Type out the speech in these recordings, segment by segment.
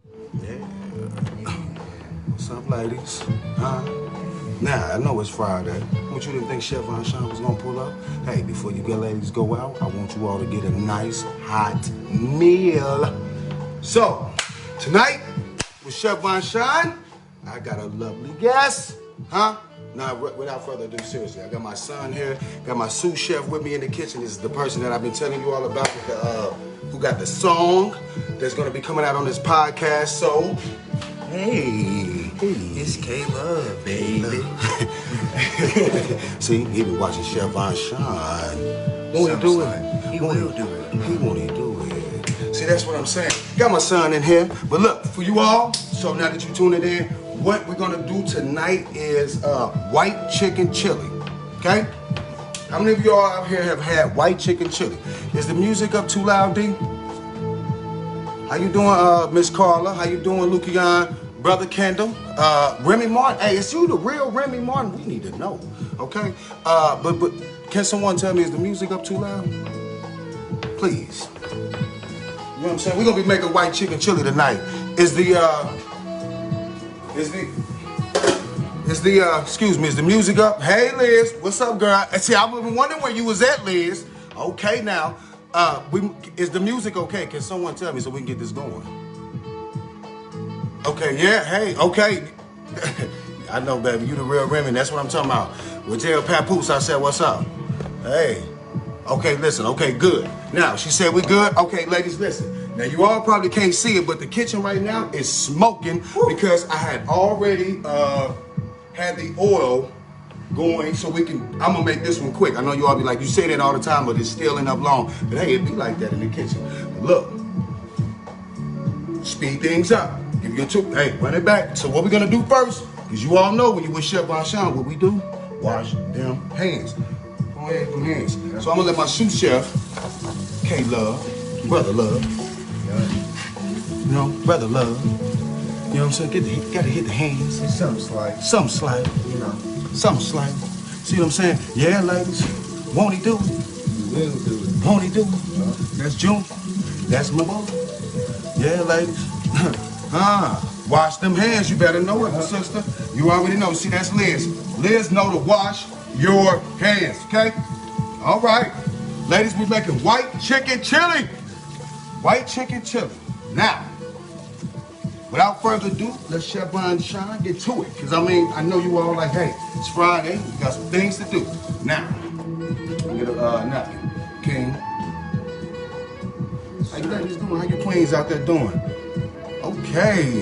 Yeah. What's up, ladies? Huh? Now, I know it's Friday. What you didn't think Chef Von Shine was gonna pull up? Hey, before you ladies go out, I want you all to get a nice hot meal. So, tonight, with Chef Von Shine, I got a lovely guest. Huh? Now, without further ado, seriously, I got my son here, got my sous chef with me in the kitchen. This is the person that I've been telling you all about with the, who got the song that's gonna be coming out on this podcast. So, hey, It's K-Love, baby. See, he been watching Chef Von Shine. Won't he do it? He will do it. He won't do it. See, that's what I'm saying. Got my son in here. But look, for you all, so now that you tuned it in, what we're gonna do tonight is white chicken chili. Okay? How many of y'all out here have had white chicken chili? Is the music up too loud, D? How you doing, Miss Carla? How you doing, Lukian? Brother Kendall? Remy Martin? Hey, is you the real Remy Martin? We need to know, okay? But can someone tell me, is the music up too loud? Please. You know what I'm saying? We're gonna be making white chicken chili tonight. Is the music up? Hey, Liz, what's up, girl? See, I was wondering where you was at, Liz. Okay, now. Is the music okay? Can someone tell me so we can get this going? Okay, yeah, hey, okay. I know, baby, you the real Remy. That's what I'm talking about. With tell Papoose, I said, what's up? Hey. Okay, listen, okay, good. Now, she said we good? Okay, ladies, listen. Now, you all probably can't see it, but the kitchen right now is smoking because I had already had the oil going so we can, I'm gonna make this one quick. I know you all be like, you say that all the time, but it's still enough long. But hey, it be like that in the kitchen. But look, speed things up. Give you a two, hey, run it back. So what we gonna do first, because you all know when you with Chef Von Shine, what we do, wash them hands. Go ahead, them hands. So I'm gonna let my sous chef, K-Love, Brother Love, you know, Brother Love, you know what I'm saying? Gotta hit the hands. It's something slight. Something slight. You know. Something slight. See what I'm saying? Yeah, ladies. Won't he do it? He will do it. Won't he do it? That's June. That's my boy. Yeah, ladies. Wash them hands. You better know it, sister. You already know. See, that's Liz. Liz know to wash your hands, okay? All right. Ladies, we're making white chicken chili. White chicken chili. Now, without further ado, let's Chef Von Shine get to it. Because, I mean, I know you all like, hey, it's Friday. We got some things to do. Now, I get a napkin. King. How you ladies doing? How you queens out there doing? Okay.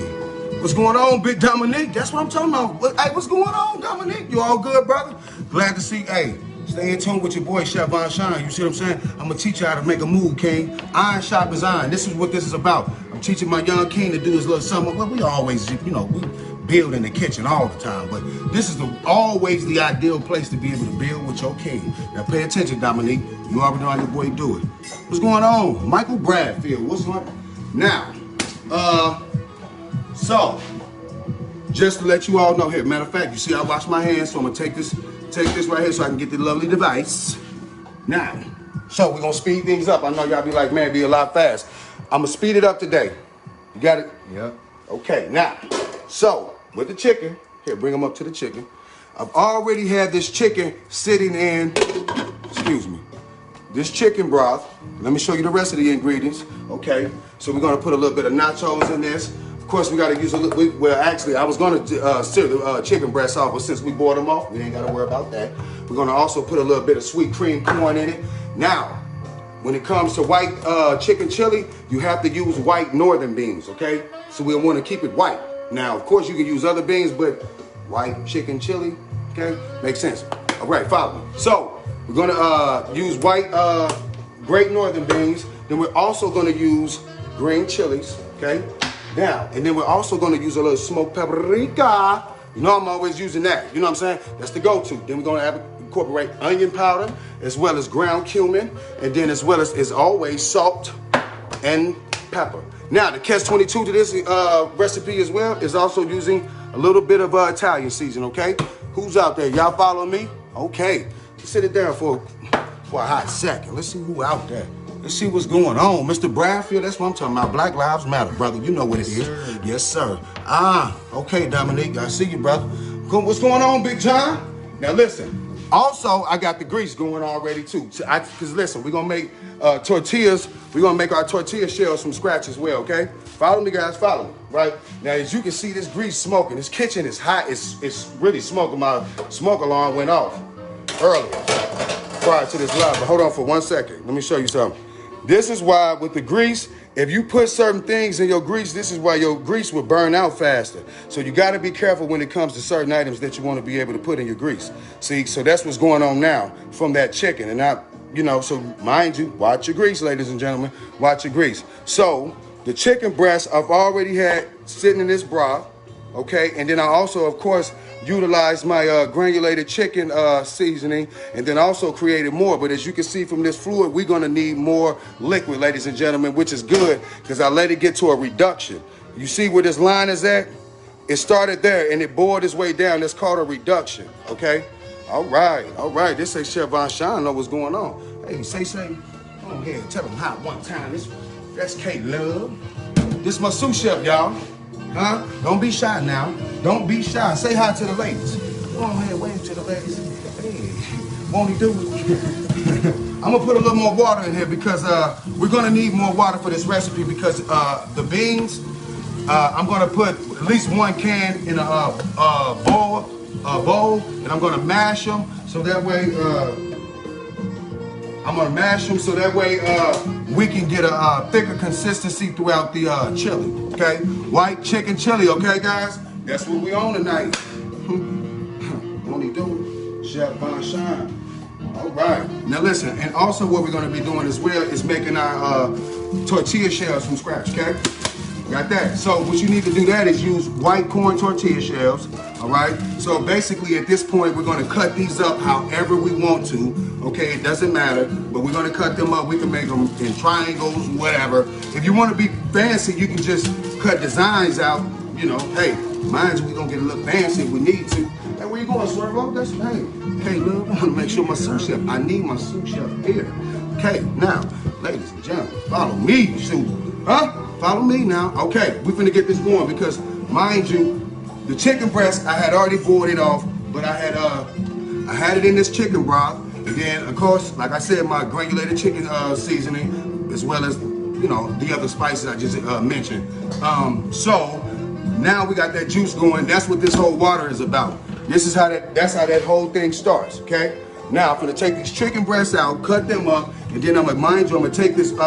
What's going on, Big Dominique? That's what I'm talking about. Hey, what's going on, Dominique? You all good, brother? Glad to see, hey, stay in tune with your boy, Chef Von Shine. You see what I'm saying? I'm going to teach you how to make a move, King. Iron sharpens iron. This is what this is about. I'm teaching my young king to do his little something. Well, we always, you know, we build in the kitchen all the time, but this is always the ideal place to be able to build with your king. Now, pay attention, Dominique. You already know how your boy do it. What's going on? Michael Bradfield. What's going on? Now, so, just to let you all know here, matter of fact, you see I wash my hands, so I'm gonna take this right here so I can get the lovely device. Now, so we're gonna speed things up. I know y'all be like, man, be a lot fast. I'm gonna speed it up today. You got it? Yep. Okay, now, so with the chicken, here, bring them up to the chicken. I've already had this chicken sitting in, excuse me, this chicken broth. Let me show you the rest of the ingredients. Okay, so we're gonna put a little bit of nachos in this. Of course, we gotta use a little, well, actually, I was gonna sear the chicken breasts off, but since we bought them off, we ain't gotta worry about that. We're gonna also put a little bit of sweet cream corn in it. Now, when it comes to white chicken chili, you have to use white northern beans, okay? So we wanna keep it white. Now, of course, you can use other beans, but white chicken chili, okay? Makes sense. All right, follow me. So, we're gonna use white great northern beans. Then we're also gonna use green chilies, okay? Now, and then we're also gonna use a little smoked paprika. You know I'm always using that. You know what I'm saying? That's the go-to. Then we're gonna incorporate onion powder as well as ground cumin, and then as well as always salt and pepper. Now, the catch-22 to this recipe as well is also using a little bit of Italian season, okay? Who's out there? Y'all follow me? Okay. Sit it down for a hot second. Let's see who out there. Let's see what's going on. Mr. Bradfield, that's what I'm talking about. Black Lives Matter, brother. You know what it is. Sir. Yes, sir. Okay, Dominique. I see you, brother. What's going on, Big John? Now, listen. Also, I got the grease going already, too. Because, listen, we're going to make tortillas. We're going to make our tortilla shells from scratch as well, okay? Follow me, guys. Follow me, right? Now, as you can see, this grease smoking. This kitchen is hot. It's really smoking. My smoke alarm went off earlier prior to this live. But hold on for 1 second. Let me show you something. This is why with the grease, if you put certain things in your grease, this is why your grease will burn out faster. So you got to be careful when it comes to certain items that you want to be able to put in your grease. See, so that's what's going on now from that chicken. And I, so mind you, watch your grease, ladies and gentlemen. Watch your grease. So the chicken breast I've already had sitting in this broth, okay? And then I also, of course, utilized my granulated chicken seasoning, and then also created more. But as you can see from this fluid, we're gonna need more liquid, ladies and gentlemen, which is good because I let it get to a reduction. You see where this line is at? It started there and it boiled its way down. That's called a reduction, okay? All right. This say Chef Von Shine know what's going on. Hey, say, go ahead, tell them hi one time. That's K-Love. This my sous chef, y'all. Huh? Don't be shy now. Don't be shy. Say hi to the ladies. Go ahead, wave to the ladies. Hey, won't he do it? I'm gonna put a little more water in here because we're gonna need more water for this recipe because the beans, I'm gonna put at least 1 can in a bowl, and I'm gonna mash them so that way. We can get a thicker consistency throughout the chili, okay? White chicken chili, okay, guys? That's what we on tonight. Won't he do it? Chef Von Shine. All right. Now listen, and also what we're gonna be doing as well is making our tortilla shells from scratch, okay? Got that? So what you need to do that is use white corn tortilla shells, all right? So basically at this point, we're gonna cut these up however we want to, okay? It doesn't matter, but we're gonna cut them up. We can make them in triangles, whatever. If you wanna be fancy, you can just cut designs out, hey, mind you, we're gonna get a little fancy if we need to. Hey, where you going, Swervo? That's, hey, look, I wanna make sure my sous chef, I need my sous chef here. Okay, now, ladies and gentlemen, follow me, huh? Follow me now. Okay, we're finna get this going because, mind you, the chicken breast, I had already boiled it off, but I had it in this chicken broth. And then, of course, like I said, my granulated chicken seasoning, as well as, the other spices I just mentioned. So, now we got that juice going. That's what this whole water is about. That's how that whole thing starts, okay? Now, I'm gonna take these chicken breasts out, cut them up, and then I'm gonna take this can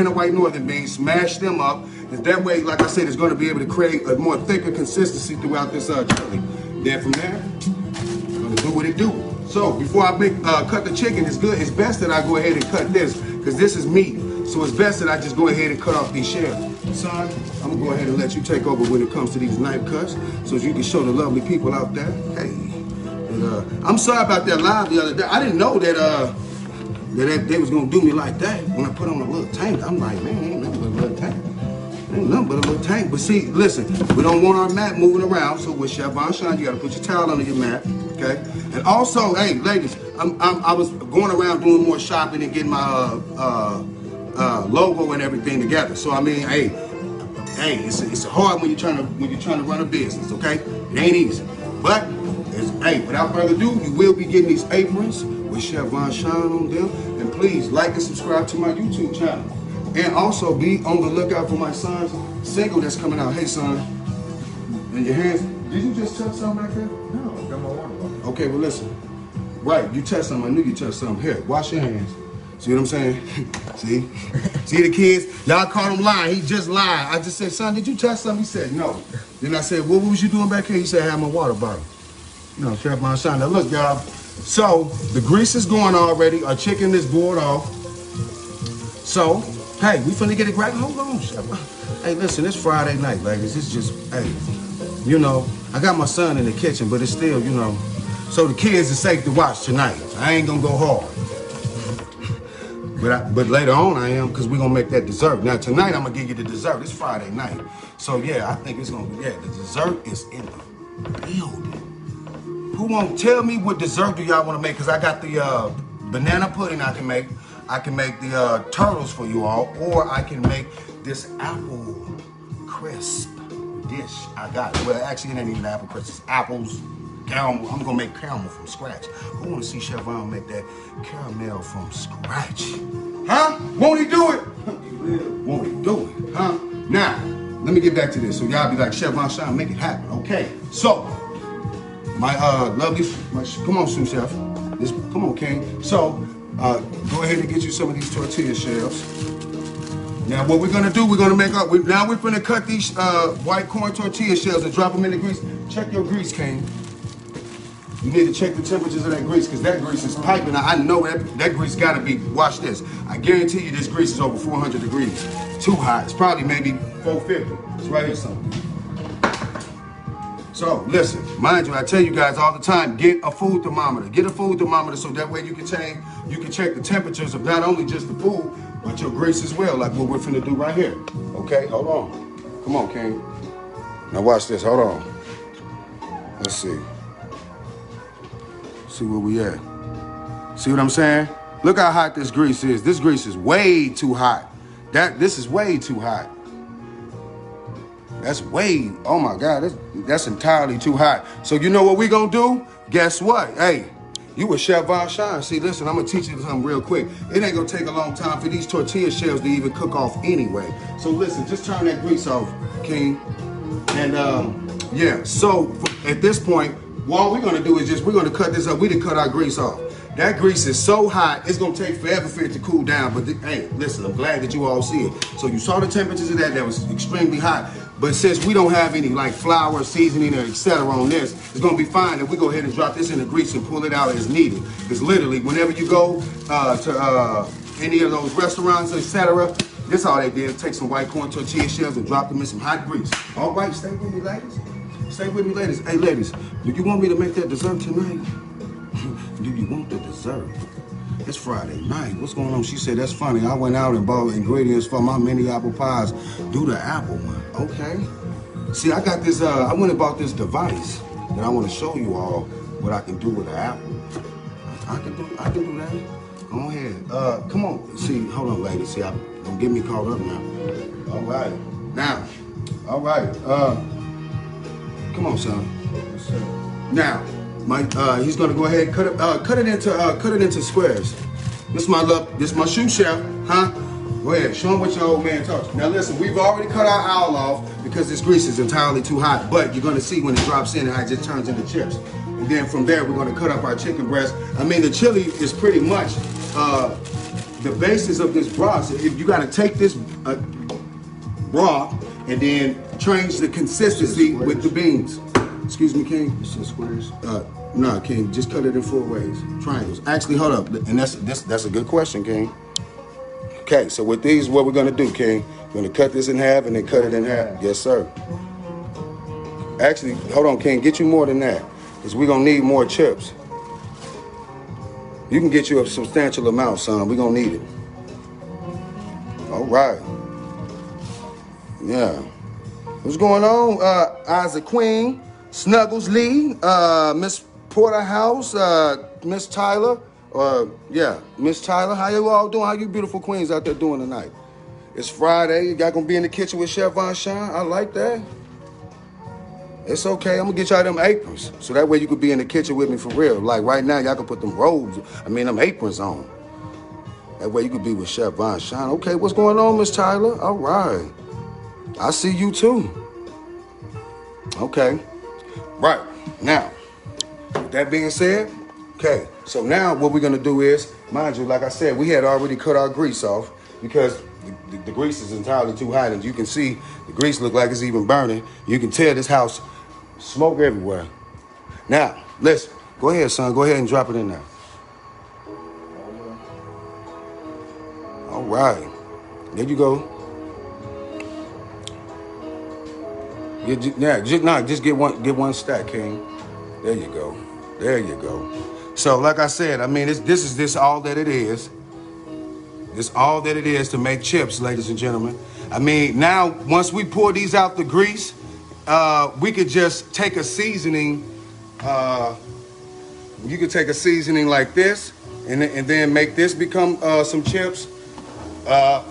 of white northern beans, smash them up, and that way, like I said, it's going to be able to create a more thicker consistency throughout this chili. Then from there, I'm going to do what it do. So before I cut the chicken, it's best that I go ahead and cut this because this is meat. So it's best that I just go ahead and cut off these shells. Son, I'm going to go ahead and let you take over when it comes to these knife cuts so you can show the lovely people out there. Hey, and, I'm sorry about that live the other day. I didn't know that they was gonna do me like that when I put on a little tank. I'm like, man, ain't nothing but a little tank. Ain't nothing but a little tank. But see, listen, we don't want our mat moving around. So with Chef Von Shine, you gotta put your towel under your mat, okay? And also, hey, ladies, I was going around doing more shopping and getting my logo and everything together. So I mean, hey, it's hard when you're trying to run a business, okay? It ain't easy, but hey, without further ado, you will be getting these aprons with Chef Von Shine on them. And please like and subscribe to my YouTube channel. And also be on the lookout for my son's single that's coming out. Hey, son, in your hands. Did you just touch something back there? No, I got my water bottle. Okay, well listen. Right, you touched something. I knew you touched something. Here, wash your hands. See what I'm saying? See? See the kids? Y'all caught him lying. He just lied. I just said, son, did you touch something? He said, no. Then I said, what was you doing back here? He said, I had my water bottle. Chef Von Shine. Now look, y'all. So the grease is going already. Our chicken is boiled off. So, hey, we finna get it right. Hold on, Chef. Hey, listen, it's Friday night, ladies. It's just, hey, I got my son in the kitchen, but it's still, so the kids are safe to watch tonight. I ain't gonna go hard. But later on I am, because we're gonna make that dessert. Now tonight I'm gonna give you the dessert. It's Friday night. So yeah, I think it's gonna be, the dessert is in the building. Who won't tell me what dessert do y'all want to make? Because I got the banana pudding I can make. I can make the turtles for you all, or I can make this apple crisp dish. I got it. Well, actually, it ain't even apple crisp. It's apples, caramel. I'm gonna make caramel from scratch. I want to see Chef Von make that caramel from scratch. Huh? Won't he do it? He will. Won't he do it? Huh? Now, let me get back to this. So y'all be like, Chef Von Shine, make it happen. Okay. So, my lovely, come on, sous chef. Come on, King. So, go ahead and get you some of these tortilla shells. Now, what we're gonna do, we're gonna make up. Now we're gonna cut these white corn tortilla shells and drop them in the grease. Check your grease, King. You need to check the temperatures of that grease because that grease is piping. I know that grease gotta be, watch this. I guarantee you this grease is over 400 degrees. Too hot. It's probably maybe 450. It's right here something. So listen, mind you, I tell you guys all the time, get a food thermometer. Get a food thermometer so that way you can check the temperatures of not only just the food, but your grease as well, like what we're finna do right here. Okay, hold on. Come on, King. Now watch this, hold on. Let's see. See where we at. See what I'm saying? Look how hot this grease is. This grease is way too hot. This is way too hot. That's way, oh my God, that's entirely too hot. So you know what we gonna do? Guess what? Hey, you a Chef Von Shine. See, listen, I'm gonna teach you something real quick. It ain't gonna take a long time for these tortilla shells to even cook off anyway. So listen, just turn that grease off, King. And yeah, so at this point, what we're gonna do is we're gonna cut this up. We done cut our grease off. That grease is so hot, it's gonna take forever for it to cool down. But hey, listen, I'm glad that you all see it. So you saw the temperatures of that was extremely hot. But since we don't have any like flour, seasoning, or etc. on this, it's gonna be fine if we go ahead and drop this in the grease and pull it out as needed. Because literally, whenever you go to any of those restaurants, etc., this all they did, take some white corn tortilla shells and drop them in some hot grease. All right, stay with me, ladies. Stay with me, ladies. Hey, ladies, do you want me to make that dessert tonight? Do you want the dessert? It's Friday night. What's going on? She said, that's funny. I went out and bought ingredients for my mini apple pies. Do the apple one. Okay. See, I got this, I went and bought this device that I want to show you all what I can do with the apple. I can do that. Go ahead. Come on. See, hold on, ladies. See, don't get me caught up now. All right. Now, all right. Come on, son. Now, he's gonna go ahead and cut it into squares. This my shoe chef, huh? Go ahead, show him what your old man taught you. Now listen, we've already cut our owl off because this grease is entirely too hot, but you're gonna see when it drops in how it just turns into chips. And then from there, we're gonna cut up our chicken breast. I mean, the chili is pretty much the basis of this broth. If you gotta take this broth and then change the consistency with the beans. Excuse me, King. It's in squares. No, King. Just cut it in 4 ways, triangles. Actually, hold up. And that's a good question, King. Okay, so with these, what we're gonna do, King? We're gonna cut this in half and then cut it in half. Yes, sir. Actually, hold on, King. Get you more than that, because we're gonna need more chips. You can get you a substantial amount, son. We're gonna need it. All right. Yeah. What's going on, Isaac Queen? Snuggles Lee, Miss Porterhouse, Miss Tyler, Miss Tyler, how you all doing? How you beautiful queens out there doing tonight? It's Friday, y'all gonna be in the kitchen with Chef Von Shine? I like that. It's okay, I'm gonna get y'all them aprons, so that way you could be in the kitchen with me for real. Like right now, y'all can put them them aprons on. That way you could be with Chef Von Shine. Okay, what's going on, Miss Tyler? All right, I see you too. Okay. Right, now, with that being said, okay, so now what we're gonna do is, mind you, like I said, we had already cut our grease off because the grease is entirely too hot, and you can see the grease look like it's even burning. You can tell this house, smoke everywhere. Now, listen, go ahead, son, go ahead and drop it in there. All right, there you go. Just get one stack, King. There you go. There you go. So, like I said, I mean, this is all that it is. It's all that it is to make chips, ladies and gentlemen. I mean, now once we pour these out the grease, we could just take a seasoning. You could take a seasoning like this, and then make this become some chips. I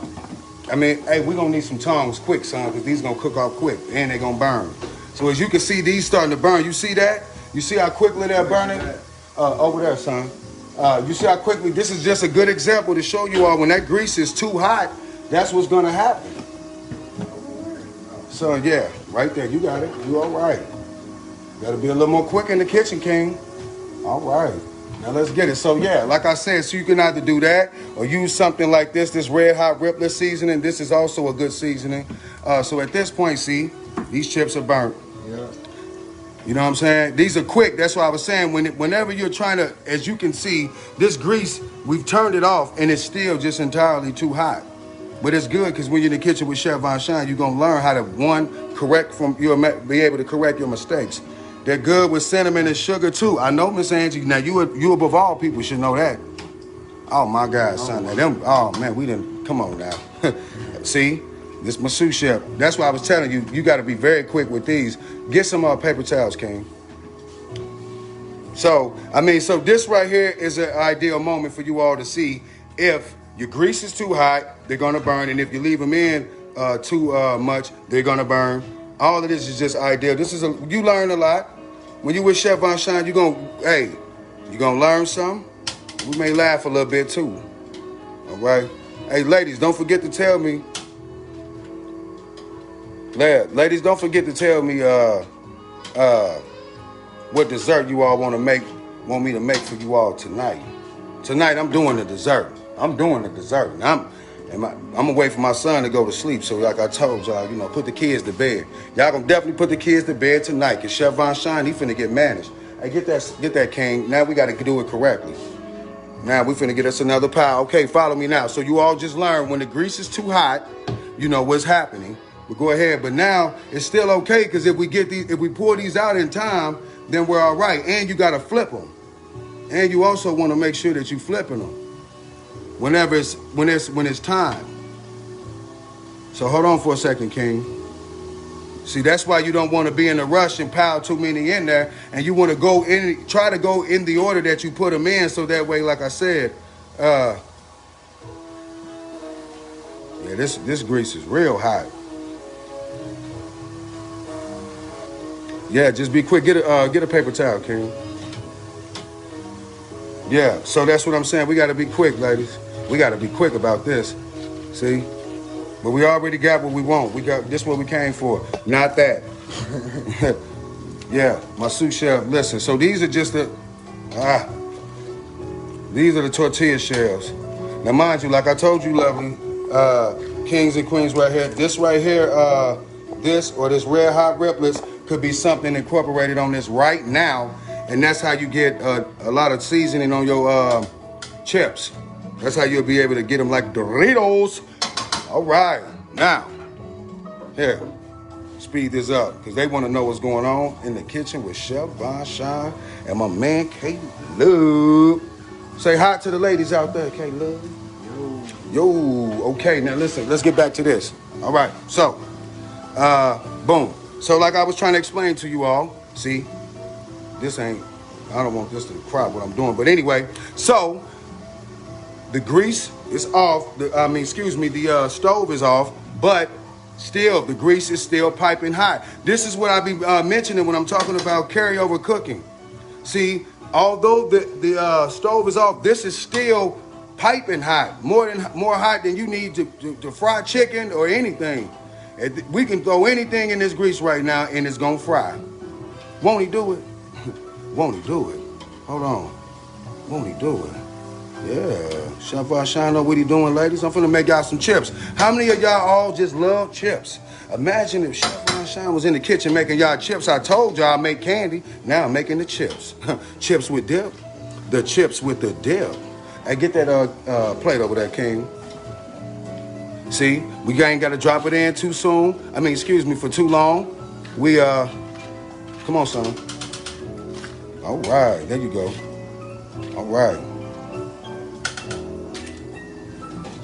mean, hey, we're gonna need some tongs quick, son, because these gonna cook off quick and they're gonna burn. So as you can see, these starting to burn. You see that? You see how quickly they're burning? Over there, son. You see how quickly, this is just a good example to show you all when that grease is too hot, that's what's gonna happen. So yeah, right there, you got it. You all right. Gotta be a little more quick in the kitchen, King. All right. Now let's get it. So yeah, like I said, so you can either do that or use something like this Red Hot Riplet seasoning. This is also a good seasoning. So at this point, see, these chips are burnt. Yeah. You know what I'm saying? These are quick. That's why I was saying whenever you're trying to, as you can see, this grease, we've turned it off and it's still just entirely too hot. But it's good because when you're in the kitchen with Chef Von Shine, you're gonna learn how to be able to correct your mistakes. They're good with cinnamon and sugar too. I know, Miss Angie. Now you above all people should know that. Oh my God, son. Now them. Oh man, we didn't. Come on now. See, this my sous chef. That's why I was telling you. You got to be very quick with these. Get some paper towels, King. So I mean, so this right here is an ideal moment for you all to see if your grease is too hot, they're gonna burn, and if you leave them in too much, they're gonna burn. All of this is just ideal. You learn a lot. When you with Chef Von Shine, you're gonna learn something. We may laugh a little bit too. All right. Hey, ladies, don't forget to tell me. Ladies, don't forget to tell me what dessert you all want me to make for you all tonight. Tonight I'm doing the dessert. I'm doing the dessert. And I'm gonna wait for my son to go to sleep. So like I told y'all, put the kids to bed. Y'all gonna definitely put the kids to bed tonight. Cause Chef Von Shine, he finna get managed. Hey, get that, King. Now we gotta do it correctly. Now we finna get us another pile. Okay, follow me now. So you all just learned when the grease is too hot, you know what's happening. But go ahead. But now it's still okay because if we pour these out in time, then we're all right. And you gotta flip them. And you also want to make sure that you flipping them when it's time. So hold on for a second, King. See, that's why you don't want to be in a rush and pile too many in there, and you want to try to go in the order that you put them in, so that way, like I said, yeah, this grease is real hot. Yeah, just be quick. Get a paper towel, King. Yeah, so that's what I'm saying. We got to be quick, ladies. We got to be quick about this. See? But we already got what we want. We got this what we came for. Not that. Yeah, my sous chef. Listen, so these are just these are the tortilla shells. Now, mind you, like I told you, lovely kings and queens right here, this right here, this Red Hot Riplets could be something incorporated on this right now. And that's how you get a lot of seasoning on your chips. That's how you'll be able to get them like Doritos. All right, now, here, speed this up because they want to know what's going on in the kitchen with Chef Von Shine and my man K-Love. Say hi to the ladies out there, K-Love. Yo, okay, now listen, let's get back to this. All right, so, boom. So like I was trying to explain to you all, see, I don't want this to crop what I'm doing. But anyway, so the grease is off. The stove is off, but still the grease is still piping hot. This is what I be mentioning when I'm talking about carryover cooking. See, although the stove is off, this is still piping hot, more hot than you need to fry chicken or anything. We can throw anything in this grease right now and it's gonna fry. Won't he do it? Won't he do it? Hold on. Won't he do it? Yeah. Chef Von Shine know what he doing, ladies. I'm finna make y'all some chips. How many of y'all all just love chips? Imagine if Chef Von Shine was in the kitchen making y'all chips. I told y'all I make candy. Now I'm making the chips. Chips with dip. The chips with the dip. Hey, get that plate over there, King. See, we ain't got to drop it in too soon. For too long. Come on, son. All right, there you go. All right.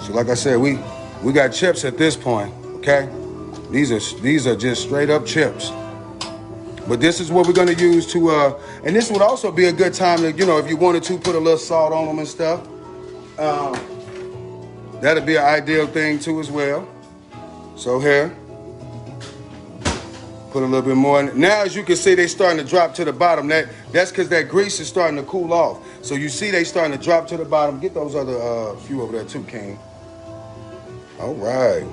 So like I said, we got chips at this point, okay? These are just straight up chips. But this is what we're gonna use to, and this would also be a good time to, you know, if you wanted to put a little salt on them and stuff. That'd be an ideal thing too as well. So here, put a little bit more in. Now, as you can see, they starting to drop to the bottom. That's because that grease is starting to cool off. So you see they starting to drop to the bottom. Get those other few over there too, King. All right.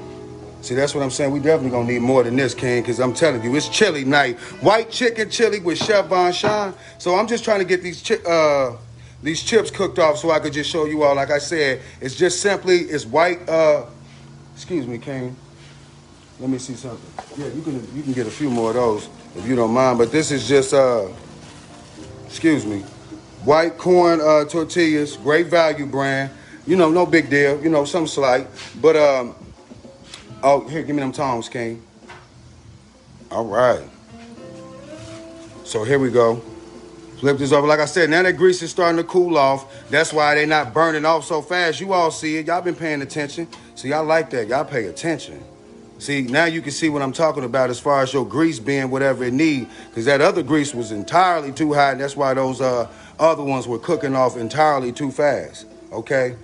See, that's what I'm saying. We definitely gonna need more than this, King, because I'm telling you, it's chili night. White chicken chili with Chef Von Shine. So I'm just trying to get these chips cooked off so I could just show you all. Like I said, it's just simply, it's white, excuse me, King. Let me see something. Yeah, you can get a few more of those if you don't mind. But this is just, excuse me, white corn tortillas, great value brand. You know, no big deal. You know, some slight. But, oh, here, give me them tongs, King. All right. So here we go. Flip this over. Like I said, now that grease is starting to cool off. That's why they not burning off so fast. You all see it. Y'all been paying attention. So y'all like that. Y'all pay attention. See, now you can see what I'm talking about as far as your grease being whatever it need. Because that other grease was entirely too hot. And that's why those other ones were cooking off entirely too fast. Okay?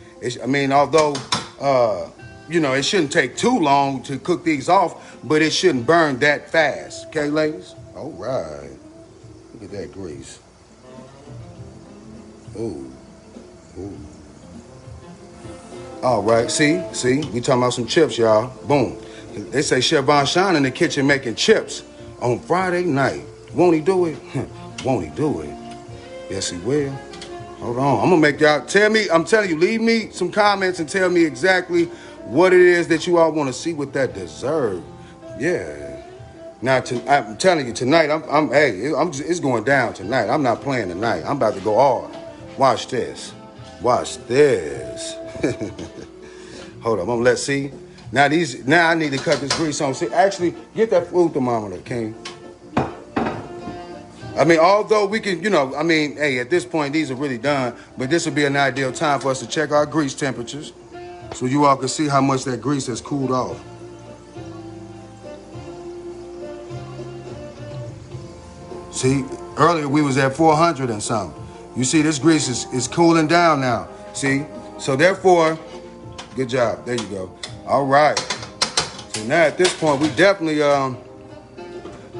I mean, although, you know, it shouldn't take too long to cook these off, but it shouldn't burn that fast. Okay, ladies? All right. Look at that grease. Ooh. Ooh. All right, see, we talking about some chips, y'all. Boom. They say Chef Von Shine in the kitchen making chips on Friday night. Won't he do it? Won't he do it? Yes, he will. Hold on, I'm gonna make y'all, tell me, I'm telling you, leave me some comments and tell me exactly what it is that you all wanna see with that dessert. Yeah. Now, I'm telling you, tonight, it's going down tonight. I'm not playing tonight. I'm about to go hard. Watch this. Watch this. Hold on, let's see. Now I need to cut this grease on. See, actually, get that food thermometer, King. I mean, although we can, you know, I mean, hey, at this point, these are really done, but this would be an ideal time for us to check our grease temperatures so you all can see how much that grease has cooled off. See, earlier we was at 400 and something. You see, this grease is cooling down now. See? So therefore, good job. There you go. All right. So now at this point, we definitely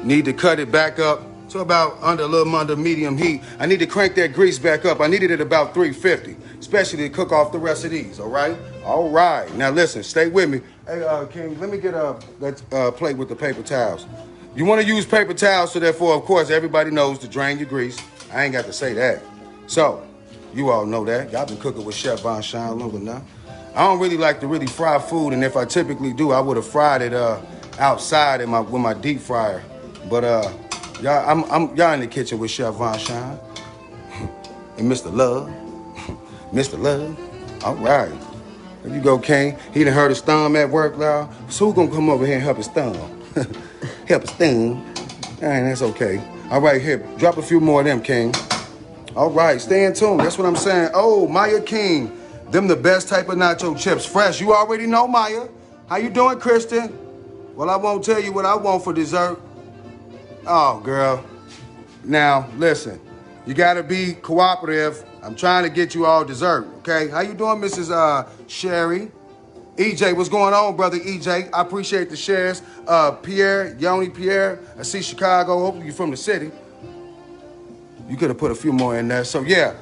need to cut it back up to about a little under medium heat. I need to crank that grease back up. I need it at about 350, especially to cook off the rest of these, all right? All right. Now listen, stay with me. Hey, King, let me get that plate with the paper towels. You want to use paper towels, so therefore, of course, everybody knows to drain your grease. I ain't got to say that. So, you all know that. Y'all been cooking with Chef Von Shine long enough. I don't really like to really fry food, and if I typically do, I would have fried it outside with my deep fryer. But y'all in the kitchen with Chef Von Shine and Mr. Love. Mr. Love. All right. There you go, King. He done hurt his thumb at work, y'all. So who gonna come over here and help his thumb? Help his thumb. And that's okay. All right, here. Drop a few more of them, King. All right, stay in tune. That's what I'm saying. Oh, Maya King. Them the best type of nacho chips. Fresh. You already know, Maya. How you doing, Kristen? Well, I won't tell you what I want for dessert. Oh, girl. Now, listen. You got to be cooperative. I'm trying to get you all dessert, okay? How you doing, Mrs. Sherry? EJ, what's going on, brother EJ? I appreciate the shares. Pierre, Yoni Pierre. I see Chicago. Hopefully you're from the city. You could have put a few more in there. So, yeah.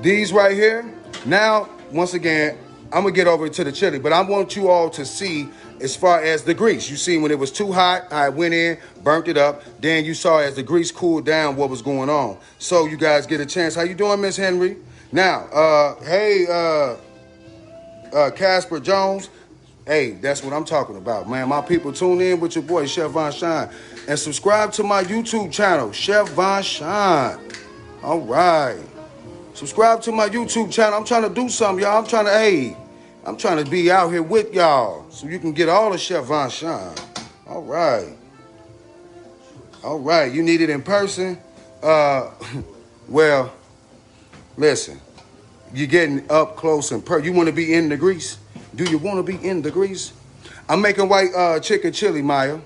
These right here. Now, once again, I'm going to get over to the chili, but I want you all to see as far as the grease. You see when it was too hot, I went in, burnt it up. Then you saw as the grease cooled down what was going on. So you guys get a chance. How you doing, Miss Henry? Now, hey, Casper Jones. Hey, that's what I'm talking about, man. My people, tune in with your boy, Chef Von Shine. And subscribe to my YouTube channel, Chef Von Shine. All right. Subscribe to my YouTube channel. I'm trying to do something, y'all. I'm trying to be out here with y'all so you can get all the Chef Von Shine. All right. All right. You need it in person? Well, listen. You're getting up close and you want to be in the grease? Do you want to be in the grease? I'm making white chicken chili, Maya.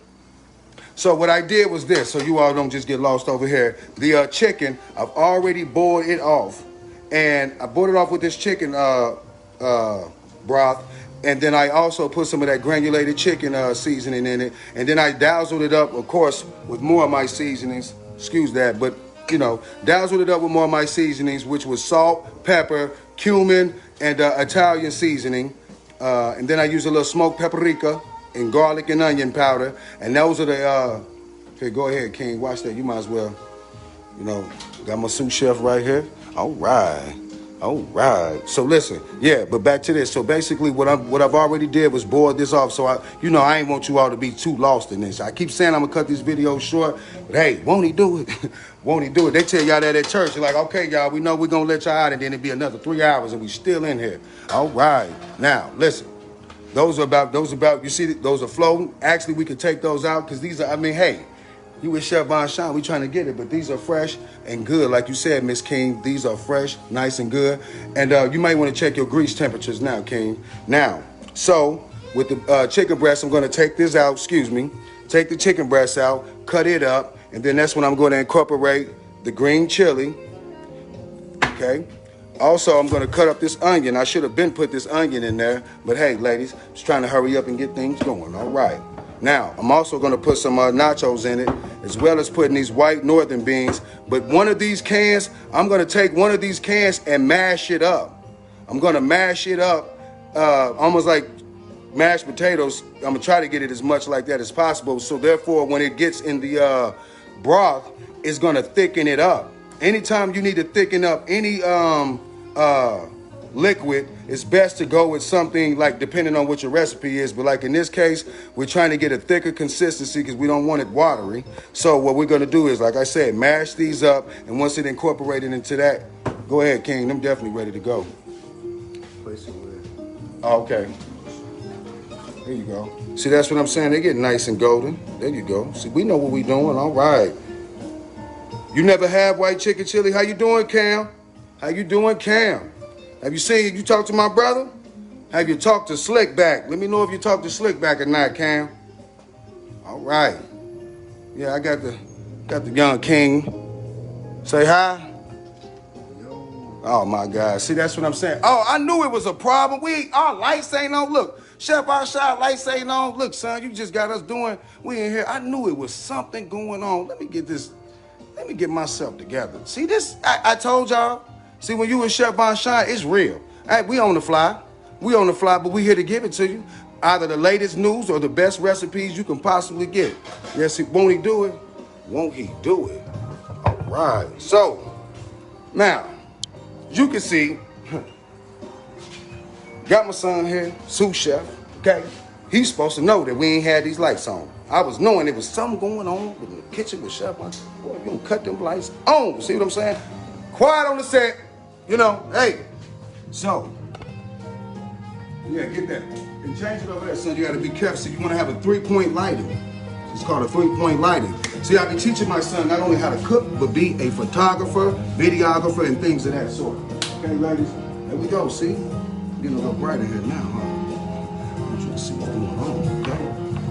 So what I did was this, so you all don't just get lost over here. The chicken, I've already boiled it off. And I boiled it off with this chicken broth. And then I also put some of that granulated chicken seasoning in it. And then I dazzled it up, of course, with more of my seasonings. Excuse that, but, you know, dazzled it up with more of my seasonings, which was salt, pepper, cumin, and Italian seasoning. And then I used a little smoked paprika and garlic and onion powder. And those are the, okay, go ahead, King, watch that. You might as well, you know, got my sous chef right here. All right. So listen, yeah, but back to this. So basically what I've already did was boil this off. So I ain't want you all to be too lost in this. I keep saying I'm gonna cut these videos short, but hey, won't he do it? Won't he do it? They tell y'all that at church. You're like, okay, y'all, we know we're gonna let y'all out, and then it'll be another 3 hours and we still in here. All right. Now, listen. Those are you see, those are floating. Actually, we could take those out because these are, I mean, hey, you with Chef Von Shine, we trying to get it, but these are fresh and good. Like you said, Miss King, these are fresh, nice and good. And you might want to check your grease temperatures now, King. Now, so with the chicken breast, I'm going to take this out, take the chicken breast out, cut it up, and then that's when I'm going to incorporate the green chili, okay? Also, I'm going to cut up this onion. I should have been put this onion in there, but hey, ladies, just trying to hurry up and get things going. All right. Now, I'm also going to put some nachos in it, as well as putting these white northern beans. But one of these cans, I'm going to take one of these cans and mash it up. I'm going to mash it up almost like mashed potatoes. I'm going to try to get it as much like that as possible. So therefore, when it gets in the broth, it's going to thicken it up. Anytime you need to thicken up any liquid, it's best to go with something like, depending on what your recipe is, but like in this case, we're trying to get a thicker consistency because we don't want it watery. So what we're going to do is, like I said, mash these up, and once it incorporated into that, go ahead, King, them definitely ready to go. Place it where? Oh, okay. There you go. See, that's what I'm saying. They get nice and golden. There you go. See, we know what we're doing. All right. You never had white chicken chili. How you doing, Cam? How you doing, Cam? Have you talked to my brother? Have you talked to Slickback? Let me know if you talked to Slickback or not, Cam. All right. Yeah, I got the young king. Say hi. Oh my God. See, that's what I'm saying. Oh, I knew it was a problem. Our lights ain't on. Look, Chef Outside lights ain't on. Look, son, you just got us doing. We in here. I knew it was something going on. Let me get myself together. See this? I told y'all. See, when you and Chef Von Shine, it's real. Hey, we on the fly. But we here to give it to you. Either the latest news or the best recipes you can possibly get. Yes, won't he do it? Won't he do it? All right. So, now, you can see, got my son here, sous chef, okay? He's supposed to know that we ain't had these lights on. I was knowing there was something going on in the kitchen with Chef. Boy, you don't cut them lights on. See what I'm saying? Quiet on the set. You know, hey. So, yeah, get that. And change it over there, son. You got to be careful. So you want to have a 3-point lighting. It's called a 3-point lighting. See, I've been teaching my son not only how to cook, but be a photographer, videographer, and things of that sort. Okay, ladies? There we go, see? Getting a little brighter here now, huh? I want you to see what's going on, okay?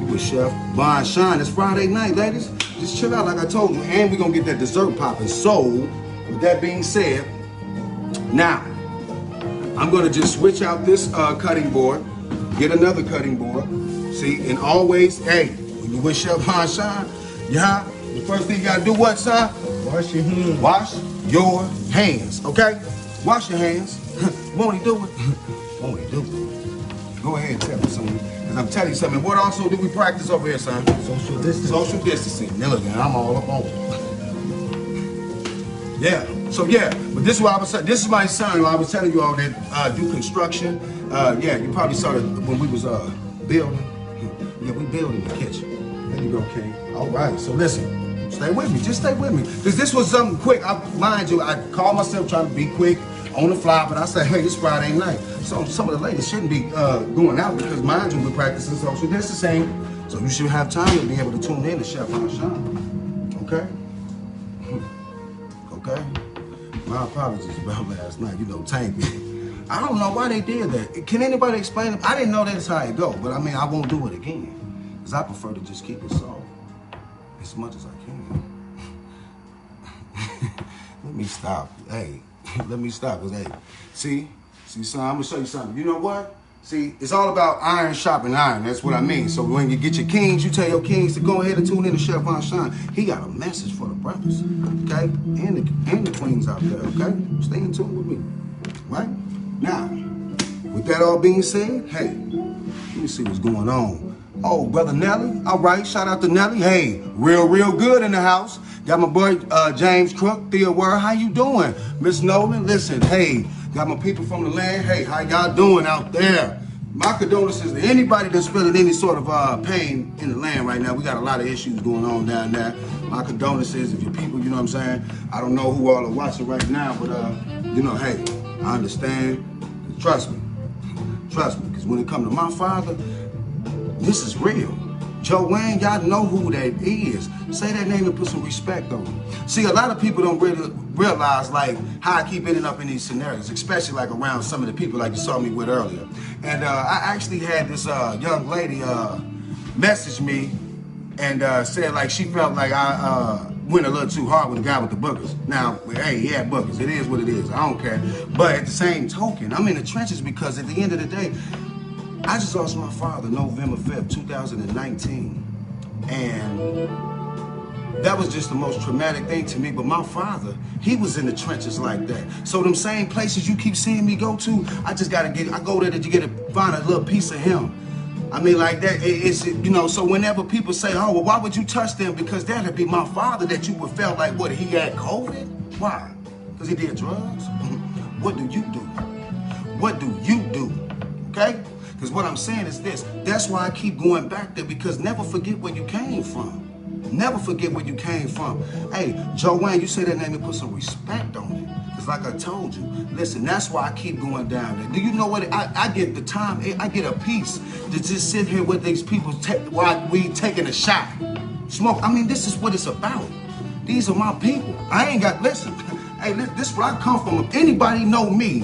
You with Chef Von Shine. It's Friday night, ladies. Just chill out like I told you. And we're going to get that dessert popping. So, with that being said, now, I'm going to just switch out this cutting board, get another cutting board. See, and always, hey, when you with Chef Von Shine, yeah, the first thing you got to do what, son? Wash your hands. Wash your hands, okay? Wash your hands. Won't he do it? Won't he do it? Go ahead and tell me something. Because I'm telling you something. What also do we practice over here, son? Social distancing. Social distancing. Now look, I'm all up on it. Yeah. So yeah, but this is what I was saying. This is my son. I was telling you all that do construction. Yeah, you probably saw it when we was building. Yeah, we building the kitchen. There you go, King. All right. So listen, stay with me. Just stay with me, because this was something quick. Mind you, I called myself trying to be quick on the fly, but I said, hey, this Friday night, so some of the ladies shouldn't be going out because, mind you, we're practicing social distancing. So you should have time to be able to tune in to Chef Von Shine. Okay. Okay. My apologies about last night. You know, Tank. I don't know why they did that. Can anybody explain it? I didn't know that's how it go, but I mean, I won't do it again, because I prefer to just keep it soft. as much as I can. Let me stop. Hey, let me stop. Cause hey, see, son, I'm gonna show you something. You know what? See, it's all about iron sharpening iron. That's what I mean. So when you get your kings, you tell your kings to go ahead and tune in to Chef Von Shine. He got a message for the brothers, okay, and the queens out there, okay. Stay in tune with me, right? Now, with that all being said, hey, let me see what's going on. Oh, brother Nelly. All right, shout out to Nelly. Hey, real good in the house. Got my boy James Crook, Thea Word. How you doing? Miss Nolan, listen, hey, got my people from the land. Hey, how y'all doing out there? My condolences to anybody that's feeling any sort of pain in the land right now. We got a lot of issues going on down there. My condolences if your people, you know what I'm saying? I don't know who all are watching right now, but, you know, hey, I understand. Trust me, because when it comes to my father, this is real. Joe Wayne, y'all know who that is. Say that name and put some respect on it. See, a lot of people don't really realize like how I keep ending up in these scenarios, especially like around some of the people like you saw me with earlier. And I actually had this young lady message me and said like she felt like I went a little too hard with the guy with the boogers. Now, hey, he had boogers. It is what it is. I don't care. But at the same token, I'm in the trenches because at the end of the day, I just lost my father November 5th, 2019. And that was just the most traumatic thing to me. But my father, he was in the trenches like that. So them same places you keep seeing me go to, I just gotta I go there to find a little piece of him. I mean, like that, it's, you know, so whenever people say, oh, well, why would you touch them? Because that'd be my father that you would felt like, what, he had COVID? Why? Because he did drugs? What do you do? What do you do? Okay? Because what I'm saying is this. That's why I keep going back there, because never forget where you came from. Never forget where you came from. Hey, Joe Wayne, you say that name and put some respect on it. Because like I told you, listen, that's why I keep going down there. Do you know what? I get the time, I get a piece to just sit here with these people while we taking a shot. Smoke. I mean, this is what it's about. These are my people. I ain't got, listen, hey, this is where I come from. If anybody know me,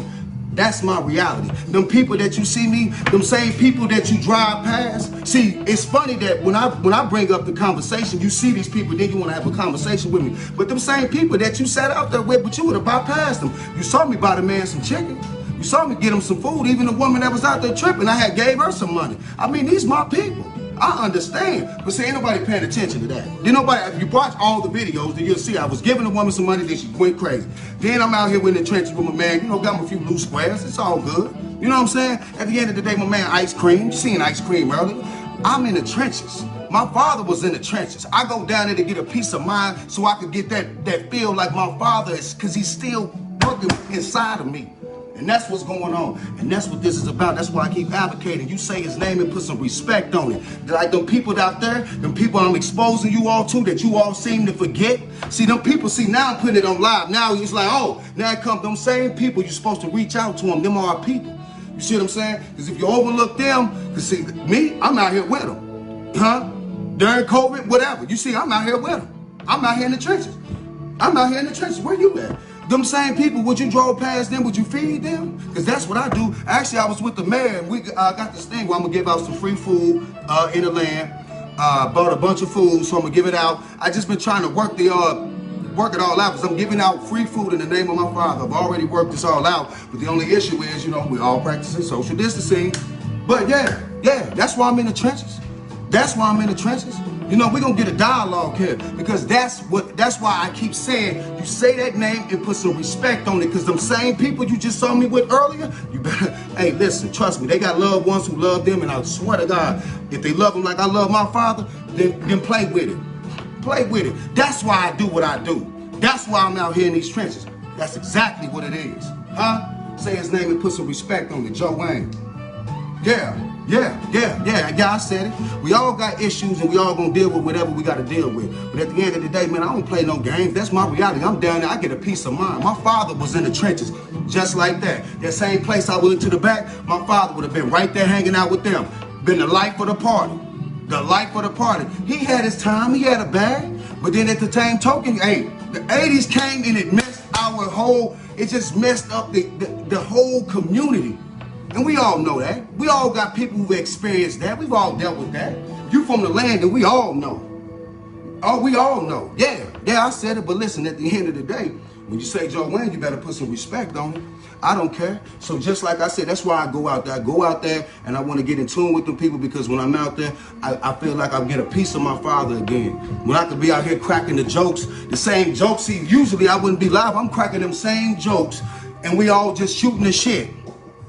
that's my reality. Them people that you see me, them same people that you drive past. See, it's funny that when I bring up the conversation, you see these people, then you want to have a conversation with me. But them same people that you sat out there with, but you would have bypassed them. You saw me buy the man some chicken. You saw me get him some food. Even the woman that was out there tripping, I had gave her some money. I mean, these my people. I understand, but see, ain't nobody paying attention to that. Then nobody, if you watch all the videos, then you'll see I was giving the woman some money, then she went crazy. Then I'm out here in the trenches with my man, you know, got him a few loose squares, it's all good. You know what I'm saying? At the end of the day, my man, ice cream, you seen ice cream earlier. I'm in the trenches. My father was in the trenches. I go down there to get a peace of mind so I could get that feel like my father is, because he's still working inside of me. And that's what's going on. And that's what this is about. That's why I keep advocating. You say his name and put some respect on it. Like them people out there, them people I'm exposing you all to that you all seem to forget. See, them people, see, now I'm putting it on live. Now it's like, oh, now it comes them same people. You're supposed to reach out to them. Them are our people. You see what I'm saying? Because if you overlook them, because see, me, I'm out here with them. Huh? During COVID, whatever. You see, I'm out here with them. I'm out here in the trenches. I'm out here in the trenches. Where you at? Them same people, would you drove past them, would you feed them? Because that's what I do. Actually, I was with the mayor, and we got this thing where I'm going to give out some free food in the land. Bought a bunch of food, so I'm going to give it out. I just been trying to work it all out, because I'm giving out free food in the name of my father. I've already worked this all out, but the only issue is, you know, we all practicing social distancing. But yeah, that's why I'm in the trenches. That's why I'm in the trenches. You know, we're gonna get a dialogue here, because that's why I keep saying, you say that name and put some respect on it, because them same people you just saw me with earlier, you better, hey, listen, trust me, they got loved ones who love them, and I swear to God, if they love them like I love my father, then play with it. Play with it. That's why I do what I do. That's why I'm out here in these trenches. That's exactly what it is. Huh? Say his name and put some respect on it, Joe Wayne. Yeah, I said it. We all got issues, and we all gonna deal with whatever we gotta deal with. But at the end of the day, man, I don't play no games. That's my reality. I'm down there, I get a peace of mind. My father was in the trenches, just like that. That same place I went to the back, my father would have been right there hanging out with them. Been the life of the party. The life of the party. He had his time, he had a bag. But then at the same token, hey, the 80s came and it messed our whole, it just messed up the whole community. And we all know that. We all got people who've experienced that. We've all dealt with that. You from the land, and we all know. Oh, we all know. Yeah, I said it, but listen, at the end of the day, when you say Joe Wayne, you better put some respect on it. I don't care. So just like I said, that's why I go out there. I go out there and I want to get in tune with the people because when I'm out there, I feel like I get a piece of my father again. When I could be out here cracking the jokes, the same jokes. See, usually I wouldn't be live. I'm cracking them same jokes and we all just shooting the shit.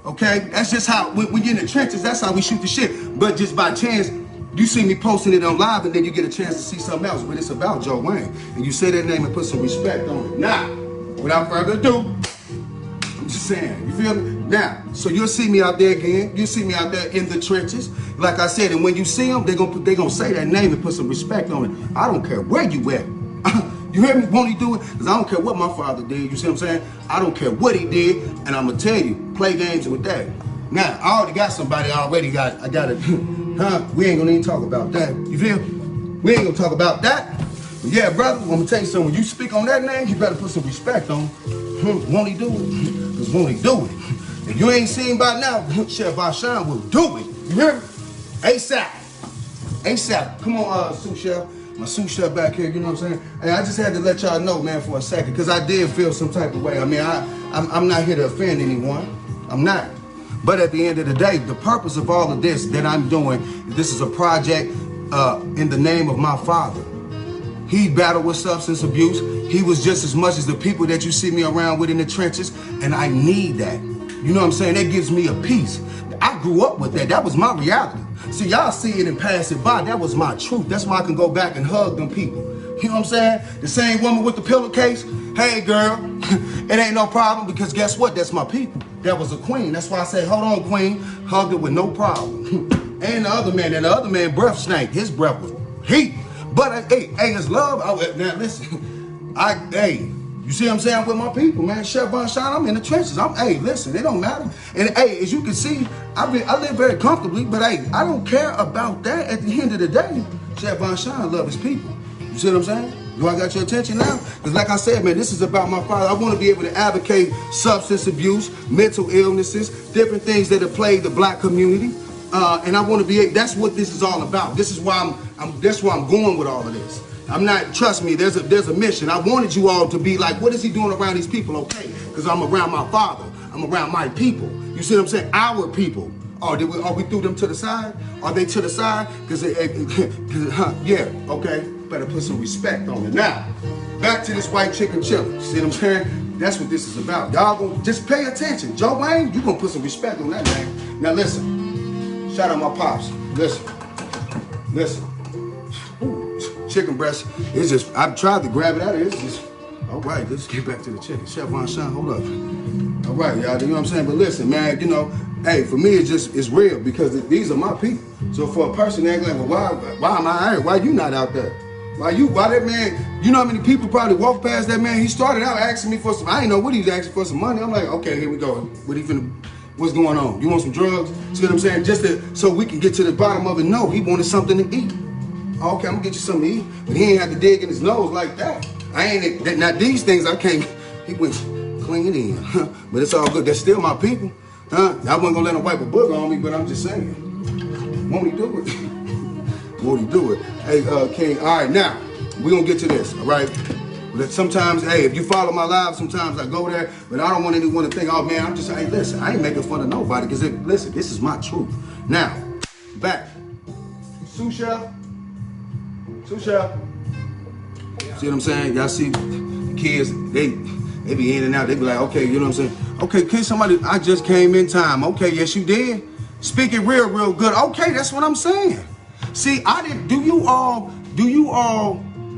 Okay? That's just how, when you're in the trenches, that's how we shoot the shit. But just by chance, you see me posting it on live and then you get a chance to see something else, but it's about Joe Wayne. And you say that name and put some respect on it. Now, without further ado, I'm just saying, you feel me? Now, so you'll see me out there again. You'll see me out there in the trenches. Like I said, and when you see them, they're gonna say that name and put some respect on it. I don't care where you at. You hear me? Won't he do it? Because I don't care what my father did. You see what I'm saying? I don't care what he did. And I'm gonna tell you, play games with that. Now, I already got somebody I got it. Huh? We ain't gonna even talk about that. You feel? We ain't gonna talk about that. But yeah, brother, I'm gonna tell you something. When you speak on that name, you better put some respect on it. Won't he do it? Because won't he do it? If you ain't seen by now, Chef Varshawn will do it. You hear me? ASAP. ASAP. Come on, sous chef. My sous chef back here, you know what I'm saying? Hey, I just had to let y'all know, man, for a second, because I did feel some type of way. I mean, I'm not here to offend anyone. I'm not. But at the end of the day, the purpose of all of this that I'm doing, this is a project in the name of my father. He battled with substance abuse. He was just as much as the people that you see me around with in the trenches, and I need that. You know what I'm saying? That gives me a peace. I grew up with that. That was my reality. See, y'all see it and pass it by. That was my truth. That's why I can go back and hug them people. You know what I'm saying? The same woman with the pillowcase. Hey, girl, it ain't no problem because guess what? That's my people. That was a queen. That's why I say, hold on, queen. Hugged it with no problem. And the other man breath stank. His breath was heat. But hey, his love. Now listen, you see what I'm saying with my people, man. Chef Varshawn, I'm in the trenches. Hey, listen, it don't matter. And hey, as you can see, I live very comfortably. But hey, I don't care about that. At the end of the day, Chef Varshawn love his people. You see what I'm saying? Do I got your attention now? Because like I said, man, this is about my father. I want to be able to advocate substance abuse, mental illnesses, different things that have plagued the black community. And I want to be, that's what this is all about. This is why that's why I'm going with all of this. I'm not, trust me, there's a mission. I wanted you all to be like, what is he doing around these people? Okay, because I'm around my father. I'm around my people. You see what I'm saying? Our people. Are we threw them to the side? Are they to the side? Because yeah, okay. Better put some respect on it. Now, back to this white chicken chili. You see what I'm saying? That's what this is about. Y'all gonna just pay attention. Joe Wayne, you gonna put some respect on that name. Now listen, shout out my pops. Listen. Ooh, chicken breast, it's just, I've tried to grab it out of here. It's just, all right, let's get back to the chicken. Chef Varshawn, hold up. All right, y'all, you know what I'm saying? But listen, man, you know, hey, for me, it's real because these are my people. So for a person to act like, well, why am I here? Why you not out there? Why that man, you know how many people probably walked past that man? He started out asking me for some, I didn't know what he was asking for, some money. I'm like, okay, here we go. What's going on? You want some drugs? See what I'm saying? Just so we can get to the bottom of it. No, he wanted something to eat. Okay, I'm gonna get you something to eat. But he ain't have to dig in his nose like that. Now these things I can't, he went clean in. But it's all good. They're still my people. I wasn't gonna let him wipe a booger on me, but I'm just saying. Won't he do it? Won't he do it? Hey, King, all right, now, we're gonna get to this, all right? Sometimes, hey, if you follow my live, sometimes I go there, but I don't want anyone to think, oh man, I'm just, hey, listen, I ain't making fun of nobody, because listen, this is my truth. Now, back. Sous chef. See what I'm saying? Y'all see the kids, they be in and out, they be like, okay, you know what I'm saying? Okay, kid, somebody, I just came in time. Okay, yes you did. Speaking real good. Okay, that's what I'm saying. See, do you all,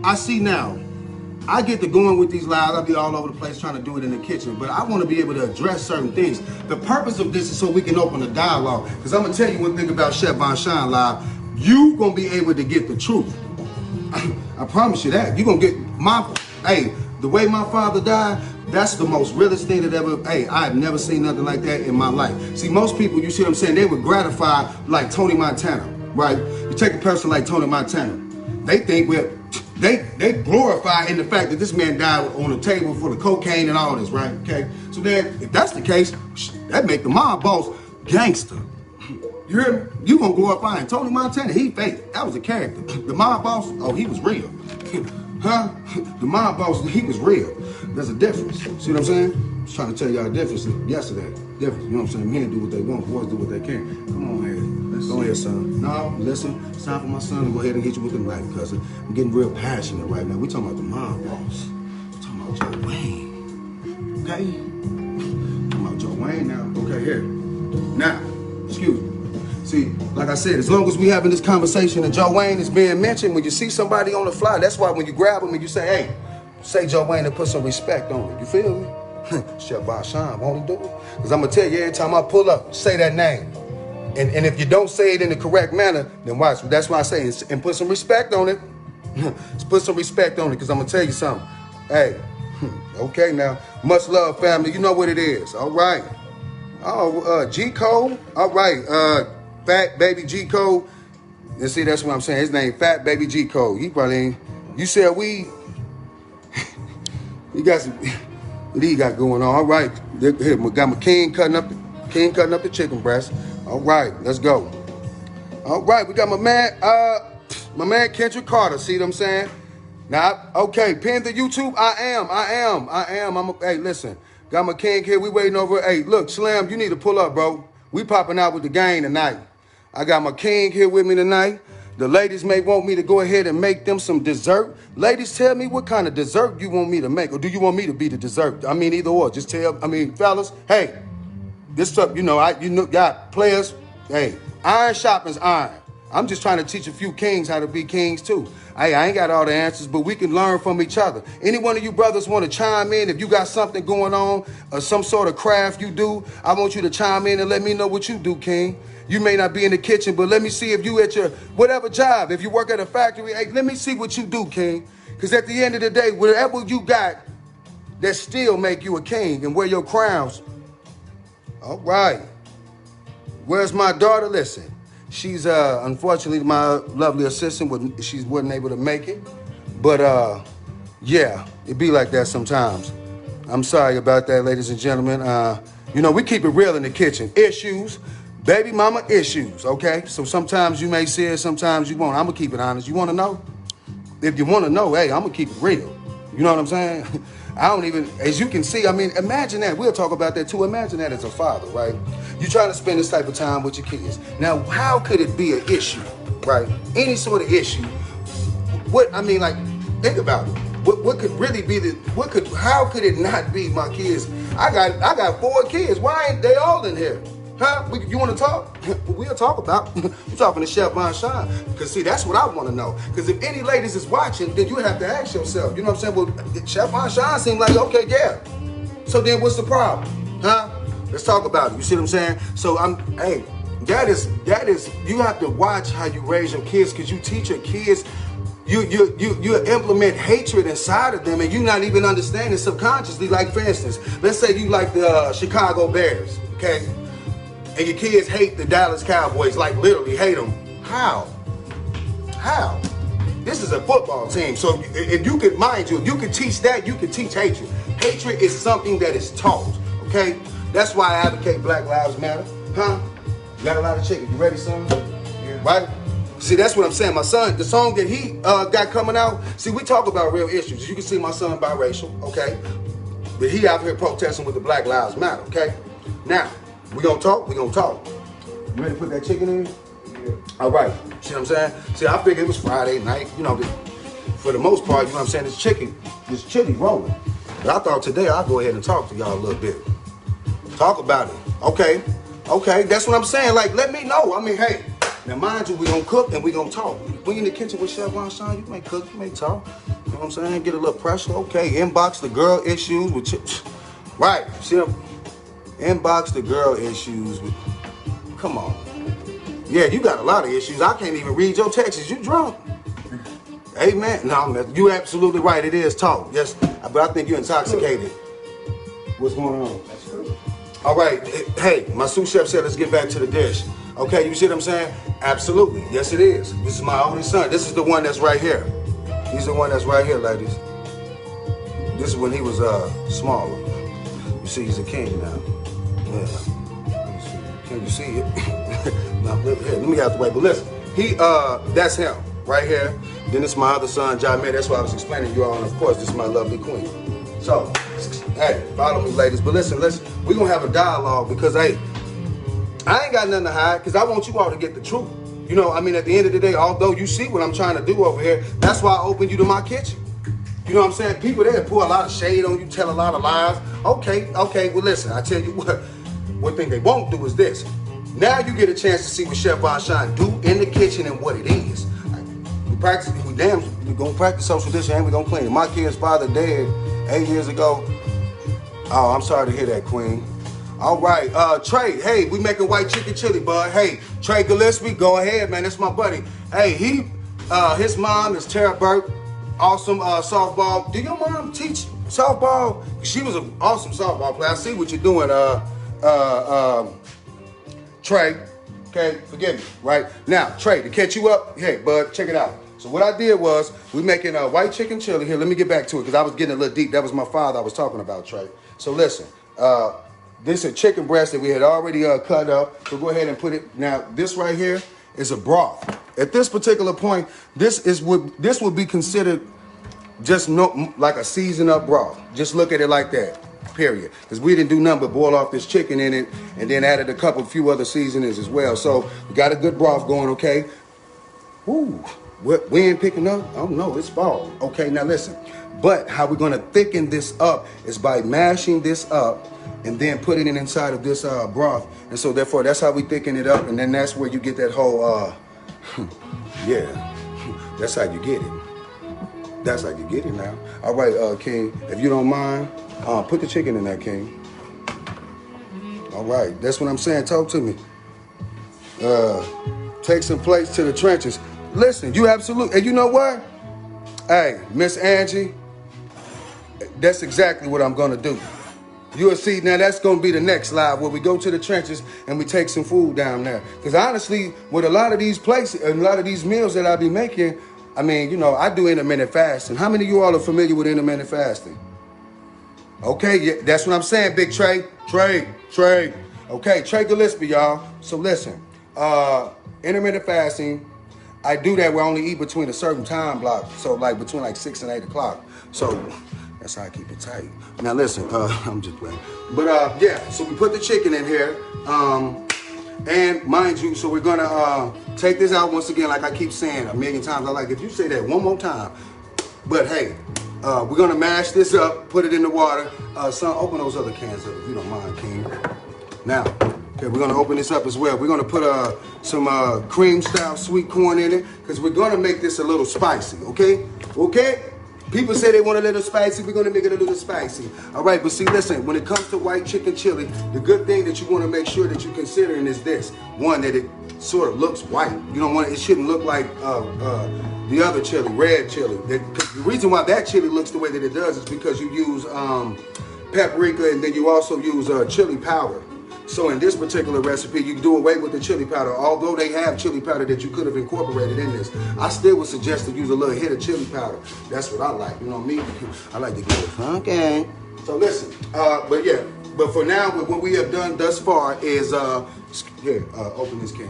I see now, I get to going with these lives, I'll be all over the place trying to do it in the kitchen, but I want to be able to address certain things. The purpose of this is so we can open a dialogue, because I'm going to tell you one thing about Chef Varshawn Live, you going to be able to get the truth. I promise you that. You're going to get the way my father died, that's the most realest thing that ever, I've never seen nothing like that in my life. See, most people, you see what I'm saying, they would gratify like Tony Montana, right? You take a person like Tony Montana, they think they glorify in the fact that this man died on a table full of cocaine and all this, right? Okay, so then if that's the case, that make the mob boss gangster. You hear me? You gonna glorify him. Tony Montana, he fake. That was a character. The mob boss, oh, he was real. Huh? The mob boss, he was real. There's a difference. See what I'm saying? I was trying to tell y'all the difference yesterday. Difference, you know what I'm saying? Men do what they want, boys do what they can. Come on ahead. Go ahead, son. No, listen, it's time for my son to go ahead and hit you with the knife, cousin. I'm getting real passionate right now. We talking about the mob boss. We're talking about Joe Wayne. Okay? Talking about Joe Wayne now. Okay, here. Now, excuse me. See, like I said, as long as we having this conversation and Joe Wayne is being mentioned, when you see somebody on the fly, that's why when you grab him and you say, hey, say Joe Wayne and put some respect on it. You feel me? Chef Bashan, won't he do it? Because I'm going to tell you, every time I pull up, say that name. And if you don't say it in the correct manner, then watch. That's why I say, and put some respect on it. Put some respect on it, because I'm going to tell you something. Hey, okay now. Much love, family. You know what it is. All right. Oh, G Code. All right. Fat Baby G Code. You see, that's what I'm saying. His name, Fat Baby G Code. He probably ain't. You said we. He got some. What he got going on? All right. Here, got my king cutting up the chicken breast. All right, let's go. All right, we got my man Kendrick Carter. See what I'm saying? Now, okay, pin the YouTube. I am. Hey, listen. Got my king here. We waiting over. Hey, look, Slim, you need to pull up, bro. We popping out with the gang tonight. I got my king here with me tonight. The ladies may want me to go ahead and make them some dessert. Ladies, tell me what kind of dessert you want me to make, or do you want me to be the dessert? I mean, either or. Just tell. I mean, fellas, hey, this stuff, got players. Hey, iron sharpens iron. I'm just trying to teach a few kings how to be kings too. Hey, I ain't got all the answers, but we can learn from each other. Any one of you brothers want to chime in? If you got something going on or some sort of craft you do, I want you to chime in and let me know what you do, king. You may not be in the kitchen, but let me see if you at your whatever job. If you work at a factory, hey, let me see what you do, king. Because at the end of the day, whatever you got, that still make you a king and wear your crowns. All right. Where's my daughter? Listen. She's unfortunately my lovely assistant. She wasn't able to make it, but yeah, it be like that sometimes. I'm sorry about that, ladies and gentlemen. We keep it real in the kitchen. Issues, baby mama issues. Okay, so sometimes you may see it, sometimes you won't. I'm gonna keep it honest. You want to know? If you want to know, hey, I'm gonna keep it real. You know what I'm saying? I don't even, as you can see, I mean, imagine that. We'll talk about that too. Imagine that as a father, right? You're trying to spend this type of time with your kids. Now, how could it be an issue, right? Any sort of issue. Think about it. What could really be how could it not be my kids? I got 4 kids. Why ain't they all in here? Huh? You want to talk? We'll talk about. We're talking to Chef Bashan. Because, see, that's what I want to know. Because if any ladies is watching, then you have to ask yourself. You know what I'm saying? Well, Chef Bashan seemed like, okay, yeah. So then what's the problem? Huh? Let's talk about it. You see what I'm saying? So, that is, you have to watch how you raise your kids, because you teach your kids, you implement hatred inside of them, and you're not even understanding subconsciously. Like, for instance, let's say you like the Chicago Bears, okay? And your kids hate the Dallas Cowboys, like literally hate them. How? This is a football team. So if you could, mind you, if you could teach that, you could teach hatred. Hatred is something that is taught, okay? That's why I advocate Black Lives Matter, huh? You got a lot of chicken. You ready, son? Yeah. Right? See, that's what I'm saying. My son, the song that he got coming out, see, we talk about real issues. You can see my son biracial, okay? But he out here protesting with the Black Lives Matter, okay? Now, we gonna talk? We gonna talk. You ready to put that chicken in? Yeah. All right. See what I'm saying? See, I figured it was Friday night. For the most part, you know what I'm saying? This chili rolling. But I thought today I'd go ahead and talk to y'all a little bit. Talk about it. Okay. That's what I'm saying. Like, let me know. I mean, hey, now mind you, we gonna cook and we gonna talk. When you in the kitchen with Chef Bashan, you may cook, you may talk. You know what I'm saying? Get a little pressure. Okay, inbox the girl issues with right. See them? Inbox the girl issues with, come on. Yeah, you got a lot of issues. I can't even read your texts. You drunk. Amen. No, you absolutely right. It is talk. Yes, but I think you're intoxicated. What's going on? That's true. All right. Hey, my sous chef said let's get back to the dish. Okay, you see what I'm saying? Absolutely. Yes, it is. This is my oldest son. This is the one that's right here. He's the one that's right here, ladies. This is when he was smaller. You see, he's a king now. Yeah. Can you see it? Now, here, let me get out the way. But listen, that's him right here. Then it's my other son, Jamie. That's why I was explaining you all. And of course, this is my lovely queen. So, hey, follow me, ladies. But listen, we're going to have a dialogue because, hey, I ain't got nothing to hide because I want you all to get the truth. You know, I mean, at the end of the day, although you see what I'm trying to do over here, that's why I opened you to my kitchen. You know what I'm saying? People there pour a lot of shade on you, tell a lot of lies. Okay, well, listen, I tell you what. One thing they won't do is this. Now you get a chance to see what Chef Von Shine do in the kitchen and what it is. We're gonna practice social distancing and we're gonna clean. My kid's father died 8 years ago. Oh, I'm sorry to hear that, Queen. All right, Trey, hey, we making white chicken chili, bud. Hey, Trey Gillespie, go ahead, man, that's my buddy. Hey, his mom is Tara Burke, awesome softball. Did your mom teach softball? She was an awesome softball player. I see what you're doing, Trey. Okay, forgive me, right? Now, Trey, to catch you up, hey, bud, check it out. So what I did was, we making white chicken chili. Here, let me get back to it, because I was getting a little deep. That was my father I was talking about, Trey. So listen, this is a chicken breast that we had already cut up. So go ahead and put it. Now, this right here is a broth. At this particular point, this would be considered just like a seasoned up broth. Just look at it like that, period. Because we didn't do nothing but boil off this chicken in it and then added a few other seasonings as well. So we got a good broth going, okay? Ooh, we ain't picking up? Oh no, it's fall. Okay, now listen. But how we're gonna thicken this up is by mashing this up and then putting it inside of this broth. And so therefore, that's how we thicken it up. And then that's where you get that whole, yeah, that's how you get it. That's how you get it now. All right, King, if you don't mind, put the chicken in there, King. All right, that's what I'm saying. Talk to me. Take some plates to the trenches. Listen, you absolutely, and you know what? Hey, Miss Angie, that's exactly what I'm gonna do. You'll see, now that's gonna be the next live where we go to the trenches and we take some food down there. Because honestly, with a lot of these places and a lot of these meals that I be making, I mean, you know, I do intermittent fasting. How many of you all are familiar with intermittent fasting? Okay, yeah, that's what I'm saying, Big Trey. Trey. Okay, Trey Gillespie, y'all. So listen, intermittent fasting, I do that where I only eat between a certain time block. So like between like 6 and 8 o'clock. So that's how I keep it tight. Now listen, I'm just playing. But yeah, so we put the chicken in here. And mind you, so we're gonna take this out once again, like I keep saying a million times. I like if you say that one more time. But hey, we're gonna mash this up, put it in the water. Son, open those other cans up if you don't mind, King. Now, okay, we're gonna open this up as well. We're gonna put some cream style sweet corn in it, because we're gonna make this a little spicy, okay? Okay? People say they want a little spicy, we're gonna make it a little spicy. All right, but see, listen, when it comes to white chicken chili, the good thing that you wanna make sure that you're considering is this. One, that it sort of looks white. You don't want it shouldn't look like the other chili, red chili. The reason why that chili looks the way that it does is because you use paprika and then you also use chili powder. So in this particular recipe, you can do away with the chili powder. Although they have chili powder that you could have incorporated in this, I still would suggest to use a little hit of chili powder. That's what I like. You know me? I like to get it funky. So listen, but for now, what we have done thus far is, here, open this can.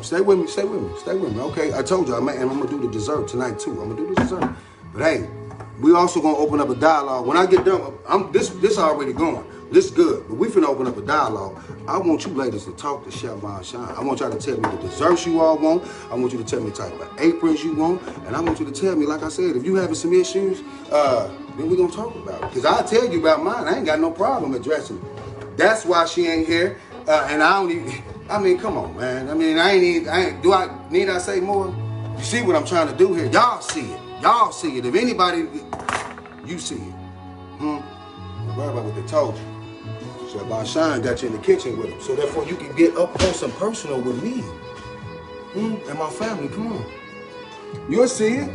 Stay with me. Okay, I told you, and I'm gonna do the dessert tonight too. I'm gonna do the dessert. But hey, we also gonna open up a dialogue. When I get done, this already going. This good, but we finna open up a dialogue. I want you ladies to talk to Chef Von Shine. I want y'all to tell me the desserts you all want. I want you to tell me the type of aprons you want. And I want you to tell me, like I said, if you having some issues, then we gonna talk about it. Because I'll tell you about mine. I ain't got no problem addressing it. That's why she ain't here. And I don't even, I mean, come on, man. I mean, need I say more? You see what I'm trying to do here? Y'all see it. Y'all see it. If anybody, you see it. Don't worry about what they told you. Chef Von Shine got you in the kitchen with him. So therefore you can get up close and personal with me. And my family, come on. You'll see it.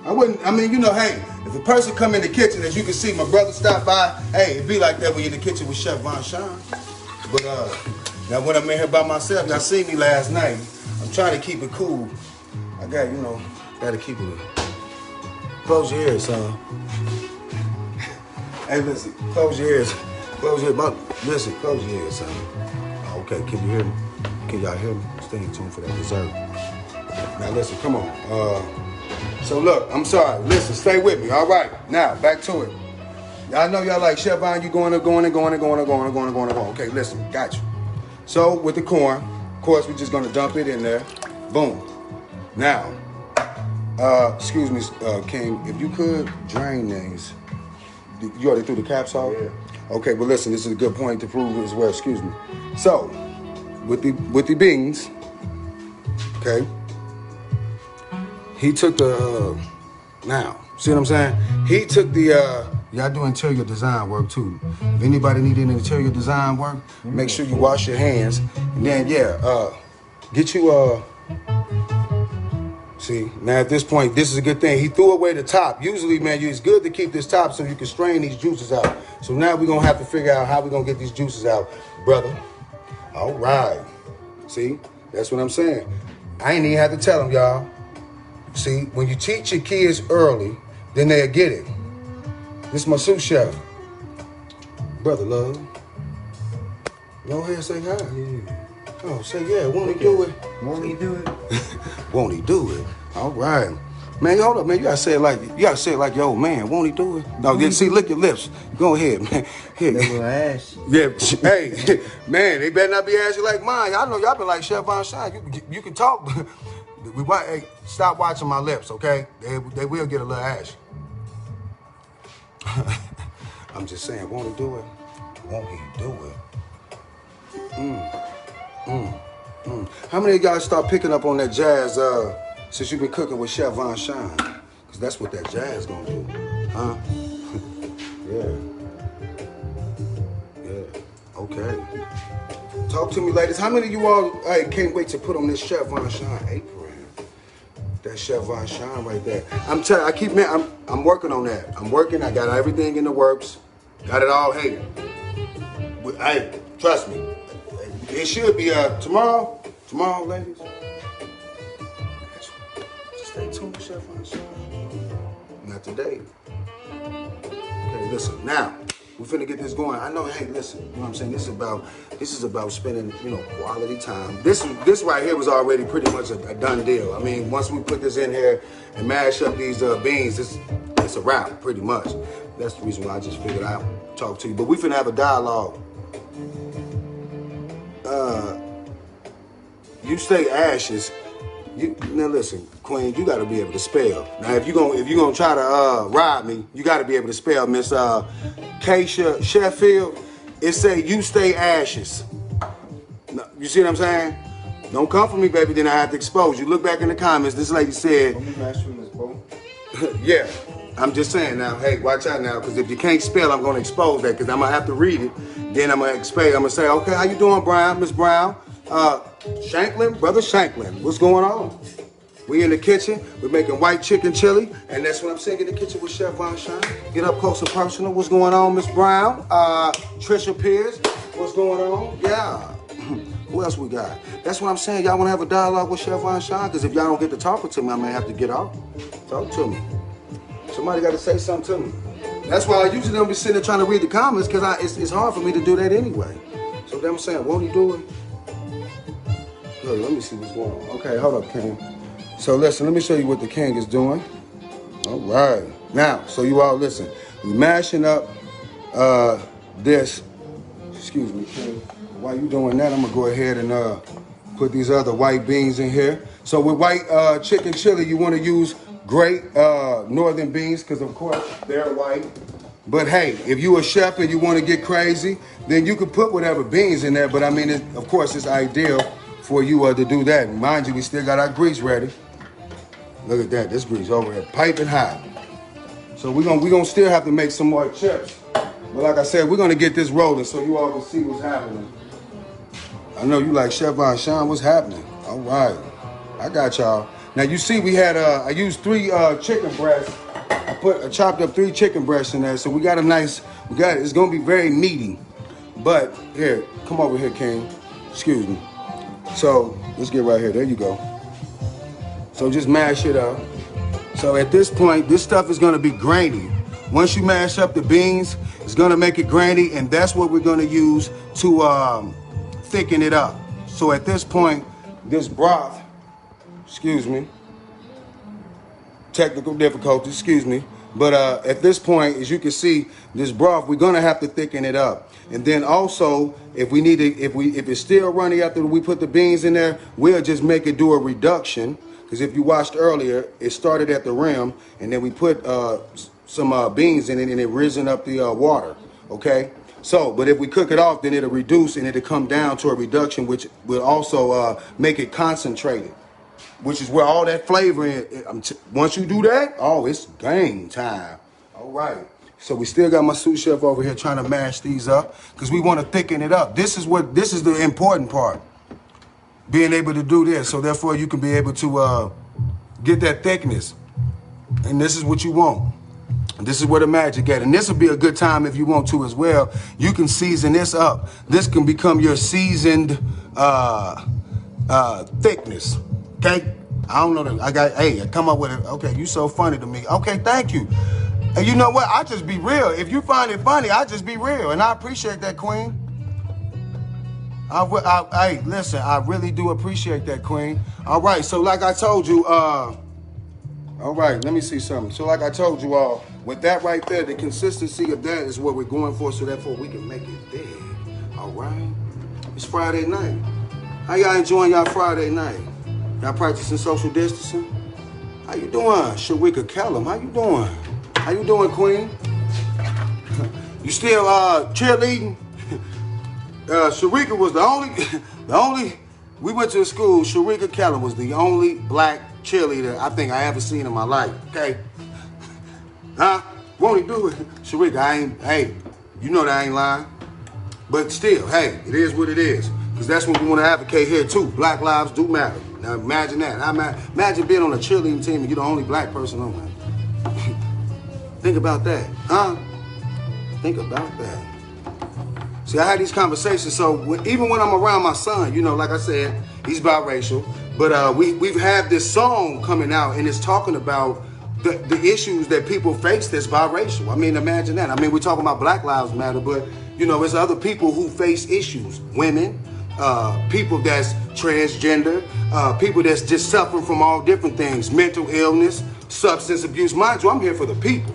I mean, you know, hey, if a person come in the kitchen, as you can see, my brother stopped by, hey, it'd be like that when you're in the kitchen with Chef Von Shine. But now when I'm in here by myself, y'all seen me last night. I'm trying to keep it cool. I got, you know, gotta keep it. Close your ears, son. Hey, listen, close your ears. Close your ears. Listen, close your ears, son. Okay, can you hear me? Can y'all hear me? Stay tuned for that dessert. Now listen, come on. So look, I'm sorry. Listen, stay with me. All right. Now, back to it. I know y'all like, Chef Von, you going. Okay, listen, got you. So with the corn, of course, we're just gonna dump it in there. Boom. Now, excuse me, King, if you could drain these. You already threw the caps off? Yeah. Okay, but listen, this is a good point to prove as well. Excuse me. So, with the beans, okay, he took the now. See what I'm saying? He took the y'all do interior design work too. If anybody need any interior design work, make sure you wash your hands. And then get you see, now at this point, this is a good thing. He threw away the top. Usually, man, it's good to keep this top so you can strain these juices out. So now we're gonna have to figure out how we're gonna get these juices out, brother. All right. See, that's what I'm saying. I ain't even have to tell them, y'all. See, when you teach your kids early, then they'll get it. This is my sous chef. Brother Love. Go ahead and say hi. Yeah. Oh, say yeah, won't he do it? Won't he do it? Won't he do it? All right. Man, hold up, man. You gotta say it like your old man. Won't he do it? No, see, lick your lips. Go ahead, man. Here. They gonna ask you. Yeah, hey, man, they better not be asking like mine. I know y'all been like Chef Von Shine. You can talk. Hey, stop watching my lips, okay? They will get a little ashy. I'm just saying, won't he do it? Won't he do it? How many of y'all start picking up on that jazz since you've been cooking with Chef Von Shine? Because that's what that jazz gonna do, huh? Yeah, okay. Talk to me, ladies. How many of you all can't wait to put on this Chef Von Shine apron? That Chef Von Shine right there. I'm telling you, I'm working on that. I'm working. I got everything in the works. Got it all. Hey, trust me. It should be tomorrow. Tomorrow, ladies. Just stay tuned to Chef Von Shine. Not today. Okay, listen. Now, we're finna get this going. I know, hey, listen, you know what I'm saying? This is about spending, quality time. This right here was already pretty much a done deal. I mean, once we put this in here and mash up these beans, it's a wrap, pretty much. That's the reason why I just figured I'd talk to you. But we finna have a dialogue. You say ashes. Now listen, Queen, you gotta be able to spell. Now if you gonna try to rob me, you gotta be able to spell, Miss Keisha Sheffield. It say you stay ashes. No, you see what I'm saying? Don't come for me, baby, then I have to expose you. Look back in the comments, this lady said. Let me match you, Miss Bo. Yeah, I'm just saying now, hey, watch out now, because if you can't spell, I'm gonna expose that, because I'm gonna have to read it. Then I'm gonna say, okay, how you doing, Brown, Miss Brown? Shanklin, Brother Shanklin, what's going on? We in the kitchen, we're making white chicken chili, and that's what I'm saying, in the kitchen with Chef Von Shine. Get up close and personal, what's going on, Miss Brown? Trisha Pierce, what's going on? Yeah. Who else we got? That's what I'm saying, y'all wanna have a dialogue with Chef Von Shine, because if y'all don't get to talking to me, I may have to get off. Talk to me. Somebody gotta say something to me. That's why I usually don't be sitting there trying to read the comments, because it's hard for me to do that anyway. So I'm saying, won't he do it? Good, let me see what's going on. Okay, hold up, King. So listen, let me show you what the King is doing. All right. Now, so you all listen. We mashing up this. Excuse me, King. While you doing that, I'm gonna go ahead and put these other white beans in here. So with white chicken chili, you want to use great northern beans, because of course they're white. But hey, if you a chef and you want to get crazy, then you can put whatever beans in there. But I mean, of course, it's ideal for you to do that. And mind you, we still got our grease ready. Look at that, this grease over here, piping hot. So we're gonna still have to make some more chips. But like I said, we're gonna get this rolling so you all can see what's happening. I know you like Chef Von Shine, what's happening? All right, I got y'all. Now you see we had, I used 3 chicken breasts. I chopped up 3 chicken breasts in there. So we got it's gonna be very meaty. But here, come over here, King. Excuse me. So let's get right here, there you go. So just mash it up. So at this point, this stuff is gonna be grainy. Once you mash up the beans, it's gonna make it grainy, and that's what we're gonna use to thicken it up. So at this point, this broth, excuse me, technical difficulties, excuse me. But at this point, as you can see, this broth, we're gonna have to thicken it up. And then also, if we need to, if it's still runny after we put the beans in there, we'll just make it do a reduction. Because if you watched earlier, it started at the rim, and then we put some beans in it, and it risen up the water. Okay. So, but if we cook it off, then it'll reduce and it'll come down to a reduction, which will also make it concentrated. Which is where all that flavor in. Once you do that, oh, it's game time. All right. So we still got my sous chef over here trying to mash these up because we want to thicken it up. This is the important part. Being able to do this. So therefore you can be able to get that thickness. And this is what you want. This is where the magic at. And this will be a good time if you want to as well. You can season this up. This can become your seasoned thickness. Okay, I don't know that I come up with it. Okay, you so funny to me. Okay, thank you. And you know what? I just be real. If you find it funny, I just be real, and I appreciate that, Queen. Hey, listen, I really do appreciate that, Queen. All right, so like I told you, all right, let me see something. So like I told you all, with that right there, the consistency of that is what we're going for, so therefore we can make it big. All right, it's Friday night. How y'all enjoying y'all Friday night? Y'all practicing social distancing? How you doing? Sharika Callum, how you doing? How you doing, Queen? You still cheerleading? Sharika was the only, we went to a school, Sharika Callum was the only black cheerleader I think I ever seen in my life, okay? Huh? Won't he do it? Sharika, hey, you know that I ain't lying. But still, hey, it is what it is. Because that's what we want to advocate here too. Black lives do matter. Now imagine that. Imagine being on a cheerleading team and you're the only black person on that. Think about that, huh? Think about that. See, I had these conversations. So even when I'm around my son, you know, like I said, he's biracial. But we've had this song coming out and it's talking about the issues that people face that's biracial. I mean, imagine that. I mean, we're talking about Black Lives Matter, but you know, there's other people who face issues. Women, people that's transgender, people that's just suffering from all different things, mental illness, substance abuse. Mind you, I'm here for the people.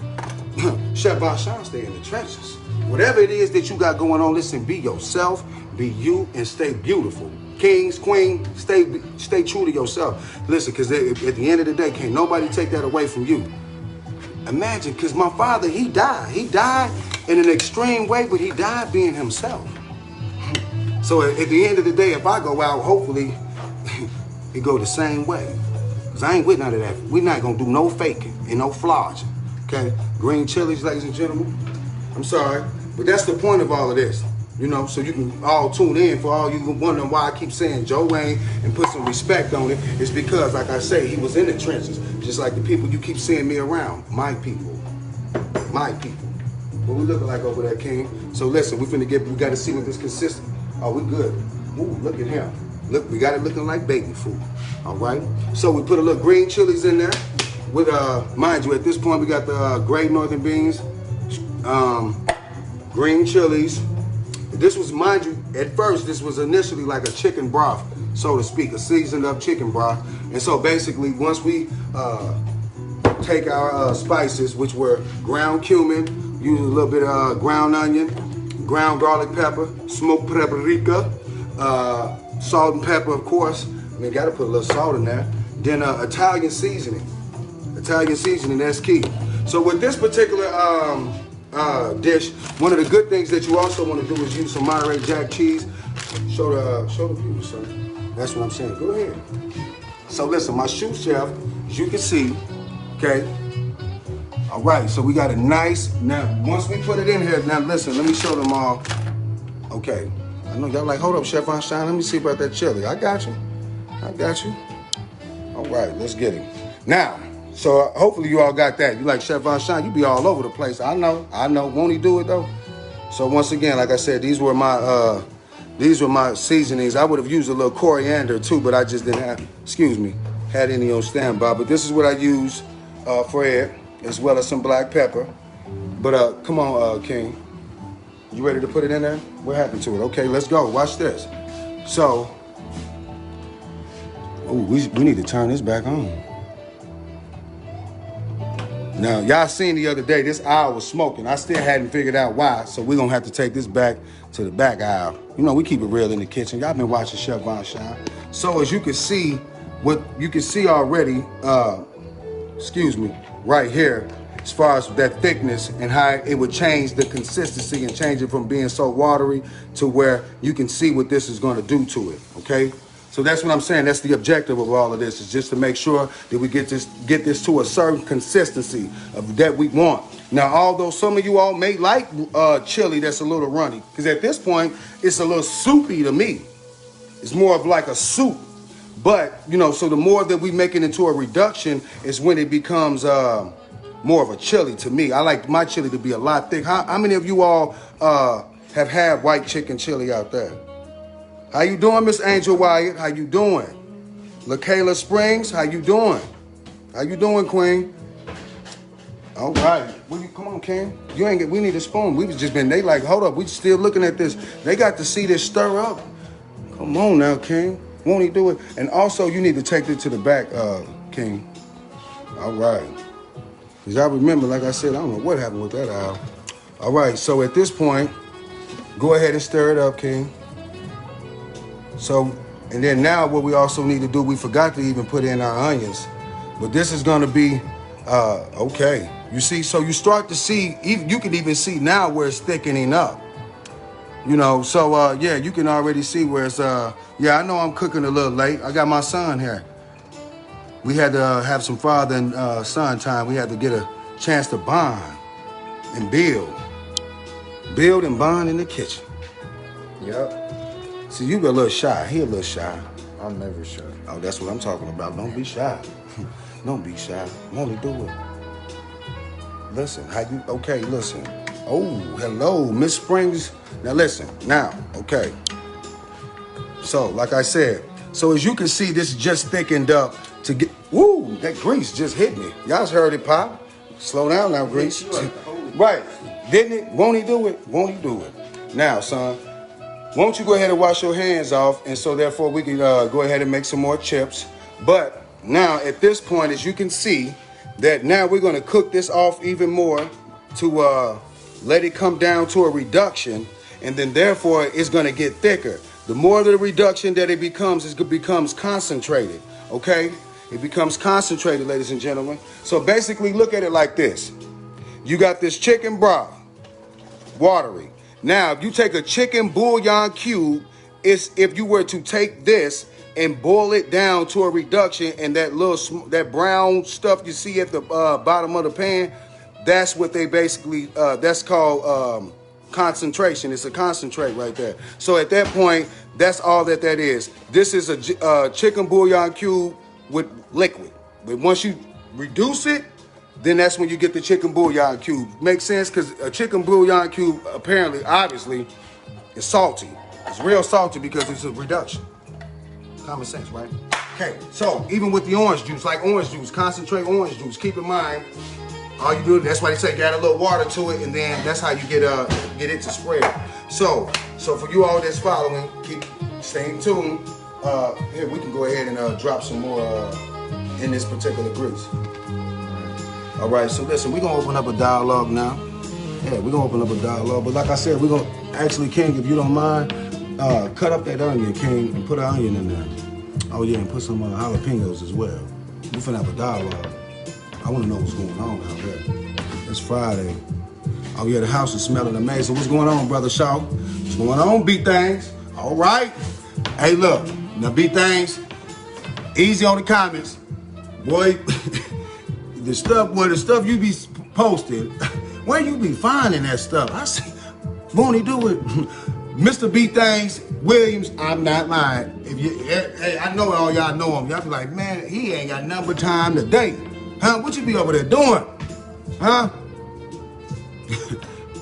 Chef Vashon, stay in the trenches. Whatever it is that you got going on, listen, be yourself, be you, and stay beautiful. Kings, queen, stay true to yourself. Listen, because at the end of the day, can't nobody take that away from you. Imagine, because my father, he died. He died in an extreme way, but he died being himself. So at the end of the day, if I go out, hopefully it go the same way. Because I ain't with none of that. We're not going to do no faking and no flogging. Okay? Green chilies, ladies and gentlemen. I'm sorry. But that's the point of all of this. You know, so you can all tune in. For all you wondering why I keep saying Joe Wayne and put some respect on it, it's because, like I say, he was in the trenches. Just like the people you keep seeing me around. My people. My people. What we looking like over there, King? So listen, we got to see if it's consistent. Oh, we good. Ooh, look at him. Look, we got it looking like baby food. All right. So we put a little green chilies in there. With mind you, at this point we got the gray northern beans, green chilies. This was, mind you, at first this was initially like a chicken broth, so to speak, a seasoned up chicken broth. And so basically, once we take our spices, which were ground cumin, using a little bit of ground onion, ground garlic pepper, smoked paprika, salt and pepper, of course. I mean, got to put a little salt in there. Then Italian seasoning. Italian seasoning, that's key. So with this particular dish, one of the good things that you also want to do is use some Monterey Jack cheese. Show the people, son. That's what I'm saying. Go ahead. So listen, my sous chef, as you can see, okay. All right, so we got a nice, now once we put it in here, now listen, let me show them all. Okay, I know y'all like, hold up, Chef Einstein, let me see about that chili. I got you. All right, let's get it. Now, so hopefully you all got that. You like Chef Einstein, you be all over the place. I know. Won't he do it though? So once again, like I said, these were my seasonings. I would have used a little coriander too, but I just didn't have, had any on standby. But this is what I use for it, as well as some black pepper. But come on, King. You ready to put it in there? What happened to it? Okay, let's go. Watch this. So, we need to turn this back on. Now, y'all seen the other day, this aisle was smoking. I still hadn't figured out why, so we're going to have to take this back to the back aisle. You know, we keep it real in the kitchen. Y'all been watching Chef Von Shine. So as you can see, what you can see already, right here, as far as that thickness and how it would change the consistency and change it from being so watery to where you can see what this is going to do to it, okay? So that's what I'm saying. That's the objective of all of this, is just to make sure that we get this to a certain consistency of that we want. Now, although some of you all may like chili that's a little runny, because at this point, it's a little soupy to me. It's more of like a soup. But, you know, so the more that we make it into a reduction is when it becomes more of a chili to me. I like my chili to be a lot thick. How many of you all have had white chicken chili out there? How you doing, Miss Angel Wyatt? How you doing? LaKayla Springs, how you doing? How you doing, Queen? All right. Come on, King. We need a spoon. We've just been, they like, hold up, we still looking at this. They got to see this stir up. Come on now, King. Won't he do it? And also, you need to take it to the back, King. All right. Because I remember, like I said, I don't know what happened with that aisle. All right, so at this point, go ahead and stir it up, King. So, and then now what we also need to do, we forgot to even put in our onions. But this is going to be, okay. You see, so you start to see, you can even see now where it's thickening up. You know, so, yeah, you can already see where it's, yeah, I know I'm cooking a little late. I got my son here. We had to have some father and son time. We had to get a chance to bond and build. Build and bond in the kitchen. Yep. See, you a little shy. He a little shy. I'm never shy. Oh, that's what I'm talking about. Don't be shy. Don't be shy. Only do it. Listen, okay, listen. Oh, hello, Miss Springs. Now listen, okay. So, like I said, so as you can see, this just thickened up to get, woo, that grease just hit me. Y'all heard it pop. Slow down now, grease. Right, didn't it? Won't he do it? Won't he do it? Now, son, won't you go ahead and wash your hands off, and so therefore we can go ahead and make some more chips. But now at this point, as you can see, that now we're going to cook this off even more to let it come down to a reduction, and then therefore it's going to get thicker. The more the reduction that it becomes concentrated, okay? It becomes concentrated, ladies and gentlemen. So basically look at it like this. You got this chicken broth, watery. Now, if you take a chicken bouillon cube, if you were to take this and boil it down to a reduction, and that brown stuff you see at the bottom of the pan, that's what they basically, that's called concentration. It's a concentrate right there. So at that point, that's all that is. This is a chicken bouillon cube with liquid. But once you reduce it, then that's when you get the chicken bouillon cube. Makes sense? Because a chicken bouillon cube, apparently, obviously, is salty. It's real salty because it's a reduction. Common sense, right? Okay, so even with the orange juice, like orange juice, concentrate orange juice, keep in mind, all you do, that's why they say add a little water to it, and then that's how you get it to spread. So for you all that's following, keep staying tuned. Here, we can go ahead and drop some more in this particular grease. All right, so listen, we're going to open up a dialogue now. Yeah, we're going to open up a dialogue. But like I said, we're going to, actually, King, if you don't mind, cut up that onion, King, and put an onion in there. Oh, yeah, and put some jalapenos as well. We're finna have a dialogue. I want to know what's going on out there. It's Friday. Oh, yeah, the house is smelling amazing. What's going on, Brother Shaw? What's going on, B-Things? All right. Hey, look, now, B-Things, easy on the comments. Boy, the stuff you be posting, where you be finding that stuff? I see, won't he do it? Mr. B-Things Williams, I'm not lying. Hey, I know all y'all know him. Y'all be like, man, he ain't got nothing but time today. Huh? What you be over there doing? Huh?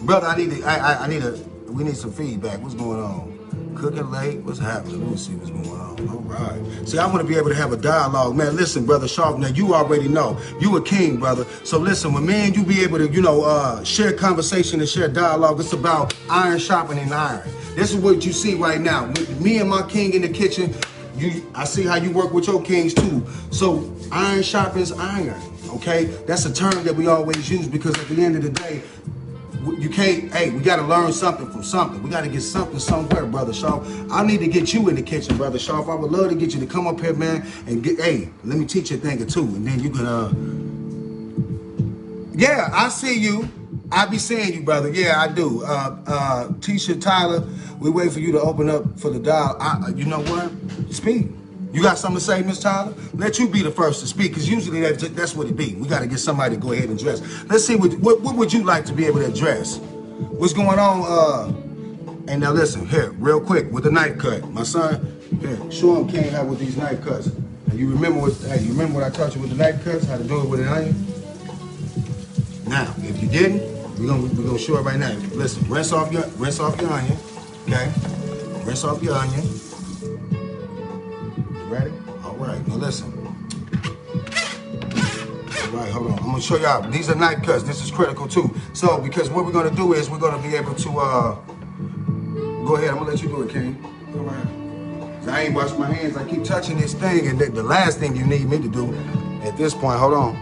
Brother, we need some feedback. What's going on? Cooking late? What's happening? Let me see what's going on. All right. See, I want to be able to have a dialogue. Man, listen, Brother Sharp, now you already know. You a king, brother. So listen, when me and you be able to, share conversation and share dialogue, it's about iron sharpening iron. This is what you see right now. Me and my king in the kitchen, I see how you work with your kings too. So iron sharpens iron, okay? That's a term that we always use because at the end of the day, you can't, hey, we got to learn something from something. We got to get something somewhere, Brother Shaw. I need to get you in the kitchen, Brother Shaw. I would love to get you to come up here, man, and get, hey, let me teach you a thing or two. And then you can, yeah, I see you. I be seeing you, brother. Yeah, I do. Tisha Tyler, we wait for you to open up for the dial. You know what? Speak. You got something to say, Miss Tyler? Let you be the first to speak, because usually that's what it be. We got to get somebody to go ahead and address. Let's see, what would you like to be able to address? What's going on? And now listen, here, real quick, with the knife cut. My son, here, show him King how with these knife cuts. And you remember what I taught you with the knife cuts, how to do it with an onion? Now, if you didn't, we're gonna show it right now. Listen, rinse off your onion, okay? Rinse off your onion. Ready? All right, now listen. All right, hold on. I'm gonna show y'all. These are knife cuts. This is critical too. So, because what we're gonna do is we're gonna be able to, go ahead, I'm gonna let you do it, King. Go ahead. I ain't washed my hands. I keep touching this thing, and the last thing you need me to do at this point, hold on.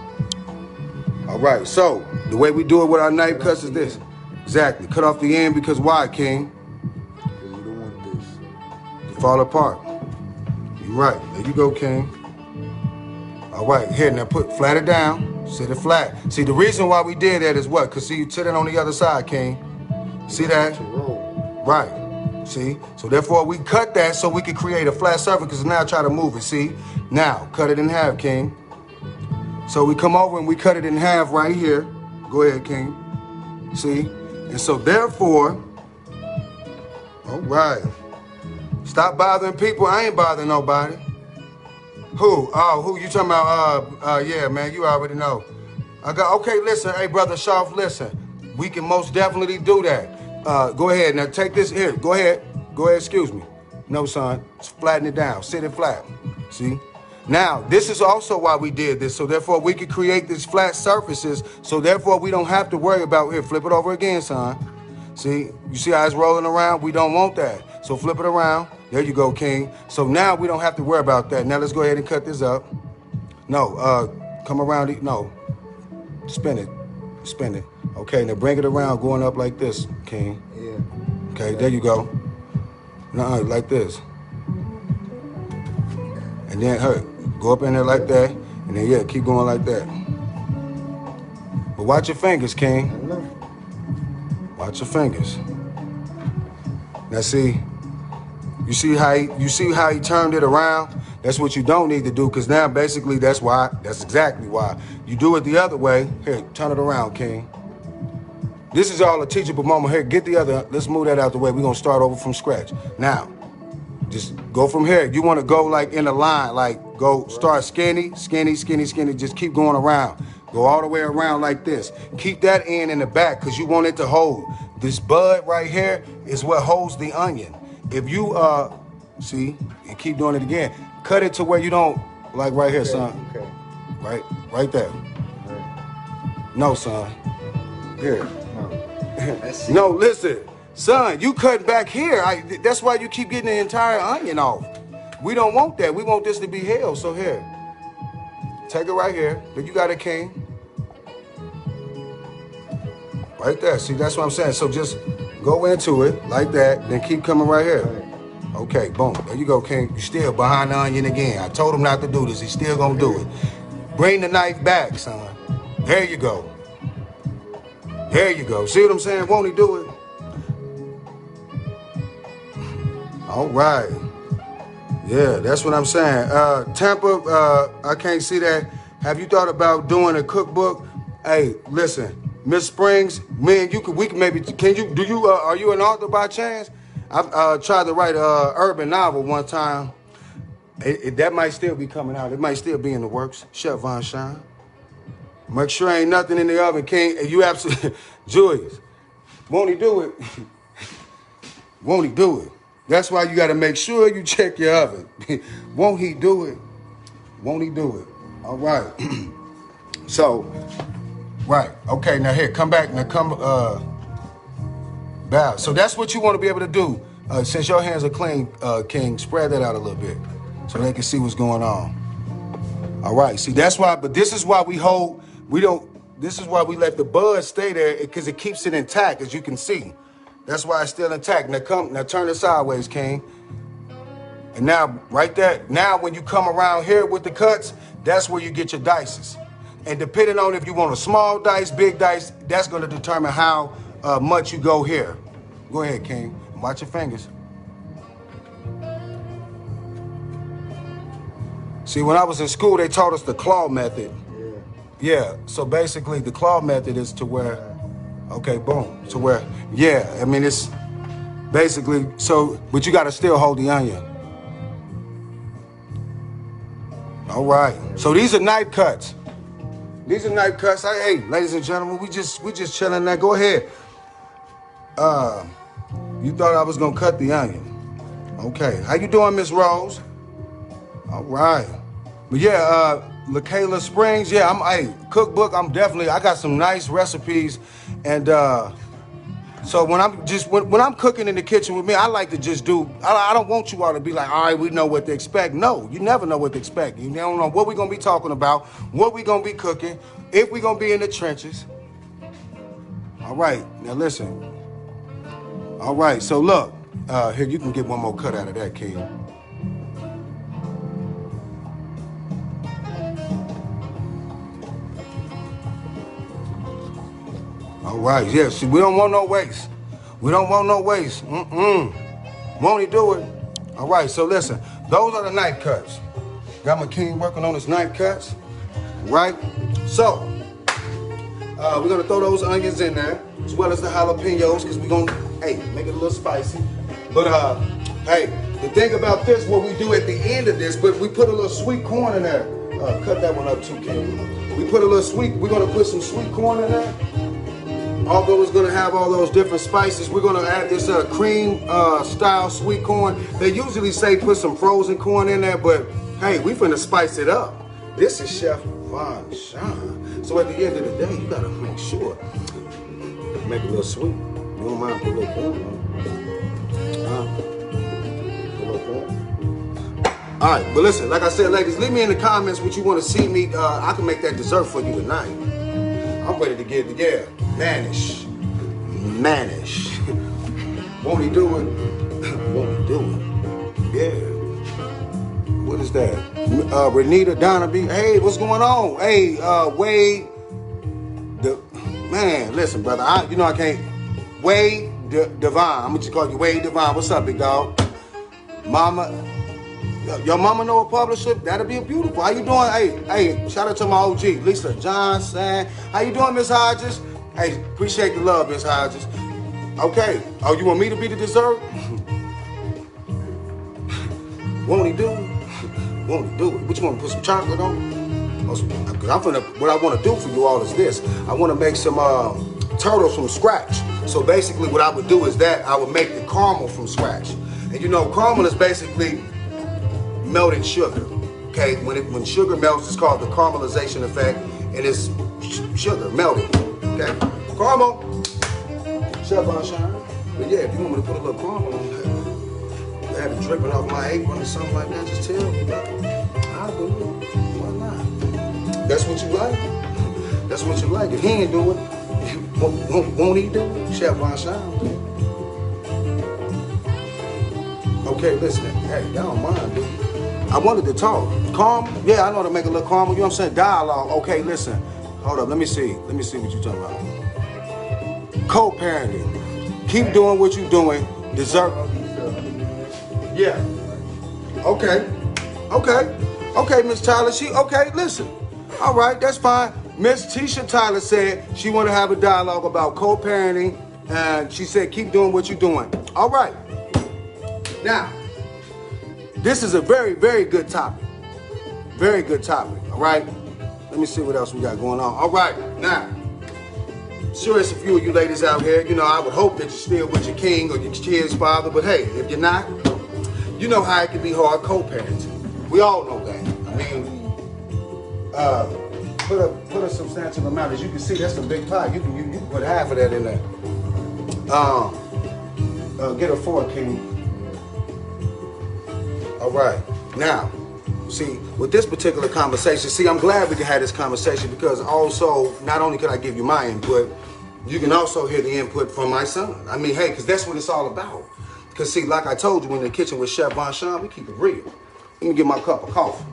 All right, so the way we do it with our knife cuts is this. Exactly. Cut off the end because why, King? Because you don't want this to fall apart. You're right. There you go, King. All right, here, now flat it down. Sit it flat. See, the reason why we did that is what? Because see, you sit it on the other side, King. See that? to roll. Right. See? So therefore, we cut that so we could create a flat surface because now try to move it. See? Now, cut it in half, King. So we come over and we cut it in half right here. Go ahead, King. See? And so therefore, all right. Stop bothering people. I ain't bothering nobody. Who? Oh, who you talking about? Yeah, man, you already know. Okay, listen, hey, Brother Sharp, listen. We can most definitely do that. Go ahead, now take this here. Go ahead, excuse me. No, son, flatten it down, sit it flat, see? Now, this is also why we did this, so therefore we could create these flat surfaces, so therefore we don't have to worry about, here, flip it over again, son. See, you see how it's rolling around? We don't want that. So flip it around. There you go, King. So now we don't have to worry about that. Now let's go ahead and cut this up. No, come around, no. Spin it. Okay, now bring it around, going up like this, King. Yeah. Okay, there you go. No, like this. And then go up in there like that, and then yeah, keep going like that. But watch your fingers, King. I know. Watch your fingers. Now see, you see how he turned it around? That's what you don't need to do, because now basically that's exactly why. You do it the other way. Here, turn it around, King. This is all a teachable moment. Here, let's move that out the way. We're gonna start over from scratch. Now, just go from here. You wanna go like in a line, like go start skinny, just keep going around. Go all the way around like this. Keep that end in the back because you want it to hold. This bud right here is what holds the onion. If you, see, and keep doing it again. Cut it to where you don't, like right here, son. Okay. Right there. Right. No, son. Here. No. No, listen. Son, you cut back here. That's why you keep getting the entire onion off. We don't want that. We want this to be held. So here. Take it right here. Then you got it, King. Right there. See, that's what I'm saying. So just go into it like that. Then keep coming right here. Right. Okay, boom. There you go, King. You still behind the onion again. I told him not to do this. He's still gonna do it. Bring the knife back, son. There you go. There you go. See what I'm saying? Won't he do it? All right. Yeah, that's what I'm saying. Tampa, I can't see that. Have you thought about doing a cookbook? Hey, listen, Miss Springs, man, we can maybe, are you an author by chance? I've tried to write a urban novel one time. That might still be coming out. It might still be in the works. Chef Von Shine. Make sure ain't nothing in the oven, King. You absolutely, Julius, won't he do it? Won't he do it? That's why you got to make sure you check your oven. Won't he do it? Won't he do it? All right. So, right. Okay, now here, come back. Now come, bow. So that's what you want to be able to do. Since your hands are clean, King, spread that out a little bit. so they can see what's going on. All right, see, that's why, but this is why this is why we let the bud stay there, because it keeps it intact, as you can see. That's why it's still intact. Now turn it sideways, King. And now, right there, now when you come around here with the cuts, that's where you get your dices. And depending on if you want a small dice, big dice, that's gonna determine how much you go here. Go ahead, King, watch your fingers. See, when I was in school, they taught us the claw method. Yeah, so basically the claw method is to where, okay, boom, to where, yeah, I mean, it's basically, so, but you gotta still hold the onion. All right, so these are knife cuts. These are knife cuts. Hey, ladies and gentlemen, we just chilling there. Go ahead. You thought I was gonna cut the onion. Okay, how you doing, Miss Rose? All right. But yeah, LaKayla Springs, yeah, hey, cookbook, I got some nice recipes. And so when I'm cooking in the kitchen with me, I like to just I don't want you all to be like, all right, we know what to expect. No, you never know what to expect. You don't know what we're gonna be talking about, what we're gonna be cooking, if we're gonna be in the trenches. All right, now listen. All right, so look, here, you can get one more cut out of that, King. All right, yeah, see, we don't want no waste. We don't want no waste. Won't he do it? All right, so listen, those are the knife cuts. Got my king working on his knife cuts, right? So, we're gonna throw those onions in there, as well as the jalapenos, because we're gonna, hey, make it a little spicy. But, hey, the thing about this, what we do at the end of this, but we put a little sweet corn in there. Cut that one up too, King. We're gonna put some sweet corn in there. Although it's gonna have all those different spices, we're gonna add this cream style sweet corn. They usually say put some frozen corn in there, but hey, we finna spice it up. This is Chef Von Sean. So at the end of the day, you gotta make sure, make it a little sweet. You don't mind put a little corn on. Put a little corn. All right, but listen, like I said, ladies, leave me in the comments what you wanna see me. I can make that dessert for you tonight. I'm ready to get it, yeah. Manish. Won't he do it? Won't he do it? Yeah. What is that? Renita Donaby. Hey, what's going on? Hey, Wade. Man, listen, brother. I can't. Wade Devine. I'm gonna just call you Wade Devine. What's up, big dog? Mama. Your mama know a publisher? That'll be beautiful. How you doing? Hey, shout out to my OG, Lisa Johnson. How you doing, Miss Hodges? Hey, appreciate the love, Miss Hodges. Okay. Oh, you want me to be the dessert? Won't he do it? Won't he do it? What, you want to put some chocolate on it? Because what I want to do for you all is this. I want to make some turtles from scratch. So basically what I would do is that I would make the caramel from scratch. And you know, caramel is basically melted sugar. Okay, when sugar melts, it's called the caramelization effect, and it's sugar melted. Okay, caramel. Chef Von Sean. But yeah, if you want me to put a little caramel on that, have it dripping off my apron or something like that, just tell me. I'll do it. Why not? That's what you like. That's what you like. If he ain't do it, won't he do it? Chef Von Sean. Okay, listen. Hey, y'all don't mind, dude. I wanted to talk. Caramel? Yeah, I know how to make a little caramel. You know what I'm saying? Dialogue. Okay, listen. Hold up. Let me see. Let me see what you're talking about. Co-parenting. Keep doing what you're doing. Dessert. Yeah. Okay. Okay. Okay, Miss Tyler. Okay, listen. All right, that's fine. Miss Tisha Tyler said she want to have a dialogue about co-parenting. And she said, keep doing what you're doing. All right. Now, this is a very, very good topic. Very good topic, all right? Let me see what else we got going on. All right, now, sure there's a few of you ladies out here, you know, I would hope that you're still with your king or your kid's father, but hey, if you're not, you know how it can be hard co-parenting. We all know that. I mean, put a substantial amount. As you can see, that's a big pie. You can put half of that in there. Get a fork, King. All right. Now, see, with this particular conversation, see, I'm glad we can have this conversation because also, not only can I give you my input, you can also hear the input from my son. I mean, hey, because that's what it's all about. Because see, like I told you, in the kitchen with Chef Von Sean, we keep it real. Let me get my cup of coffee.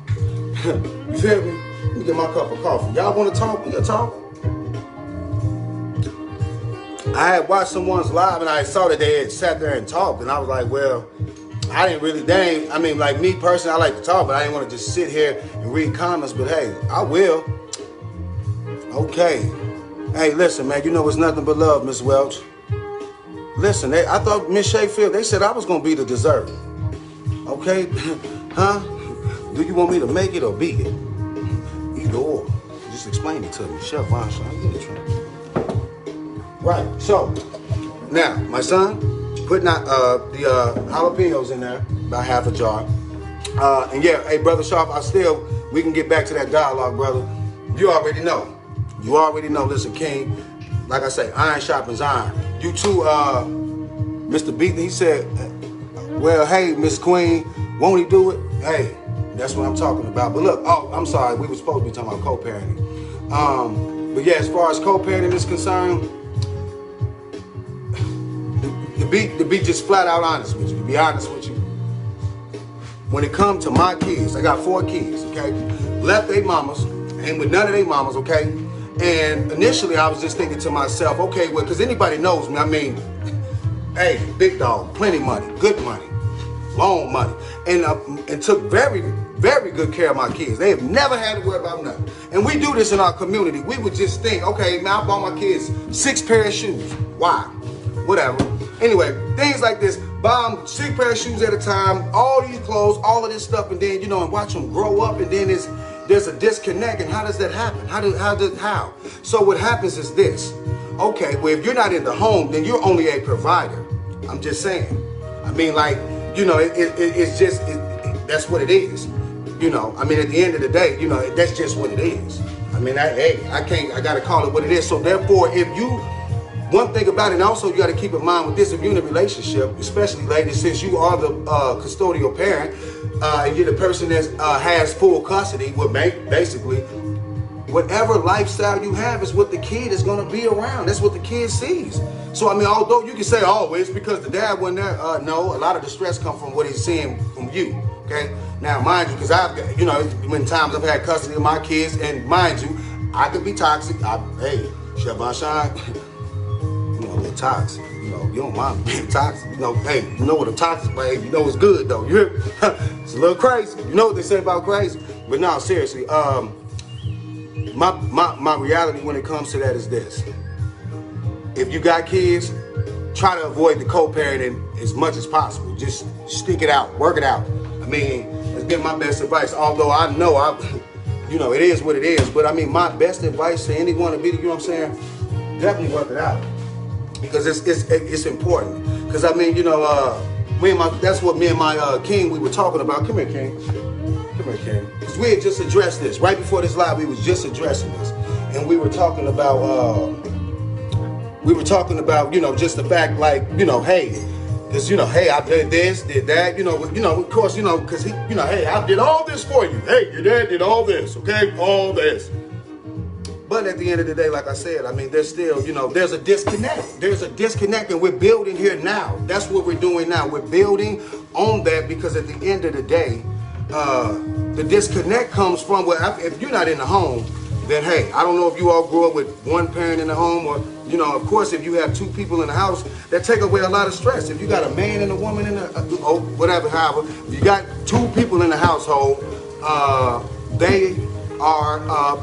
You feel me? Let me get my cup of coffee. Y'all want to talk? We can talk. I had watched someone's live and I saw that they had sat there and talked, and I was like, well, I didn't really, I mean, like me personally, I like to talk, but I didn't want to just sit here and read comments, but hey, I will. Okay. Hey, listen, man, you know it's nothing but love, Miss Welch. Listen, I thought Miss Shayfield, they said I was going to be the dessert. Okay? Huh? Do you want me to make it or be it? Either or. Just explain it to me. Chef Von Sean, get it, right, so, now, my son, putting out the jalapenos in there, about half a jar. And yeah, hey, Brother Sharp, we can get back to that dialogue, brother. You already know. You already know, listen, King, like I say, iron sharpens iron. You too, Mr. Beaton, he said, well, hey, Miss Queen, won't he do it? Hey, that's what I'm talking about. But look, oh, I'm sorry, we were supposed to be talking about co-parenting. But yeah, as far as co-parenting is concerned, to be just flat out honest with you, to be honest with you, when it comes to my kids, I got 4 kids, okay? Left their mamas, and with none of their mamas, okay? And initially I was just thinking to myself, okay, well, because anybody knows me, I mean, hey, big dog, plenty money, good money, long money, and took very, very good care of my kids. They have never had to worry about nothing. And we do this in our community. We would just think, okay, man, I bought my kids 6 pairs of shoes. Why? Whatever. Anyway, things like this, buy them 6 pairs of shoes at a time, all these clothes, all of this stuff, and then, you know, and watch them grow up, and then there's a disconnect, and how does that happen? How? So what happens is this. Okay, well, if you're not in the home, then you're only a provider. I'm just saying. I mean, like, you know, it's just, that's what it is. You know, I mean, at the end of the day, you know, that's just what it is. I mean, I got to call it what it is. So therefore, one thing about it, and also you got to keep in mind with this, if you're in a relationship, especially ladies, since you are the custodial parent, and you're the person that has full custody, basically, whatever lifestyle you have is what the kid is going to be around. That's what the kid sees. So, I mean, although you can say, oh, it's because the dad wasn't there. No, a lot of the stress comes from what he's seeing from you, okay? Now, mind you, because I've, you know, many times I've had custody of my kids, and mind you, I could be toxic. Hey, Chef Von Sean, you know, a little toxic. You know, you don't mind being toxic. You know, hey, you know what a toxic, babe. You know it's good, though. You hear me? It's a little crazy. You know what they say about crazy? But no, seriously, my reality when it comes to that is this. If you got kids, try to avoid the co-parenting as much as possible. Just stick it out, work it out. I mean, that's been my best advice. Although I know, you know, it is what it is. But I mean, my best advice to anyone to be, you know what I'm saying? Definitely work it out. Because it's important. Because I mean, you know, that's what me and my King, we were talking about. Come here, King. Come here, King. Because we had just addressed this. Right before this live, we was just addressing this. And we were talking about, you know, just the fact, like, you know, hey, because, you know, hey, I did this, did that, you know, of course, you know, because he, you know, hey, I did all this for you. Hey, your dad did all this, okay? All this. But at the end of the day, like I said, I mean, there's still, you know, there's a disconnect. There's a disconnect, and we're building here now. That's what we're doing now. We're building on that because at the end of the day, the disconnect comes from, well, if you're not in the home, then hey, I don't know if you all grew up with one parent in the home, or, you know, of course, if you have 2 people in the house, that take away a lot of stress. If you got a man and a woman in the, whatever, however, if you got 2 people in the household, they are,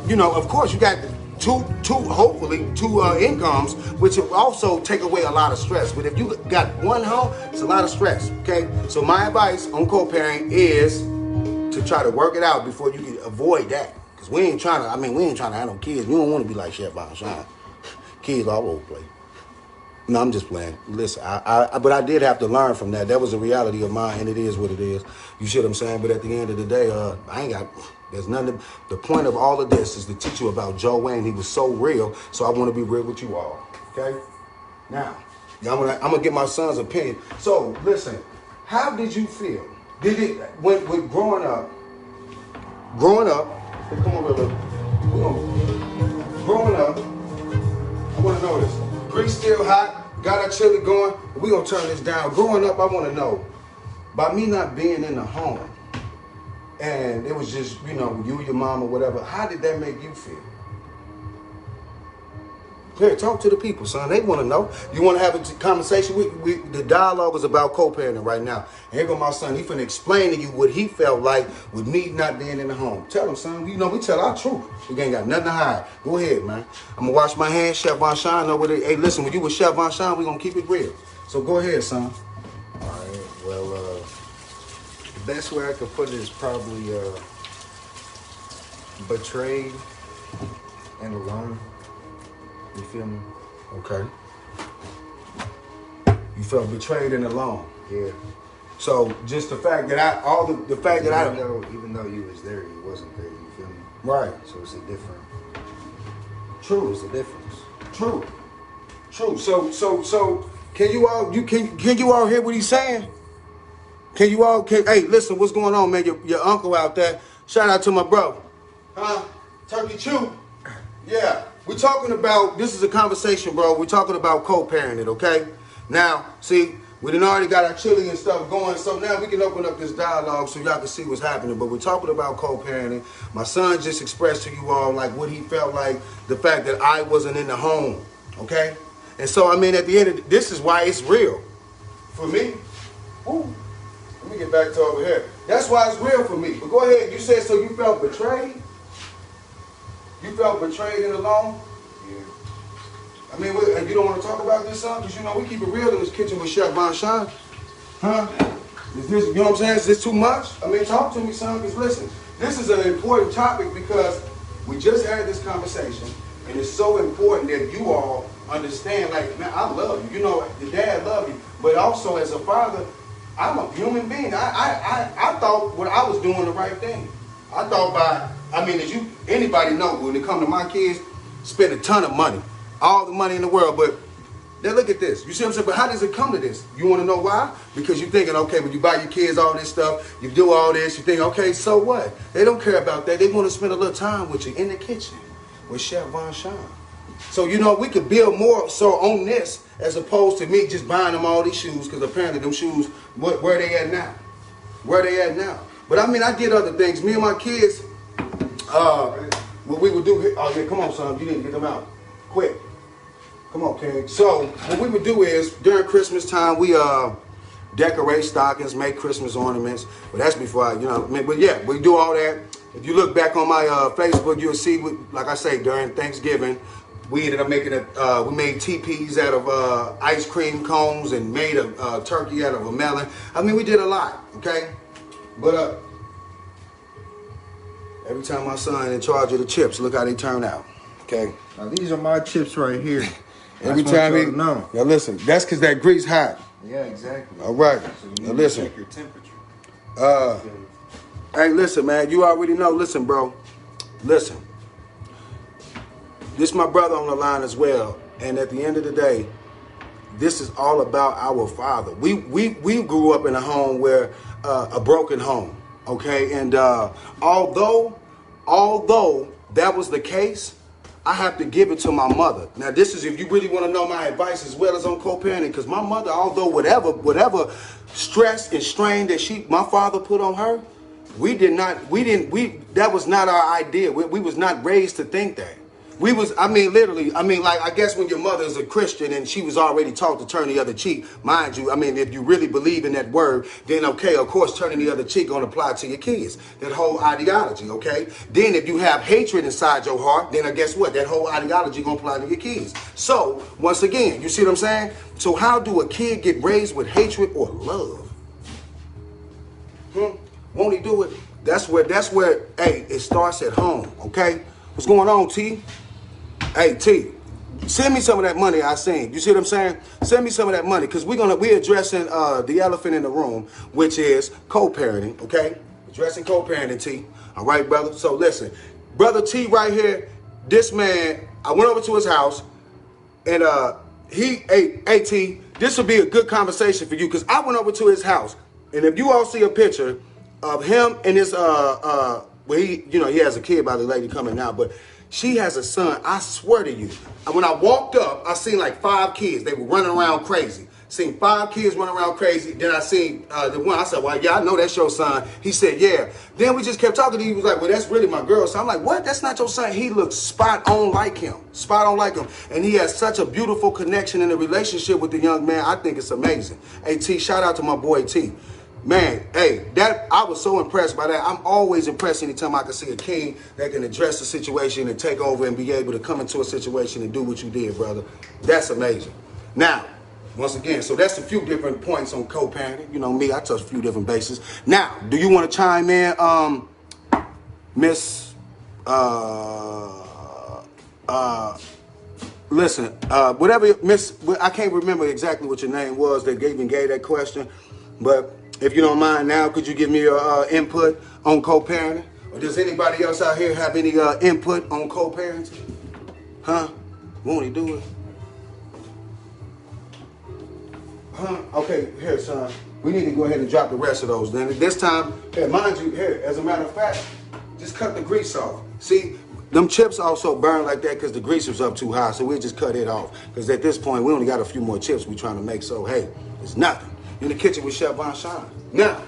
you know, of course, you got hopefully two incomes, which will also take away a lot of stress. But if you got one home, it's a lot of stress, okay? So my advice on co-parenting is to try to work it out before you can avoid that. Because we ain't trying to have no kids. We don't want to be like Chef Von Sean. Kids all over the place. No, I'm just playing. Listen, but I did have to learn from that. That was a reality of mine, and it is what it is. You see what I'm saying? But at the end of the day, there's nothing. The point of all of this is to teach you about Joe Wayne. He was so real, so I want to be real with you all. Okay? Now, I'm gonna get my son's opinion. So, listen, how did you feel Did it when growing up? Hey, come over here. Growing up, I want to know this. Grease still hot. Got our chili going. We gonna turn this down. Growing up, I want to know. By me not being in the home, and it was just, you know, you, your mom or whatever, how did that make you feel? Here, talk to the people, son. They want to know. You want to have a conversation? The dialogue is about co-parenting right now. And here go my son. He finna explain to you what he felt like with me not being in the home. Tell him, son. You know, we tell our truth. We ain't got nothing to hide. Go ahead, man. I'm going to wash my hands. Chef Von Shine know what it. Hey, listen, when you with Chef Von Shine, we going to keep it real. So go ahead, son. All right. Well, the best way I could put it is probably betrayed and alone. You feel me? Okay. You felt betrayed and alone. Yeah. So just the fact that even though you was there, you wasn't there. You feel me? Right. So it's a different. True. There's a difference. True. So can you all hear what he's saying? Hey, listen, what's going on, man? Your uncle out there. Shout out to my brother. Huh? Turkey Chew. Yeah. We're talking about, this is a conversation, bro. We're talking about co-parenting, okay? Now, see, we done already got our chili and stuff going, so now we can open up this dialogue so y'all can see what's happening. But we're talking about co-parenting. My son just expressed to you all like what he felt like, the fact that I wasn't in the home, okay? And so, I mean, at the end of this is why it's real. For me, woo, let me get back to over here. That's why it's real for me. But go ahead, you said so you felt betrayed? You felt betrayed and alone? Yeah. I mean, and you don't want to talk about this, son? Because, you know, we keep it real in this kitchen with Chef Von Shine. Huh? Is this, you know what I'm saying? Is this too much? I mean, talk to me, son, because listen, this is an important topic because we just had this conversation, and it's so important that you all understand, like, man, I love you. You know, the dad love you. But also, as a father, I'm a human being. I thought what I was doing the right thing. I thought as anybody know, when it come to my kids, spend a ton of money, all the money in the world. But now look at this. You see what I'm saying? But how does it come to this? You want to know why? Because you're thinking, okay, when you buy your kids all this stuff, you do all this, you think, okay, so what? They don't care about that. They want to spend a little time with you in the kitchen with Chef Von Shine. So, you know, we could build more so on this as opposed to me just buying them all these shoes, because apparently them shoes, where they at now? Where they at now? But I mean, I did other things. Me and my kids, what we would do, oh yeah, come on, son, you need to get them out, quick. Come on, King. So what we would do is during Christmas time, we decorate stockings, make Christmas ornaments. But that's before but yeah, we do all that. If you look back on my Facebook, you'll see, like I say, during Thanksgiving, we ended up making we made teepees out of ice cream cones and made a turkey out of a melon. I mean, we did a lot, okay? But every time my son in charge of the chips, look how they turn out, okay? Now these are my chips right here. Every time he, now listen, that's because that grease hot. Yeah, exactly. All right, So you now need listen. to check your temperature. Hey, listen, man, you already know. Listen, bro, listen. This is my brother on the line as well, and at the end of the day, this is all about our father. We grew up in a home where a broken home, okay, and although that was the case, I have to give it to my mother. Now, this is if you really want to know my advice as well as on co-parenting, because my mother, although whatever stress and strain that my father put on her, that was not our idea. We was not raised to think that. I guess when your mother is a Christian and she was already taught to turn the other cheek, mind you, I mean, if you really believe in that word, then okay, of course, turning the other cheek gonna apply to your kids. That whole ideology, okay? Then if you have hatred inside your heart, then guess what? That whole ideology gonna apply to your kids. So, once again, you see what I'm saying? So how do a kid get raised with hatred or love? Won't he do it? That's where, hey, it starts at home, okay? What's going on, T? Hey, T, send me some of that money I seen. You see what I'm saying? Send me some of that money, because we're addressing the elephant in the room, which is co-parenting, okay? Addressing co-parenting, T. All right, brother? So listen, brother T right here, this man, I went over to his house, and hey, T, this will be a good conversation for you, because I went over to his house. And if you all see a picture of him and his well, he has a kid by the lady coming now, but she has a son. I swear to you, when I walked up, I seen like 5 kids. They were running around crazy. Seen 5 kids running around crazy. Then I seen the one. I said, well, yeah, I know that's your son. He said, yeah. Then we just kept talking. He was like, well, that's really my girl. So I'm like, what? That's not your son. He looks spot on like him. Spot on like him. And he has such a beautiful connection in a relationship with the young man. I think it's amazing. Hey, T, shout out to my boy, T. Man, hey, I was so impressed by that. I'm always impressed anytime I can see a king that can address the situation and take over and be able to come into a situation and do what you did, brother. That's amazing. Now, once again, so that's a few different points on co-parenting. You know me, I touch a few different bases. Now, do you want to chime in, Miss, listen, whatever, Miss, I can't remember exactly what your name was that gave that question, but if you don't mind now, could you give me your input on co-parenting? Or does anybody else out here have any input on co-parenting? Huh? Won't he do it? Huh? Okay, here, son. We need to go ahead and drop the rest of those. Then this time, here, mind you, here, as a matter of fact, just cut the grease off. See, them chips also burn like that because the grease was up too high, so we'll just cut it off. Because at this point, we only got a few more chips we're trying to make, so hey, it's nothing. In the kitchen with Chef Von Shine. Now,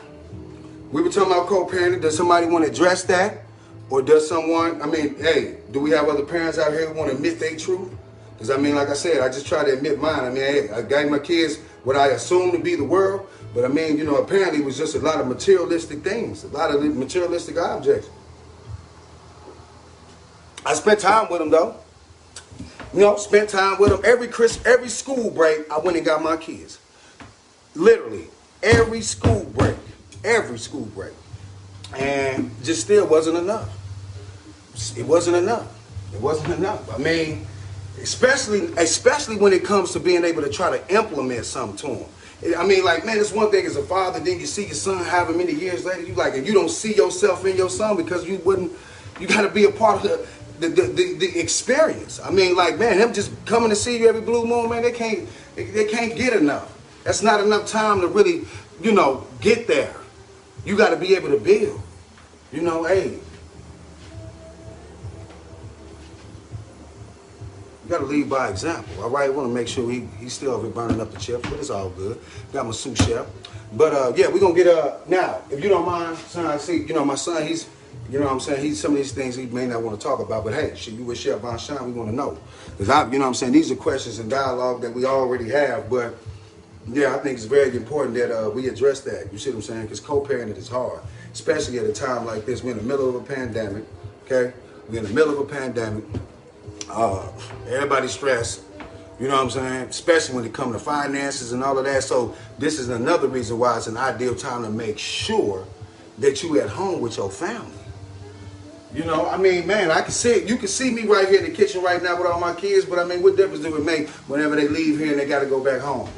we were talking about co-parenting. Does somebody want to address that? Or does someone, I mean, hey, do we have other parents out here who want to admit their truth? Because I mean, like I said, I just try to admit mine. I mean, hey, I gave my kids what I assumed to be the world, but I mean, you know, apparently it was just a lot of materialistic things, a lot of materialistic objects. I spent time with them though. You know, spent time with them. Every school break, I went and got my kids. Literally, every school break. And just still wasn't enough. It wasn't enough. It wasn't enough. I mean, especially when it comes to being able to try to implement something to them. I mean, like, man, it's one thing as a father, then you see your son having many years later, you like, and you don't see yourself in your son because you got to be a part of the experience. I mean, like, man, him just coming to see you every blue moon, man, they can't get enough. That's not enough time to really, you know, get there. You got to be able to build. You know, hey, you got to lead by example. All right, I want to make sure he's still over burning up the chips, but it's all good. Got my sous chef. But yeah, we're going to get now, if you don't mind, son, I see, you know, my son, he's, you know what I'm saying, he's some of these things he may not want to talk about, but hey, should you with Chef Von Shine, we want to know. Because you know what I'm saying, these are questions and dialogue that we already have, but yeah, I think it's very important that we address that. You see what I'm saying? Because co-parenting is hard, especially at a time like this. We're in the middle of a pandemic, okay? We're in the middle of a pandemic. Everybody's stressed, you know what I'm saying? Especially when it comes to finances and all of that. So this is another reason why it's an ideal time to make sure that you at home with your family. You know, I mean, man, I can see it. You can see me right here in the kitchen right now with all my kids, but I mean, what difference do it make whenever they leave here and they got to go back home?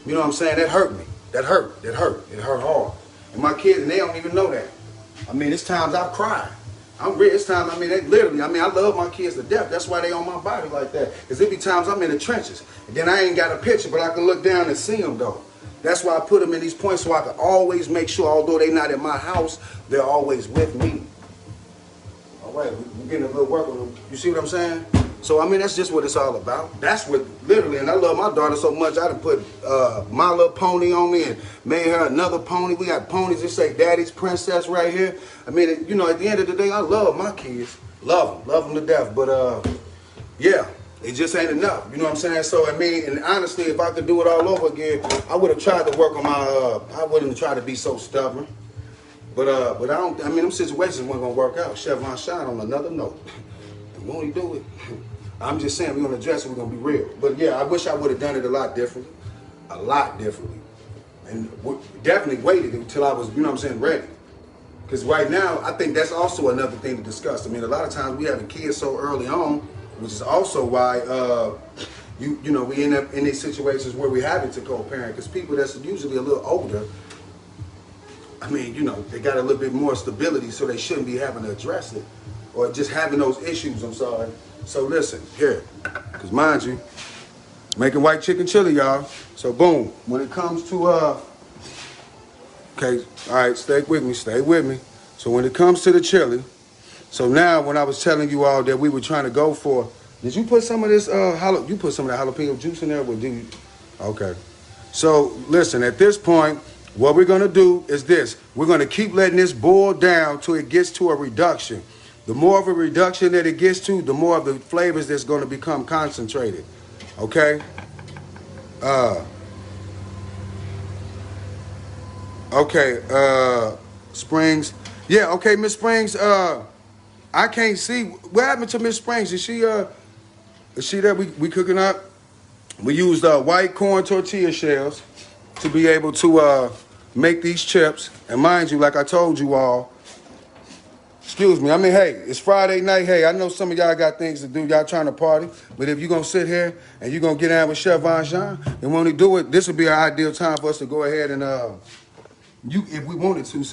You know what I'm saying? That hurt me. That hurt. It hurt hard. And my kids, and they don't even know that. I mean, it's times I've cried. It's times, I mean, they literally, I mean, I love my kids to death. That's why they on my body like that. Because there be times I'm in the trenches. And then I ain't got a picture, but I can look down and see them, though. That's why I put them in these points so I can always make sure, although they're not in my house, they're always with me. All right, we're getting a little work on them. You see what I'm saying? So, I mean, that's just what it's all about. That's what, literally, and I love my daughter so much, I done put My Little Pony on me and made her another pony. We got ponies that say Daddy's Princess right here. I mean, you know, at the end of the day, I love my kids. Love them to death. But, yeah, it just ain't enough. You know what I'm saying? So, I mean, and honestly, if I could do it all over again, I would have tried to work on my, I wouldn't try to be so stubborn. But I don't, I mean, them situations weren't going to work out. Chef Von Shine on another note. Won't he do it? I'm just saying we're going to address it, we're going to be real. But yeah, I wish I would have done it a lot differently. And definitely waited until I was, you know what I'm saying, ready. Because right now, I think that's also another thing to discuss. I mean, a lot of times we have kids so early on, which is also why, you know, we end up in these situations where we're having to co-parent. Because people that's usually a little older, I mean, you know, they got a little bit more stability, so they shouldn't be having to address it. Or just having those issues, I'm sorry. So listen, here, because mind you, making white chicken chili, y'all. So boom, when it comes to Okay, all right, stay with me, stay with me. So when it comes to the chili, so now when I was telling you all that we were trying to go for, did you put some of this, you put some of that jalapeno juice in there? Or did you? Okay. So listen, at this point, what we're gonna do is this. We're gonna keep letting this boil down till it gets to a reduction. The more of a reduction that it gets to, the more of the flavors that's gonna become concentrated. Okay? Okay, Springs. Yeah, okay, Miss Springs, I can't see what happened to Miss Springs. Is she there? We cooking up? We used white corn tortilla shells to be able to make these chips. And mind you, like I told you all, excuse me, I mean, hey, it's Friday night. Hey, I know some of y'all got things to do. Y'all trying to party. But if you're going to sit here and you're going to get down with Chef Von Jean, and when we do it, this would be an ideal time for us to go ahead and if we wanted to,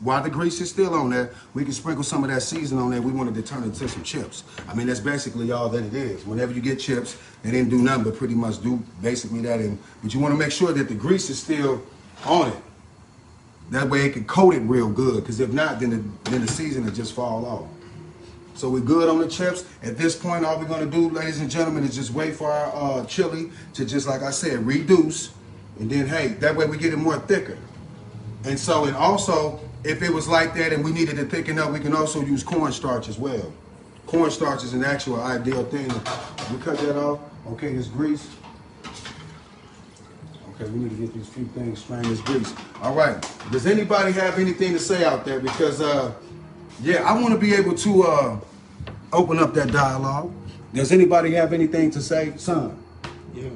while the grease is still on there, we can sprinkle some of that season on there. We wanted to turn it into some chips. I mean, that's basically all that it is. Whenever you get chips, they didn't do nothing but pretty much do basically that. But you want to make sure that the grease is still on it. That way it can coat it real good. Because if not, then the season will just fall off. So we're good on the chips. At this point, all we're going to do, ladies and gentlemen, is just wait for our chili to just, like I said, reduce. And then, hey, that way we get it more thicker. And so, and also, if it was like that and we needed to thicken up, we can also use cornstarch as well. Cornstarch is an actual ideal thing. We cut that off. Okay, this grease. Okay, we need to get these few things, strain this grease. All right. Does anybody have anything to say out there? Because, yeah, I want to be able to open up that dialogue. Does anybody have anything to say? Son? Yeah.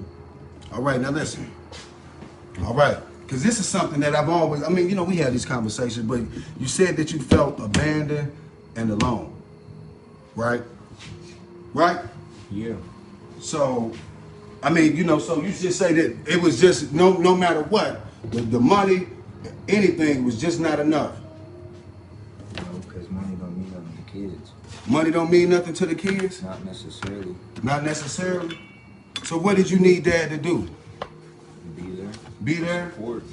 All right, now listen. All right. Because this is something that I've always, I mean, you know, we had these conversations, but you said that you felt abandoned and alone, right? Right? Yeah. So, I mean, you know, so you just say that it was just, no matter what, the money, anything was just not enough. No, because money don't mean nothing to kids. Money don't mean nothing to the kids? Not necessarily. Not necessarily? So what did you need Dad to do? Be there. Be there? Support.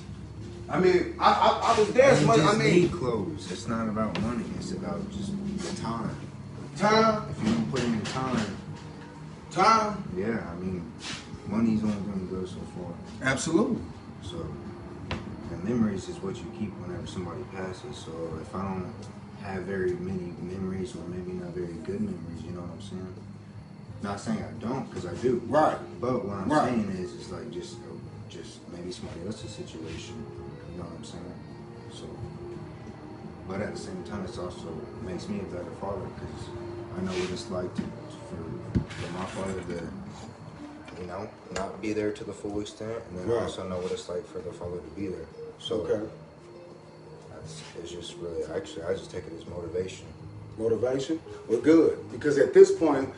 I mean, I was there. You I just mean, need clothes. It's not about money. It's about just the time. time, If you don't put in the time, yeah, I mean, money's only going to go so far. absolutely. So, and memories is what you keep whenever somebody passes. So if I don't have very many memories, or maybe not very good memories, you know what I'm saying? Not saying I don't, because I do. Right. But what I'm Right. saying is like just maybe somebody else's situation. You know what I'm saying? So, but at the same time, it's also makes me a better father, because I know what it's like for my father to, you know, not be there to the full extent, and then I Right. also know what it's like for the father to be there. So Okay. it's just really, actually, I just take it as motivation. Motivation? Well, good. Because at this point,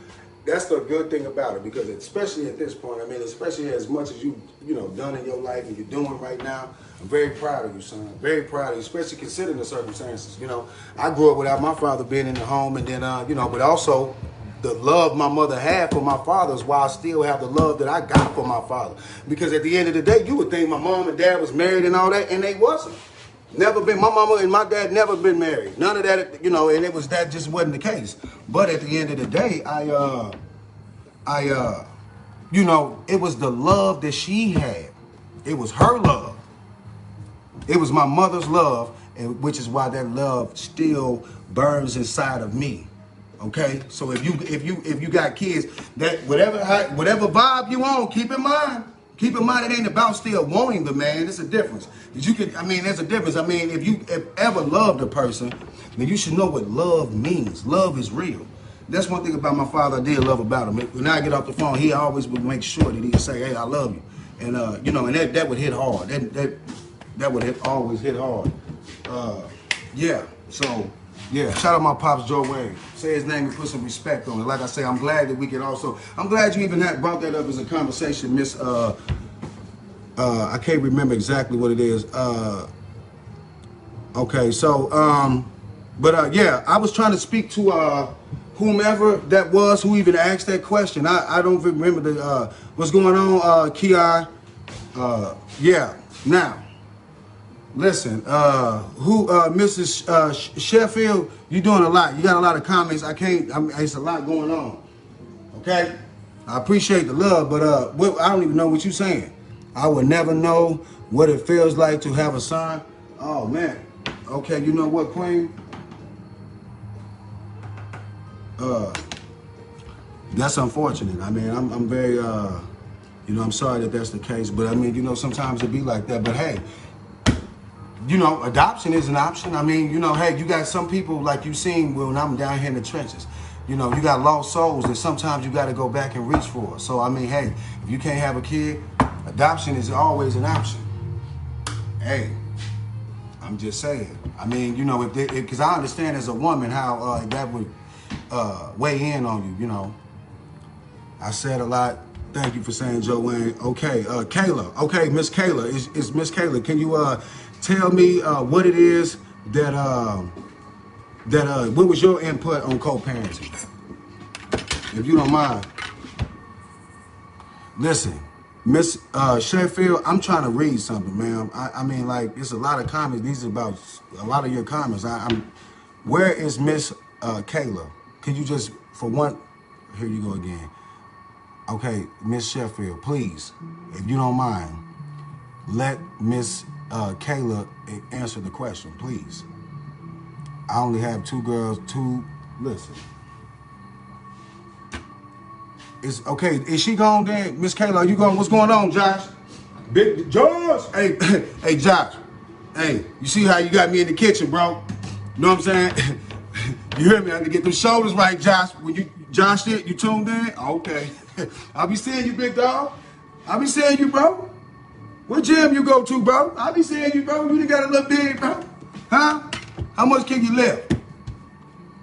that's the good thing about it. Because especially at this point, I mean, especially as much as you know, done in your life and you're doing right now, I'm very proud of you, son. Very proud of you, especially considering the circumstances. You know, I grew up without my father being in the home, and then, you know, but also the love my mother had for my father is why I still have the love that I got for my father. Because at the end of the day, you would think my mom and dad was married and all that, and they wasn't. Never been. My mama and my dad never been married. None of that, you know, and that just wasn't the case. But at the end of the day, you know, it was the love that she had. It was her love. It was my mother's love, and which is why that love still burns inside of me. Okay, so if you got kids, that whatever vibe you on, keep in mind it ain't about still wanting the man. There's a difference. There's a difference. I mean, if you ever loved a person, then you should know what love means. Love is real. That's one thing about my father I did love about him. When I get off the phone, he always would make sure that he'd say, "Hey, I love you," and you know, and that would hit hard. That would always hit hard. Yeah. So. Yeah, shout out my pops, Joe Wayne. Say his name and put some respect on it. Like I say, I'm glad that we can also. I'm glad you even brought that up as a conversation, Miss. I can't remember exactly what it is. Okay, so yeah, I was trying to speak to whomever that was who even asked that question. I don't remember what's going on, Ki. Yeah, now Listen, Mrs. Sheffield, you doing a lot. You got a lot of comments. It's a lot going on. Okay? I appreciate the love, but I don't even know what you're saying. I would never know what it feels like to have a son. Oh, man. Okay, you know what, Queen? That's unfortunate. I mean, I'm very, I'm sorry that that's the case. But, I mean, sometimes it be like that. But, hey, adoption is an option. I mean, hey, you got some people like you seen when I'm down here in the trenches. You got lost souls that sometimes you got to go back and reach for. So, I mean, hey, if you can't have a kid, adoption is always an option. Hey, I'm just saying. I mean, because I understand as a woman how that would weigh in on you, I said a lot. Thank you for saying Joanne. Okay, Kayla. Okay, Miss Kayla. Is Miss Kayla, can you tell me what it is that what was your input on co-parenting? If you don't mind. Listen, Miss Sheffield, I'm trying to read something, ma'am. I mean, like, it's a lot of comments. These are about a lot of your comments. Where is Miss Kayla? Can you just, for one, here you go again. Okay, Miss Sheffield, please, if you don't mind, let Miss Kayla answer the question, please. I only have two girls, listen. It's okay, is she gone then? Miss Kayla, are you going? What's going on, Josh? Big Josh. Hey, hey, Josh. Hey, you see how you got me in the kitchen, bro? You know what I'm saying? You hear me? I got to get them shoulders right, Josh. When Josh, you tuned in? Okay. I'll be seeing you, big dog. I'll be seeing you, bro. What gym you go to, bro? I'll be seeing you, bro. You done got a little big, bro. Huh? How much can you lift?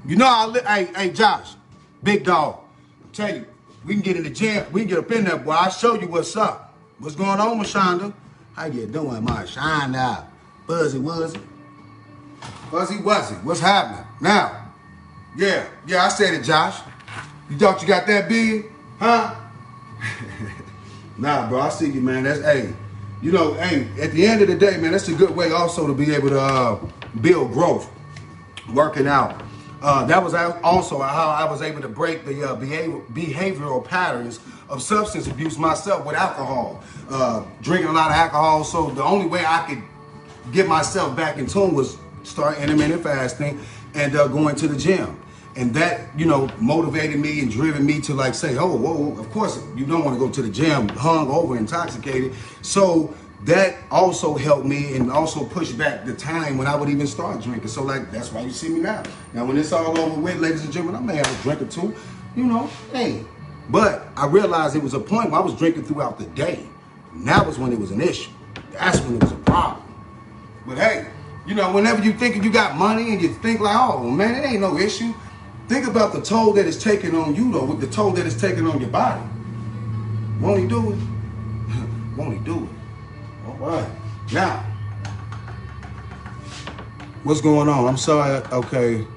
Hey, Josh, big dog. I'm telling you, we can get in the gym. We can get up in there, boy. I'll show you what's up. What's going on, Mashonda? How you doing, my Shonda? Fuzzy Wuzzy. Fuzzy Wuzzy. What's happening? Now, yeah, I said it, Josh. You thought you got that big? Huh? Nah, bro, I see you, man. That's, hey, at the end of the day, man, that's a good way also to be able to build growth, working out. That was also how I was able to break the behavioral patterns of substance abuse myself with alcohol. Drinking a lot of alcohol, so the only way I could get myself back in tune was start intermittent fasting and going to the gym. And that, motivated me and driven me to like say, oh, whoa, of course you don't want to go to the gym hungover, intoxicated. So that also helped me and also pushed back the time when I would even start drinking. So like, that's why you see me now. Now when it's all over with, ladies and gentlemen, I may have a drink or two, hey. But I realized it was a point where I was drinking throughout the day. And that was when it was an issue. That's when it was a problem. But hey, whenever you think you got money and you think like, oh man, it ain't no issue. Think about the toll that it's taking on you, though, with the toll that it's taking on your body. Won't he do it? Won't he do it? All right. Now, what's going on? I'm sorry. Okay.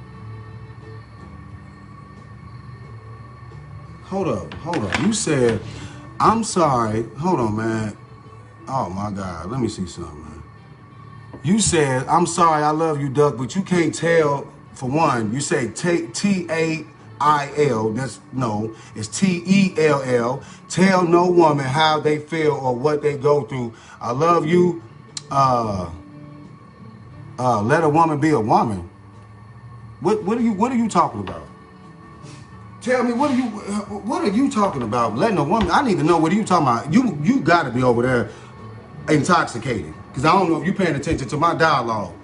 Hold up. You said, I'm sorry. Hold on, man. Oh, my God. Let me see something, man. You said, I'm sorry, I love you, Duck, but you can't tell. For one, you say T-A-I-L, it's T-E-L-L. Tell no woman how they feel or what they go through. I love you. Let a woman be a woman. What are you talking about? Tell me, what are you talking about? Letting a woman, I need to know what are you talking about. You gotta be over there intoxicated. Because I don't know if you're paying attention to my dialogue.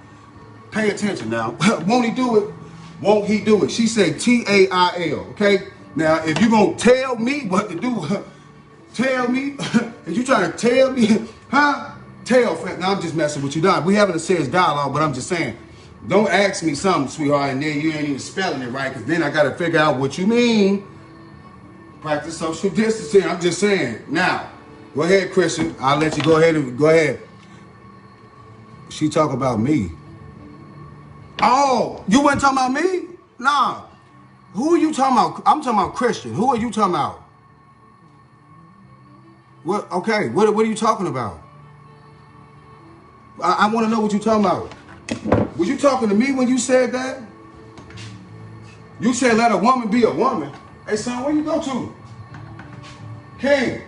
Pay attention now. Won't he do it? Won't he do it? She said T-A-I-L, okay? Now, if you're going to tell me what to do, tell me. If you trying to tell me, huh? Now, I'm just messing with you. Now, we having a serious dialogue, but I'm just saying, don't ask me something, sweetheart, and then you ain't even spelling it right, because then I got to figure out what you mean. Practice social distancing. I'm just saying. Now, go ahead, Christian. I'll let you go ahead. She talk about me. Oh, you wasn't talking about me? Nah. Who are you talking about? I'm talking about Christian. Who are you talking about? What? Okay, what are you talking about? I want to know what you talking about. Was you talking to me when you said that? You said let a woman be a woman. Hey, son, where you go to? King,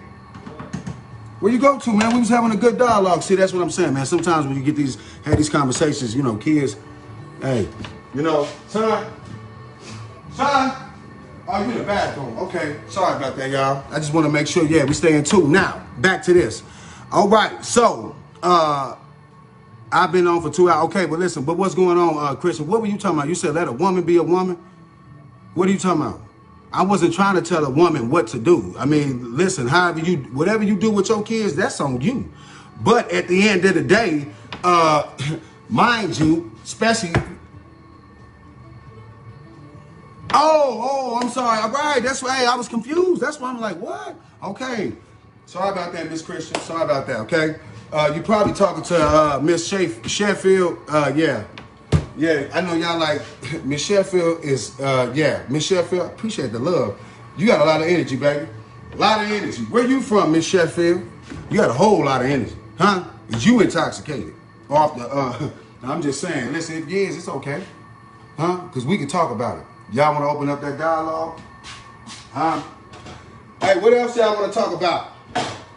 where you go to, man? We was having a good dialogue. See, that's what I'm saying, man. Sometimes when you have these conversations, you know, kids, hey, you know, son, oh, you in the bathroom. Okay, sorry about that, y'all. I just want to make sure, yeah, we stay in tune. Now, back to this. All right, so, I've been on for 2 hours. Okay, but listen, but what's going on, Christian? What were you talking about? You said let a woman be a woman? What are you talking about? I wasn't trying to tell a woman what to do. I mean, listen, whatever you do with your kids, that's on you. But at the end of the day, mind you, especially, I'm sorry. All right, that's right. I was confused. That's why I'm like, what? Okay. Sorry about that, Miss Christian. Sorry about that, okay? You probably talking to Miss Sheffield. Yeah, I know y'all like Miss Sheffield is, Miss Sheffield, appreciate the love. You got a lot of energy, baby. A lot of energy. Where you from, Miss Sheffield? You got a whole lot of energy, huh? Is you intoxicated? Off the, I'm just saying, listen, if you is, it's okay, huh? Because we can talk about it. Y'all want to open up that dialogue, huh? Hey, what else y'all want to talk about?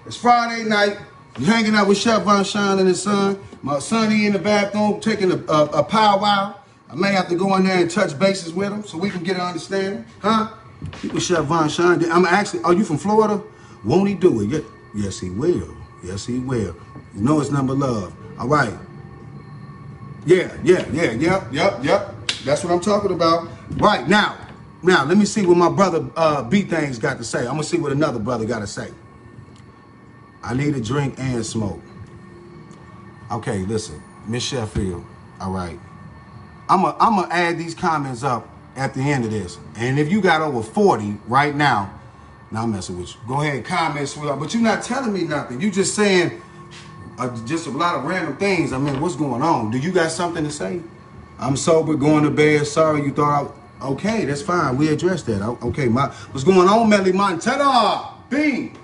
It's Friday night. You hanging out with Chef Von Shine and his son. My son, he in the bathroom taking a powwow. I may have to go in there and touch bases with him so we can get an understanding, huh? You with Chef Von Shine. I'm actually, are you from Florida? Won't he do it? Yes, he will. Yes, he will. You know it's number love. All right. Yep. That's what I'm talking about. Right, now, let me see what my brother B-Things got to say. I'm going to see what another brother got to say. I need a drink and smoke. Okay, listen, Miss Sheffield, all right. I'm gonna add these comments up at the end of this. And if you got over 40 right now, I'm messing with you. Go ahead and comment, sweetheart. But you're not telling me nothing. You just saying just a lot of random things. I mean, what's going on? Do you got something to say? I'm sober, going to bed. Sorry you thought okay, that's fine. We addressed that. Okay, what's going on, Melly Montana? Bean.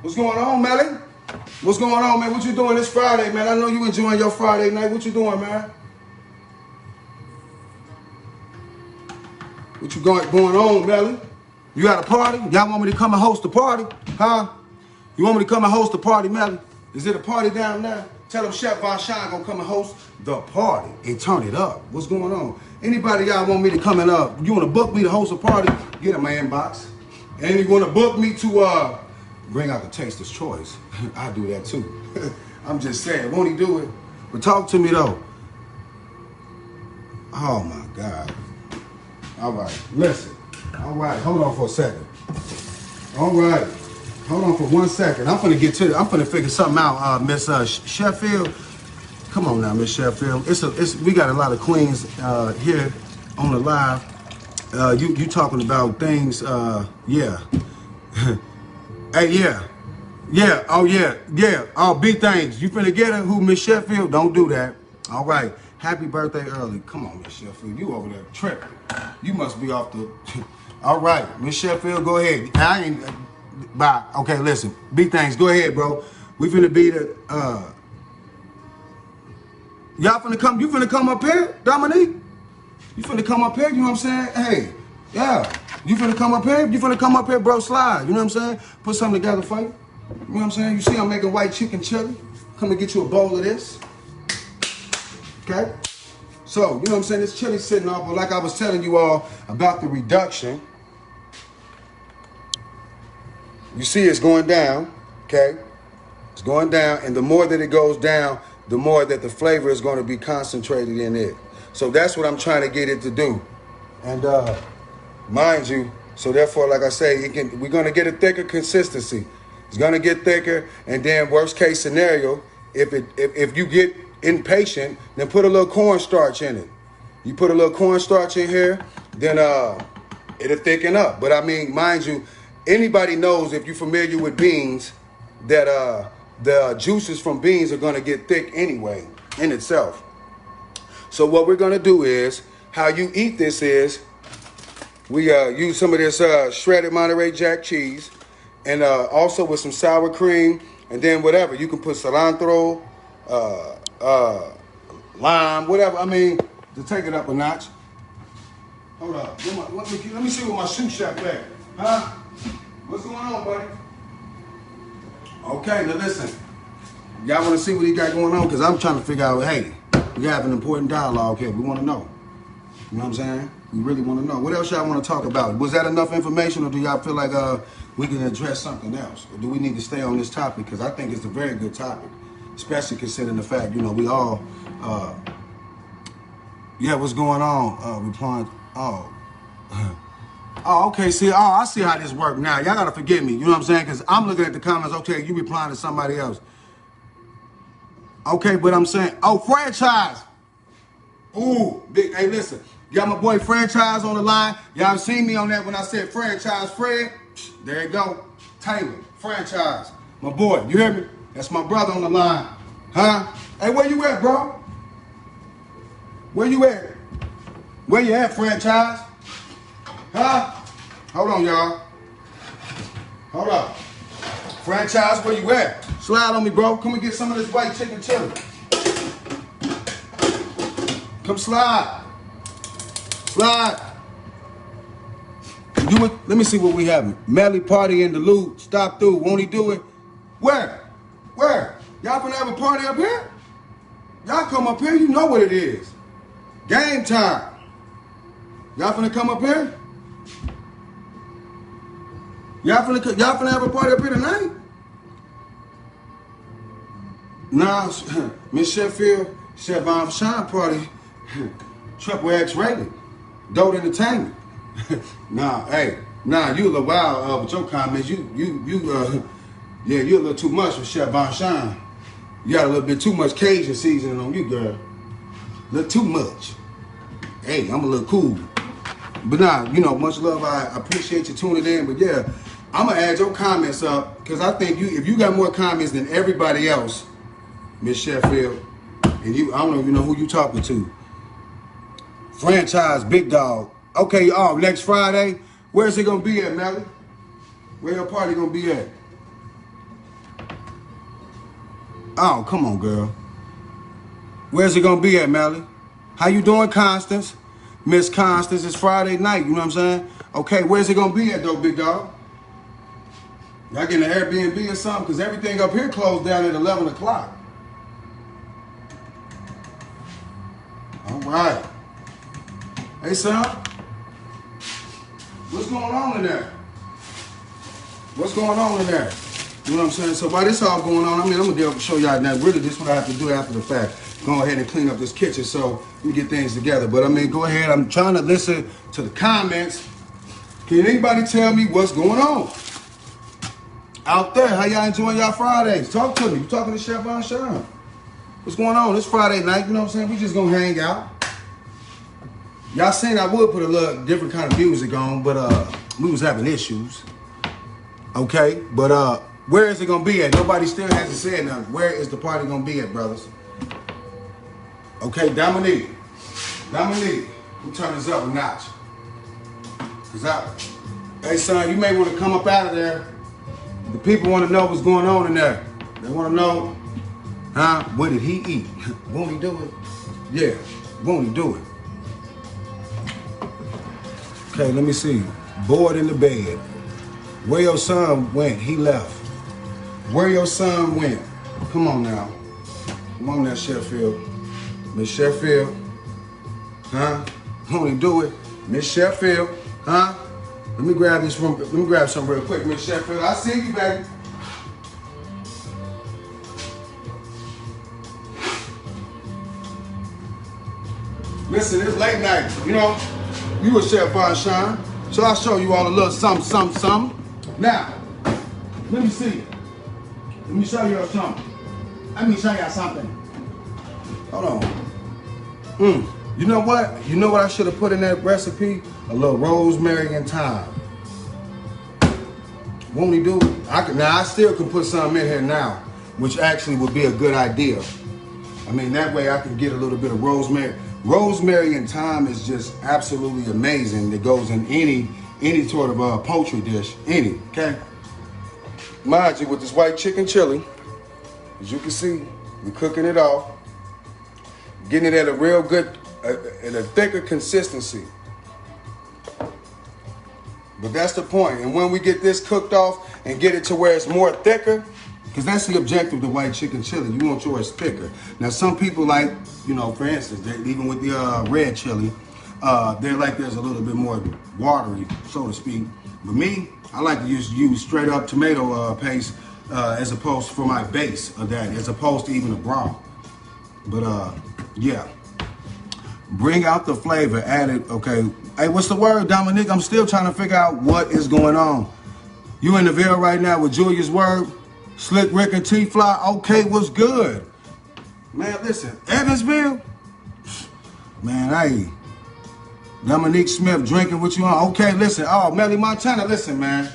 What's going on, Melly? What's going on, man? What you doing this Friday, man? I know you enjoying your Friday night. What you doing, man? What you going on, Melly? You got a party? Y'all want me to come and host a party? Huh? You want me to come and host a party, Melly? Is it a party down there? Tell them Chef Von Shine gonna come and host the party and turn it up. What's going on? Anybody y'all want me to come and you wanna book me to host a party? Get in my inbox. And you wanna book me to bring out the Taster's Choice? I do that too. I'm just saying, won't he do it? But talk to me though. Oh my God. All right, listen. All right, hold on for a second. All right, hold on for 1 second. I'm finna figure something out, Miss Sheffield. Come on now, Miss Sheffield. We got a lot of queens here on the live. You talking about things, yeah. Hey, yeah, oh, B-Things. You finna get her? Who, Miss Sheffield? Don't do that. All right, happy birthday early. Come on, Miss Sheffield, you over there tripping. You must be off the, all right, Miss Sheffield, go ahead. I ain't, bye. Okay, listen, B-Things, go ahead, bro. We finna be the, y'all finna come, you finna come up here, Dominique? You finna come up here, you know what I'm saying? Hey, yeah. You finna come up here? You finna come up here, bro, slide. You know what I'm saying? Put something together for you. You know what I'm saying? You see I'm making white chicken chili. Come and get you a bowl of this. Okay? So, you know what I'm saying? This chili sitting off, but like I was telling you all about the reduction. You see it's going down, okay? It's going down, and the more that it goes down, the more that the flavor is going to be concentrated in it. So that's what I'm trying to get it to do. And mind you, so therefore, like I say, we're going to get a thicker consistency. It's going to get thicker, and then worst case scenario, if you get impatient, then put a little cornstarch in it. You put a little cornstarch in here, then it'll thicken up. But I mean, mind you, anybody knows, if you're familiar with beans, that the juices from beans are going to get thick anyway in itself. So what we're going to do is, how you eat this is, we use some of this shredded Monterey Jack cheese, and also with some sour cream, and then whatever. You can put cilantro, lime, whatever. I mean, to take it up a notch. Hold up. Let me see what my sous chef at. Huh? What's going on, buddy? Okay, now listen. Y'all want to see what he got going on? Because I'm trying to figure out, hey, we have an important dialogue here. We want to know. You know what I'm saying? We really want to know. What else y'all want to talk about? Was that enough information, or do y'all feel like we can address something else? Or do we need to stay on this topic? Because I think it's a very good topic, especially considering the fact, you know, we all, yeah, what's going on? Replying, oh, okay, see, I see how this works now. Y'all got to forgive me, you know what I'm saying? Because I'm looking at the comments, okay, you replying to somebody else. Okay, but I'm saying, oh, franchise. Ooh, big, hey, listen. Got my boy Franchise on the line. Y'all seen me on that when I said Franchise Fred. There you go. Taylor, Franchise. My boy, you hear me? That's my brother on the line. Huh? Hey, where you at, bro? Where you at? Where you at, Franchise? Huh? Hold on, y'all. Hold up. Franchise, where you at? Slide on me, bro. Come and get some of this white chicken chili. Come slide. Slide. Do it. Let me see what we having. Melly party in the loop. Stop through. Won't he do it? Where? Where? Y'all gonna have a party up here? Y'all come up here, you know what it is. Game time. Y'all finna come up here? Y'all finna have a party up here tonight? Nah, Miss Sheffield, Chef Shine party, Triple X rated. Dope entertainment. Nah, hey, you a little wild with your comments. Yeah, you a little too much with Chef Von Shine. You got a little bit too much Cajun seasoning on you, girl. A little too much. Hey, I'm a little cool. But nah, you know, much love. I appreciate you tuning in. But yeah, I'm gonna add your comments up because I think if you got more comments than everybody else, Miss Sheffield, and I don't even know who you talking to. Franchise, big dog. Okay, next Friday, where's it gonna be at, Melly? Where your party gonna be at? Oh, come on, girl. Where's it gonna be at, Melly? How you doing, Constance? Miss Constance, it's Friday night, you know what I'm saying? Okay, where's it gonna be at, though, big dog? Y'all getting an Airbnb or something? Because everything up here closed down at 11 o'clock. All right. Hey, son. What's going on in there? What's going on in there? You know what I'm saying? So while this all going on, I mean, I'm going to be able to show y'all now. Really, this is what I have to do after the fact. Go ahead and clean up this kitchen so we get things together. But, I mean, go ahead. I'm trying to listen to the comments. Can anybody tell me what's going on? Out there, how y'all enjoying y'all Fridays? Talk to me. You talking to Chef Von Shine. What's going on? It's Friday night, you know what I'm saying? We just going to hang out. Y'all seen I would put a little different kind of music on, but we was having issues. Okay, but where is it gonna be at? Nobody still hasn't said nothing. Where is the party gonna be at, brothers? Okay, Dominique, we turn this up a notch. Hey son, you may want to come up out of there. The people want to know what's going on in there. They want to know, huh? What did he eat? Won't he do it? Yeah, won't he do it? Okay, let me see. Bored in the bed. Where your son went, he left. Where your son went. Come on now. Come on now, Sheffield. Miss Sheffield. Huh? Won't he do it? Miss Sheffield. Huh? Let me grab this from, let me grab something real quick, Miss Sheffield. I see you, baby. Listen, it's late night, you know. You a Chef Von Shine, so I'll show you all a little something. Now, let me see. Let me show you something. Let me show you something. Hold on. You know what? You know what I should have put in that recipe? A little rosemary and thyme. Won't he do it? I still can put some in here now, which actually would be a good idea. I mean, that way I can get a little bit of rosemary. Rosemary and thyme is just absolutely amazing. It goes in any sort of poultry dish, okay? Mind you, with this white chicken chili, as you can see, we're cooking it off. Getting it at a real good, at a thicker consistency. But that's the point. And when we get this cooked off and get it to where it's more thicker, because that's the objective of white chicken chili. You want yours thicker. Now, some people like, you know, for instance, even with the red chili, they're like there's a little bit more watery, so to speak. But me, I like to use straight up tomato paste as opposed for my base of that, as opposed to even a broth. But yeah. Bring out the flavor, add it, okay. Hey, what's the word, Dominique? I'm still trying to figure out what is going on. You in the Ville right now with Julius Word, Slick Rick and T-Fly. Okay, what's good? Man, listen, Evansville? Man, hey. Dominique Smith drinking what you on. Okay, listen. Oh, Melly Montana, listen, man.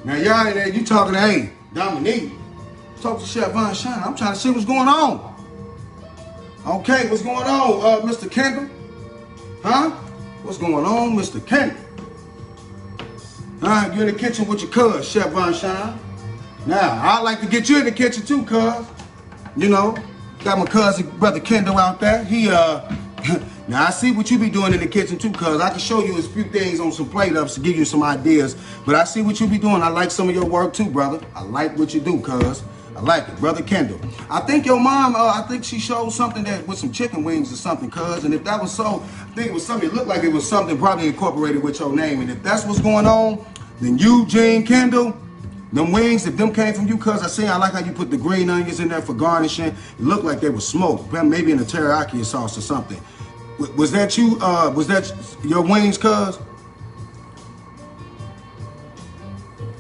Now, y'all in there, you talking to, hey, Dominique. Talk to Chef Von Shine. I'm trying to see what's going on. Okay, what's going on, Mr. Kendall? Huh? What's going on, Mr. Kendall? You in the kitchen with your cuz, Chef Von Shine. Now, I like to get you in the kitchen too, cuz. You know, got my cousin, Brother Kendall out there. He, now I see what you be doing in the kitchen too, cuz. I can show you a few things on some plate-ups to give you some ideas. But I see what you be doing. I like some of your work too, brother. I like what you do, cuz. I like it, Brother Kendall. I think your mom, I think she showed something that with some chicken wings or something, cuz. And if that was so, I think it was something, it looked like it was something probably incorporated with your name. And if that's what's going on, then Eugene Kendall, them wings, if them came from you, cuz, I like how you put the green onions in there for garnishing. It looked like they were smoked, maybe in a teriyaki sauce or something. Was that you, was that your wings, cuz?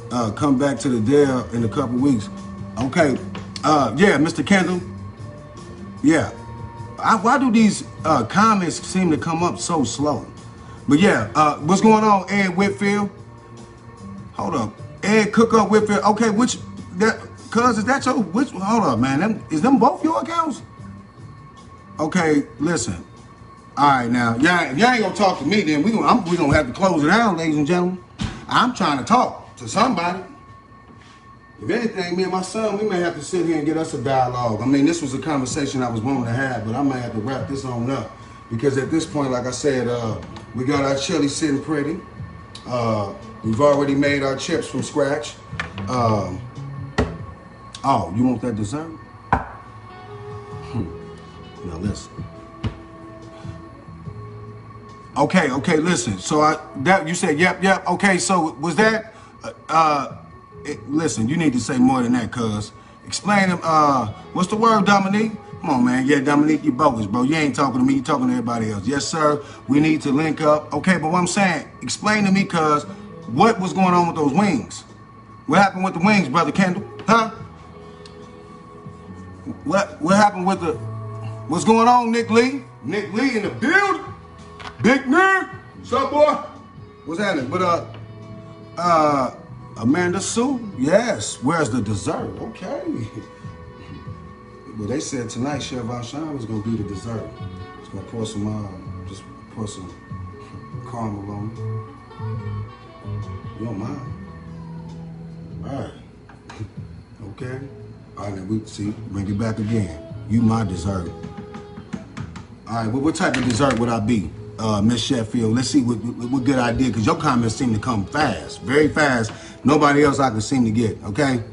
Come back to the Dale in a couple weeks. Okay, yeah, Mr. Kendall. Yeah, why do these comments seem to come up so slow? But yeah, what's going on, Ed Whitfield? Hold up, Ed Cook Up Whitfield. Okay, cuz is that your, hold up, man, is them both your accounts? Okay, listen. All right, now, y'all ain't gonna talk to me then. We gonna have to close it down, ladies and gentlemen. I'm trying to talk to somebody. If anything, me and my son, we may have to sit here and get us a dialogue. I mean, this was a conversation I was wanting to have, but I might have to wrap this on up. Because at this point, like I said, we got our chili sitting pretty. We've already made our chips from scratch. Oh, you want that dessert? Now listen. Okay, listen. So you said, yep. Okay, so was that, listen, you need to say more than that, cuz. Explain them, what's the word, Dominique? Come on, man. Yeah, Dominique, you bogus, bro. You ain't talking to me, you talking to everybody else. Yes, sir, we need to link up. Okay, but what I'm saying, explain to me, cuz, what was going on with those wings? What happened with the wings, Brother Kendall? Huh? What happened with the, what's going on, Nick Lee? Nick Lee in the building? Big Nick, what's up, boy? What's happening? But Amanda Sue, yes. Where's the dessert? Okay. Well, they said tonight Chef Von Shine was gonna do the dessert. It's gonna pour some, just pour some caramel on it. You don't mind? All right. Okay. All right, then we see. Bring it back again. You my dessert. All right. Well, what type of dessert would I be? Miss Sheffield, let's see what good idea, because your comments seem to come fast, very fast. Nobody else I can seem to get, okay?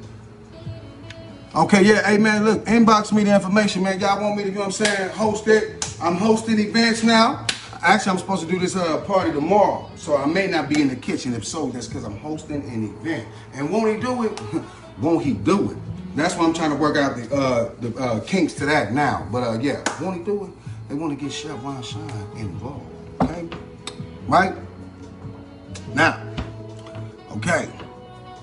Okay, yeah, hey man, look, inbox me the information, man. Y'all want me to, you know what I'm saying, host it. I'm hosting events now. Actually, I'm supposed to do this party tomorrow, so I may not be in the kitchen. If so, that's because I'm hosting an event. And won't he do it? Won't he do it? That's why I'm trying to work out the kinks to that now. But yeah, won't he do it? They want to get Chef Von Shine involved, okay? Right? Now, okay,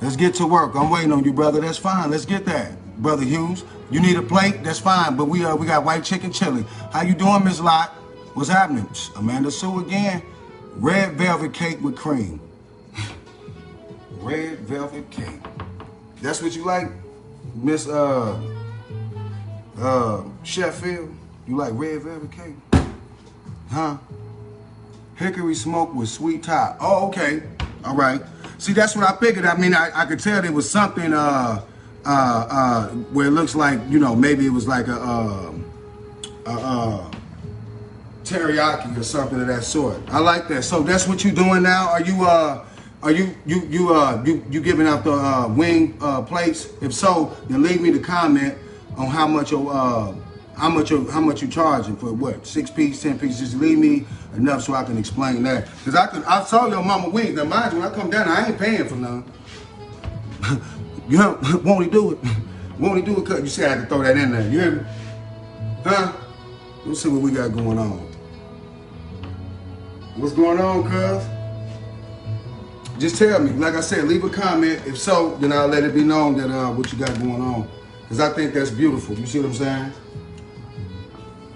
let's get to work. I'm waiting on you, brother. That's fine. Let's get that. Brother Hughes, you need a plate? That's fine, but we got white chicken chili. How you doing, Miss Lott? What's happening? Amanda Sue again. Red velvet cake with cream. Red velvet cake. That's what you like, Miss Sheffield? You like red velvet cake? Huh? Hickory smoke with sweet top. Oh, okay. All right. See, that's what I figured. I mean, I could tell there was something where it looks like, you know, maybe it was like teriyaki or something of that sort. I like that. So that's what you doing now? Are you giving out the wing plates? If so, then leave me the comment on how much you charging for what? 6 piece, 10 pieces. Just leave me enough so I can explain that. Cause I saw your mama wings. Now mind you, when I come down, I ain't paying for none. You know, won't he do it? Won't he do it? Cause you see, I had to throw that in there. You hear me? Huh? Let's see what we got going on. What's going on, cuz? Just tell me. Like I said, leave a comment. If so, then I'll let it be known that what you got going on. Because I think that's beautiful. You see what I'm saying?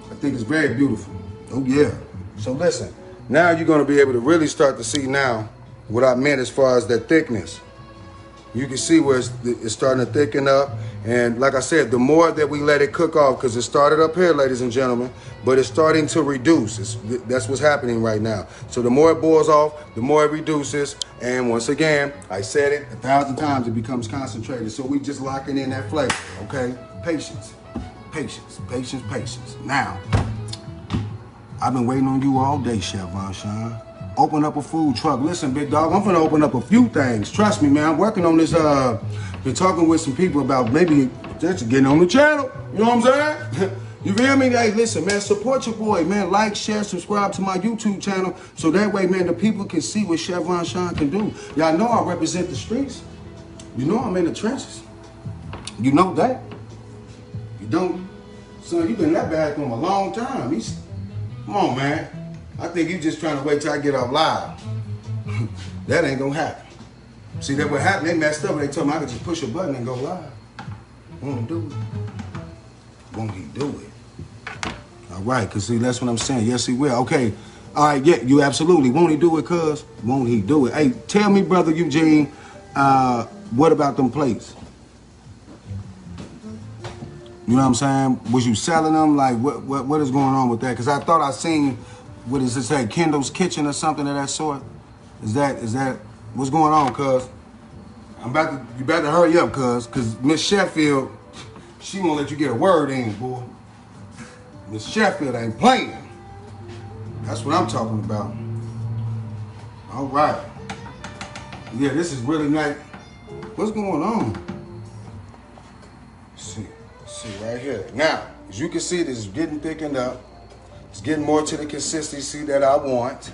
I think it's very beautiful. Oh, yeah. So listen, now you're going to be able to really start to see now what I meant as far as that thickness. You can see where it's starting to thicken up. And like I said, the more that we let it cook off, because it started up here, ladies and gentlemen, but it's starting to reduce. That's what's happening right now. So the more it boils off, the more it reduces. And once again, I said it 1,000 times, it becomes concentrated. So we just locking in that flavor, okay? Patience, patience, patience, patience. Now, I've been waiting on you all day, Chef Von Shine. Open up a food truck. Listen, big dog, I'm gonna open up a few things. Trust me, man. I'm working on this. Been talking with some people about maybe just getting on the channel. You know what I'm saying? You feel me? Hey, listen, man. Support your boy, man. Like, share, subscribe to my YouTube channel, so that way, man, the people can see what Chef Von Shine can do. Y'all know I represent the streets. You know I'm in the trenches. You know that. You don't, son. You been in that bathroom a long time. Come on, man. I think you just trying to wait till I get off live. That ain't gonna happen. See, that what happened, they messed up. They told me I could just push a button and go live. Won't he do it? Won't he do it? All right, because see, that's what I'm saying. Yes, he will. Okay. All right, yeah, you absolutely. Won't he do it, cuz? Won't he do it? Hey, tell me, Brother Eugene, what about them plates? You know what I'm saying? Was you selling them? Like, what is going on with that? Because I thought I seen, what does it say, Kendall's Kitchen or something of that sort? Is that, what's going on, cuz? You about to hurry up, cuz Miss Sheffield, she won't let you get a word in, boy. Miss Sheffield ain't playing. That's what I'm talking about. All right. Yeah, this is really nice. What's going on? See right here. Now, as you can see, this is getting thickened up. It's getting more to the consistency that I want.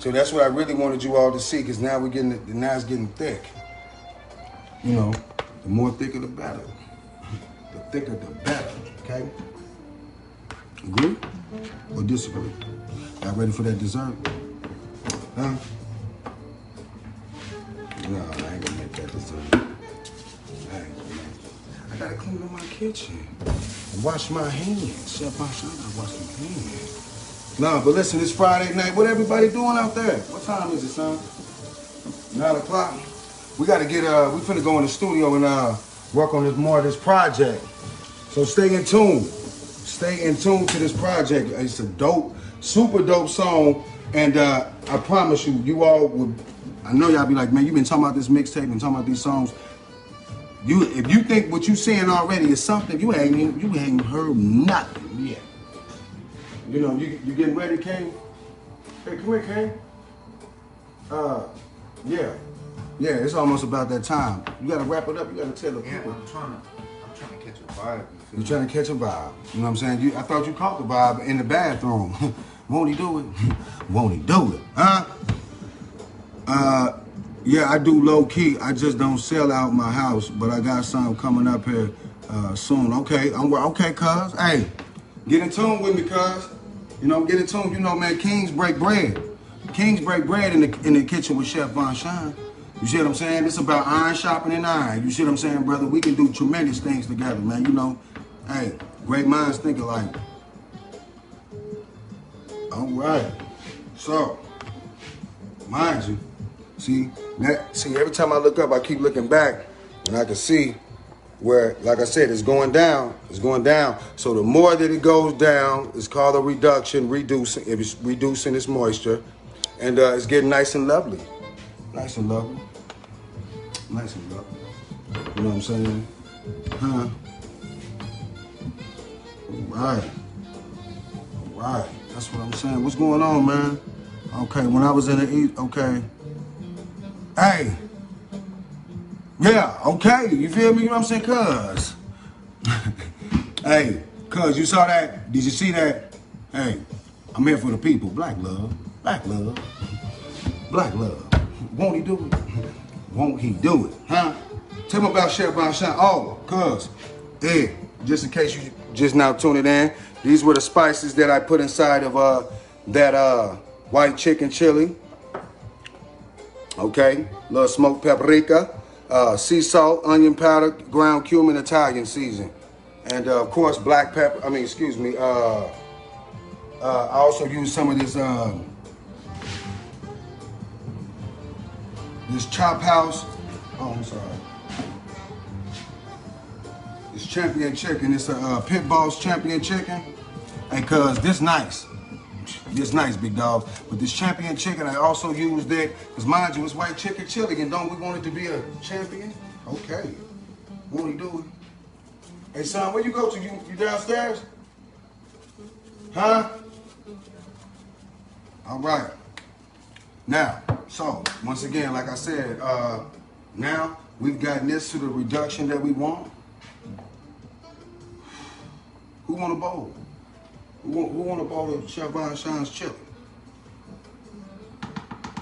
So that's what I really wanted you all to see, because now now it's getting thick. You know, the more thicker the better. The thicker the better, okay? Agree or disagree? Y'all ready for that dessert? Huh? No, I ain't gonna make that dessert. I gotta clean up my kitchen. Wash my hands. Chef, I gotta wash my hands. No, but listen, it's Friday night. What everybody doing out there? What time is it, son? 9 o'clock. We gotta get, we finna go in the studio and work on more of this project. So stay in tune. Stay in tune to this project. It's a dope, super dope song. And I promise you, you all would, I know y'all be like, man, you been talking about this mixtape and talking about these songs. If you think what you saying already is something, you ain't heard nothing yet. You know, you getting ready, Kane? Hey, come here, Kane. Yeah, it's almost about that time. You gotta wrap it up. You gotta tell the people. I'm trying to catch a vibe. You trying to catch a vibe. You know what I'm saying? I thought you caught the vibe in the bathroom. Won't he do it? Won't he do it? Huh? Yeah, I do low key. I just don't sell out my house, but I got something coming up here soon. Okay, okay, cuz. Hey, get in tune with me, cuz. You know, get in tune. You know, man, kings break bread. Kings break bread in the kitchen with Chef Von Shine. You see what I'm saying? It's about iron sharpening iron. You see what I'm saying, brother? We can do tremendous things together, man. You know, hey, great minds think alike. All right. So, mind you, see, every time I look up, I keep looking back, and I can see where, like I said, it's going down. It's going down. So the more that it goes down, it's called a reduction, reducing its moisture, and it's getting nice and lovely. Nice and lovely. Nice and lovely. You know what I'm saying? Huh? All right. All right. That's what I'm saying. What's going on, man? Okay, when I was in the East, okay. Hey. Yeah, okay. You feel me? You know what I'm saying? Cuz. Hey, cuz, you saw that? Did you see that? Hey, I'm here for the people. Black love. Black love. Black love. Won't he do it? Won't he do it? Huh? Tell me about Chef Von Shine. Oh, cuz. Yeah, just in case you just now tuning in, these were the spices that I put inside of that white chicken chili. Okay, little smoked paprika, sea salt, onion powder, ground cumin, Italian season, and of course black pepper. I mean, excuse me. I also use some of this Chop House. Oh, I'm sorry. This Champion Chicken. It's a Pit Boss Champion Chicken. And cuz this nice. This nice, big dog. But this Champion Chicken, I also used it. Because mind you, it's white chicken chili. And don't we want it to be a champion? Okay. What we do? Hey, son, where you go to? You downstairs? Huh? All right. Now, so, once again, like I said, now we've gotten this to the reduction that we want. Who want a bowl? Who want a bowl of Chef Von Shine's chili?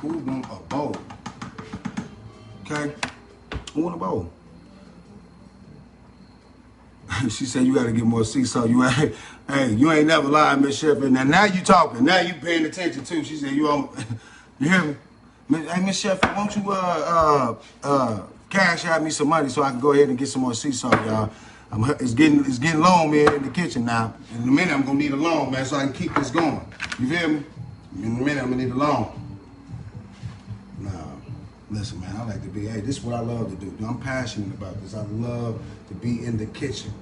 Who want a bowl? Okay? Who want a bowl? She said you gotta get more sea salt. Hey, you ain't never lied, Miss Chef. And now you talking. Now you paying attention too. She said you on. You hear me? Hey, Miss Chef, won't you cash out me some money so I can go ahead and get some more sea salt, y'all? It's getting low man in the kitchen now. In a minute I'm gonna need a loan, man, so I can keep this going. You feel me? In a minute I'm gonna need a loan. Nah, listen, man, I like to be. Hey, this is what I love to do. I'm passionate about this. I love to be in the kitchen.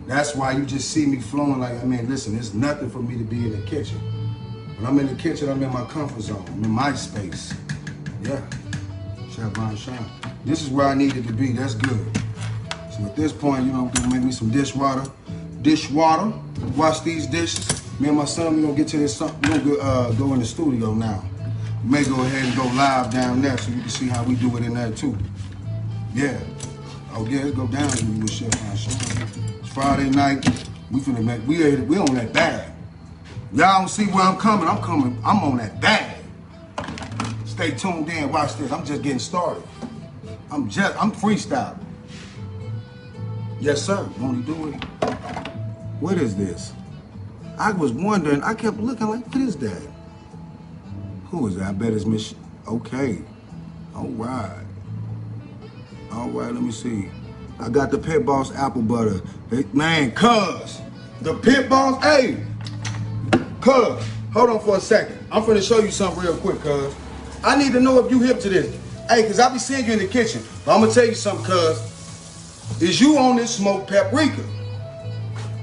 That's why you just see me flowing like. I mean, listen, it's nothing for me to be in the kitchen. When I'm in the kitchen, I'm in my comfort zone. I'm in my space. Yeah, Chef Von Shine. This is where I needed to be. That's good. So at this point, you know, I'm gonna make me some dishwater. Wash these dishes. Me and my son, we're gonna get to this. We're gonna go in the studio now. We may go ahead and go live down there so you can see how we do it in there too. Yeah. Oh yeah, let's go down with Chef Von Shine. It's Friday night. We finna make. We on that bag. Y'all don't see where I'm coming. I'm on that bag. Stay tuned in. Watch this. I'm just getting started. I'm freestyling. Yes, sir. Won't he do it? What is this? I was wondering. I kept looking like, what is that? Who is that? I bet it's Miss. Okay. All right. All right. Let me see. I got the Pit Boss apple butter. Man, cuz the Pit Boss. Hey, cuz. Hold on for a second. I'm finna show you something real quick, cuz. I need to know if you hip to this. Hey, cuz I be seeing you in the kitchen. But I'm gonna tell you something, cuz. Is you on this smoked paprika?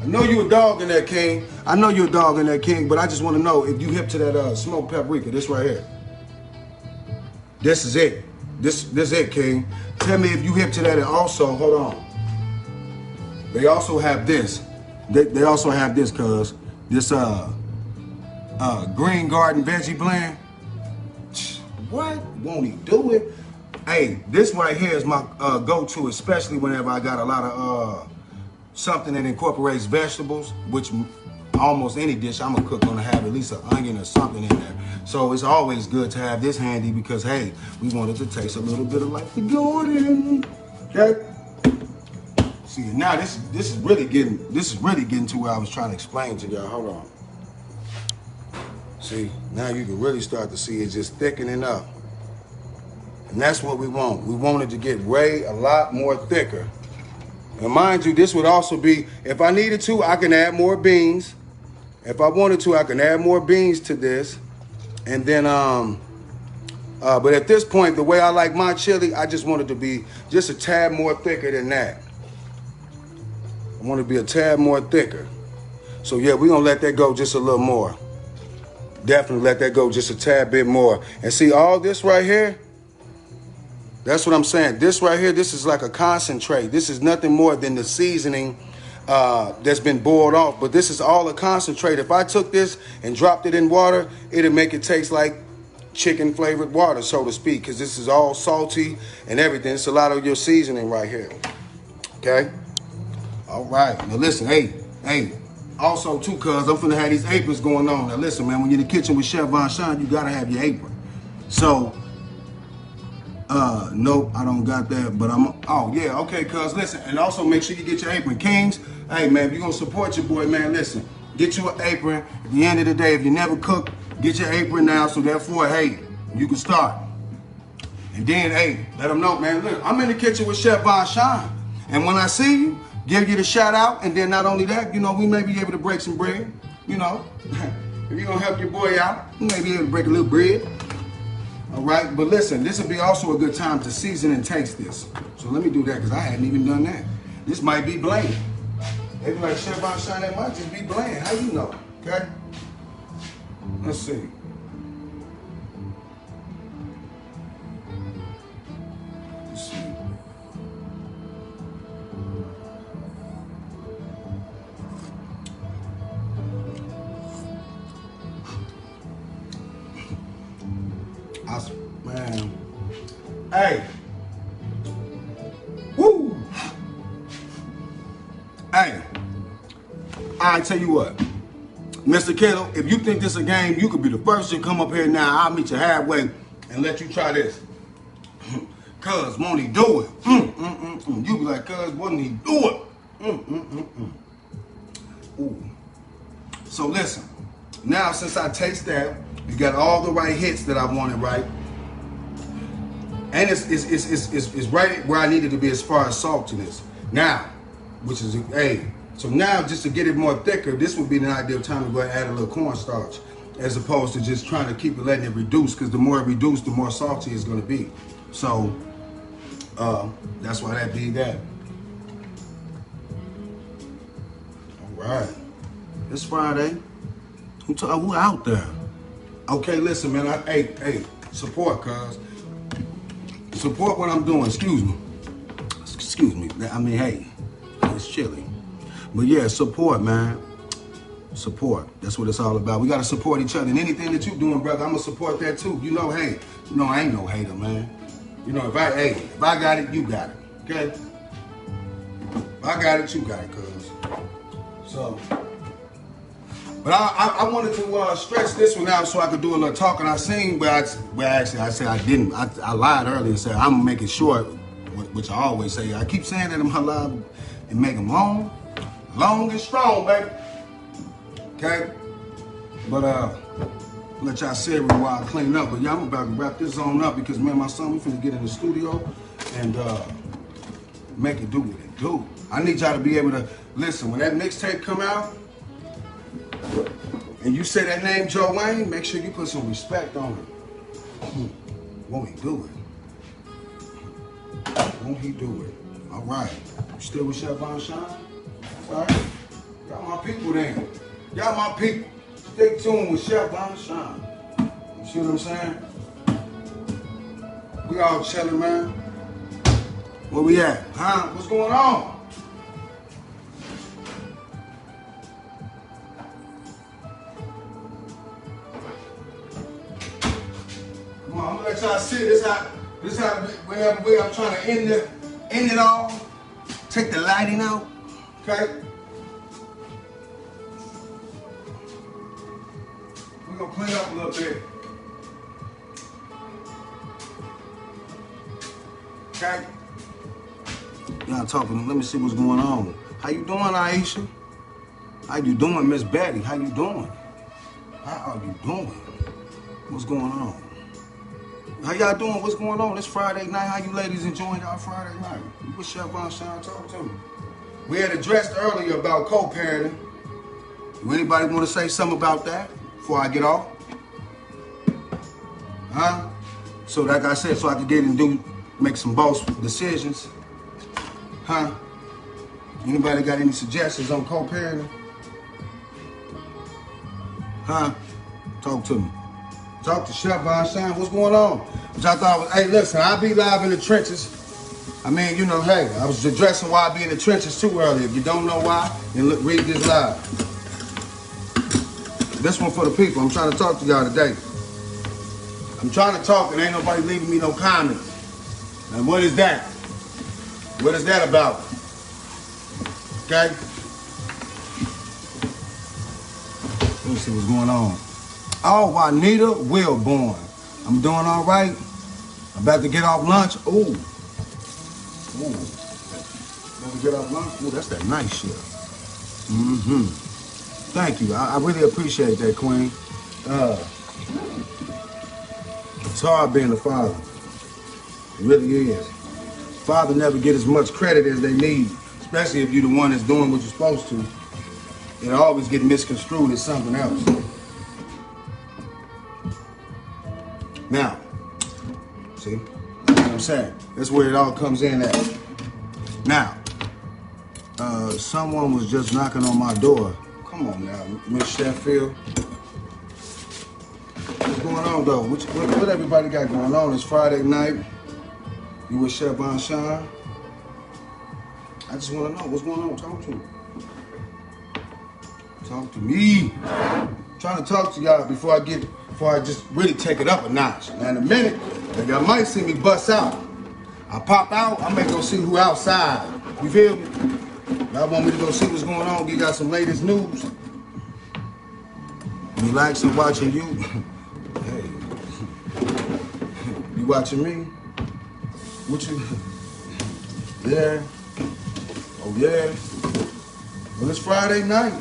I know you a dog in that, King. I know you a dog in that, King, but I just want to know if you hip to that smoked paprika. This right here. This is it. This it, King. Tell me if you hip to that. And also, hold on. They also have this. They also have this, cuz. This Green Garden Veggie Blend. What? Won't he do it? Hey, this right here is my go-to, especially whenever I got a lot of something that incorporates vegetables, which almost any dish I'm gonna cook gonna have at least an onion or something in there. So it's always good to have this handy because hey, we want it to taste a little bit of like the Gordon. Okay. See, now this is really getting to where I was trying to explain to y'all. Hold on. See, now you can really start to see it just thickening up. And that's what we want. We want it to get way a lot more thicker. And mind you, this would also be, if I needed to, I can add more beans. If I wanted to, I can add more beans to this. And then, but at this point, the way I like my chili, I just want it to be just a tad more thicker than that. I want it to be a tad more thicker. So yeah, we're gonna let that go just a little more. Definitely let that go just a tad bit more. And see all this right here? That's what I'm saying. This right here, this is like a concentrate. This is nothing more than the seasoning that's been boiled off. But this is all a concentrate. If I took this and dropped it in water, it'd make it taste like chicken flavored water, so to speak, because this is all salty and everything. It's a lot of your seasoning right here. Okay? All right. Now listen, hey. Also too, cuz I'm finna have these aprons going on. Now listen, man, when you're in the kitchen with Chef Von Shine, you gotta have your apron. So, nope, I don't got that, but oh yeah, okay, cuz listen, and also make sure you get your apron. Kings, hey man, if you're gonna support your boy, man, listen, get you an apron. At the end of the day, if you never cook, get your apron now, so therefore, hey, you can start. And then, hey, let them know, man, look, I'm in the kitchen with Chef Von Shine. And when I see you, give you the shout out, and then not only that, you know, we may be able to break some bread, you know. If you're gonna help your boy out, you may be able to break a little bread. All right, but listen, this will be also a good time to season and taste this. So let me do that, because I hadn't even done that. This might be bland. They be like, Chef Von Shine, that might just be bland. How you know, okay? Let's see. Let's see. Man. Hey. Woo. Hey. I tell you what. Mr. Kittle, if you think this is a game, you could be the first to come up here now. I'll meet you halfway and let you try this. Cuz, won't he do it? You be like, cuz, wouldn't he do it? Ooh. So listen. Now, since I taste that, you got all the right hits that I wanted, right? And it's right where I needed to be as far as saltiness. Now, which is, hey, so now just to get it more thicker, this would be the ideal time to go ahead and add a little cornstarch, as opposed to just trying to keep it, letting it reduce, because the more it reduces, the more salty it's gonna be. So, that's why that be that. All right, it's Friday. Who out there? Okay, listen, man. Hey, support, cuz. Support what I'm doing. Excuse me. I mean, hey, it's chilly. But yeah, support, man. Support. That's what it's all about. We gotta support each other. And anything that you're doing, brother, I'm gonna support that too. You know, hey, you know, I ain't no hater, man. You know, if I got it, you got it. Okay? If I got it, you got it, cuz. So. But I wanted to stretch this one out so I could do a little talking. I seen, but actually I said I didn't. I lied earlier and said I'm gonna make it short, which I always say. I keep saying that I'm gonna lie and make them long and strong, baby. Okay? But let y'all say it while I clean up. But yeah, I'm about to wrap this on up because me and my son, we finna get in the studio and make it do what it do. I need y'all to be able to listen when that mixtape come out. And you say that name, Joe Wayne, make sure you put some respect on it. Won't he do it? Won't he do it? All right. You still with Chef Von Shine? All right. Y'all my people then. Y'all my people. Stay tuned with Chef Von Shine. You see what I'm saying? We all chilling, man. Where we at? Huh? What's going on? I'm gonna let y'all see this how whenever I'm trying to end it all, take the lighting out, okay? We're gonna clean up a little bit. Okay? Y'all talking, let me see what's going on. How you doing, Aisha? How you doing, Miss Betty? How you doing? How are you doing? What's going on? How y'all doing? What's going on? It's Friday night. How you ladies enjoying y'all Friday night? What's Chef Von Shine? Talk to me. We had addressed earlier about co-parenting. Do anybody want to say something about that before I get off? Huh? So like I said, so I could get and make some boss decisions. Huh? Anybody got any suggestions on co-parenting? Huh? Talk to me. Talk to Chef Von Shine. What's going on? Which I thought was, hey, listen, I'll be live in the trenches. I mean, you know, hey, I was addressing why I be in the trenches too early. If you don't know why, then look, read this live. This one for the people. I'm trying to talk to y'all today. I'm trying to talk and ain't nobody leaving me no comments. And what is that? What is that about? Okay? Let me see what's going on. Oh, Juanita Wilborn. I'm doing all right. I'm about to get off lunch. Ooh. Ooh. About to get off lunch. Ooh, that's that nice shit. Mm-hmm. Thank you. I really appreciate that, Queen. It's hard being a father. It really is. Father never get as much credit as they need, especially if you're the one that's doing what you're supposed to. It always get misconstrued as something else. Now, see, that's what I'm saying. That's where it all comes in at. Now, someone was just knocking on my door. Come on now, Miss Sheffield. What's going on though? What everybody got going on? It's Friday night. You with Chef Von Shine? I just want to know what's going on. Talk to me. Talk to me. I'm trying to talk to y'all before I just really take it up a notch. Now in a minute, y'all might see me bust out. I pop out, I may go see who outside. You feel me? Y'all want me to go see what's going on, give y'all some latest news. Relaxing, watching you. Hey. You watching me? What you? Yeah. Oh yeah. Well, it's Friday night.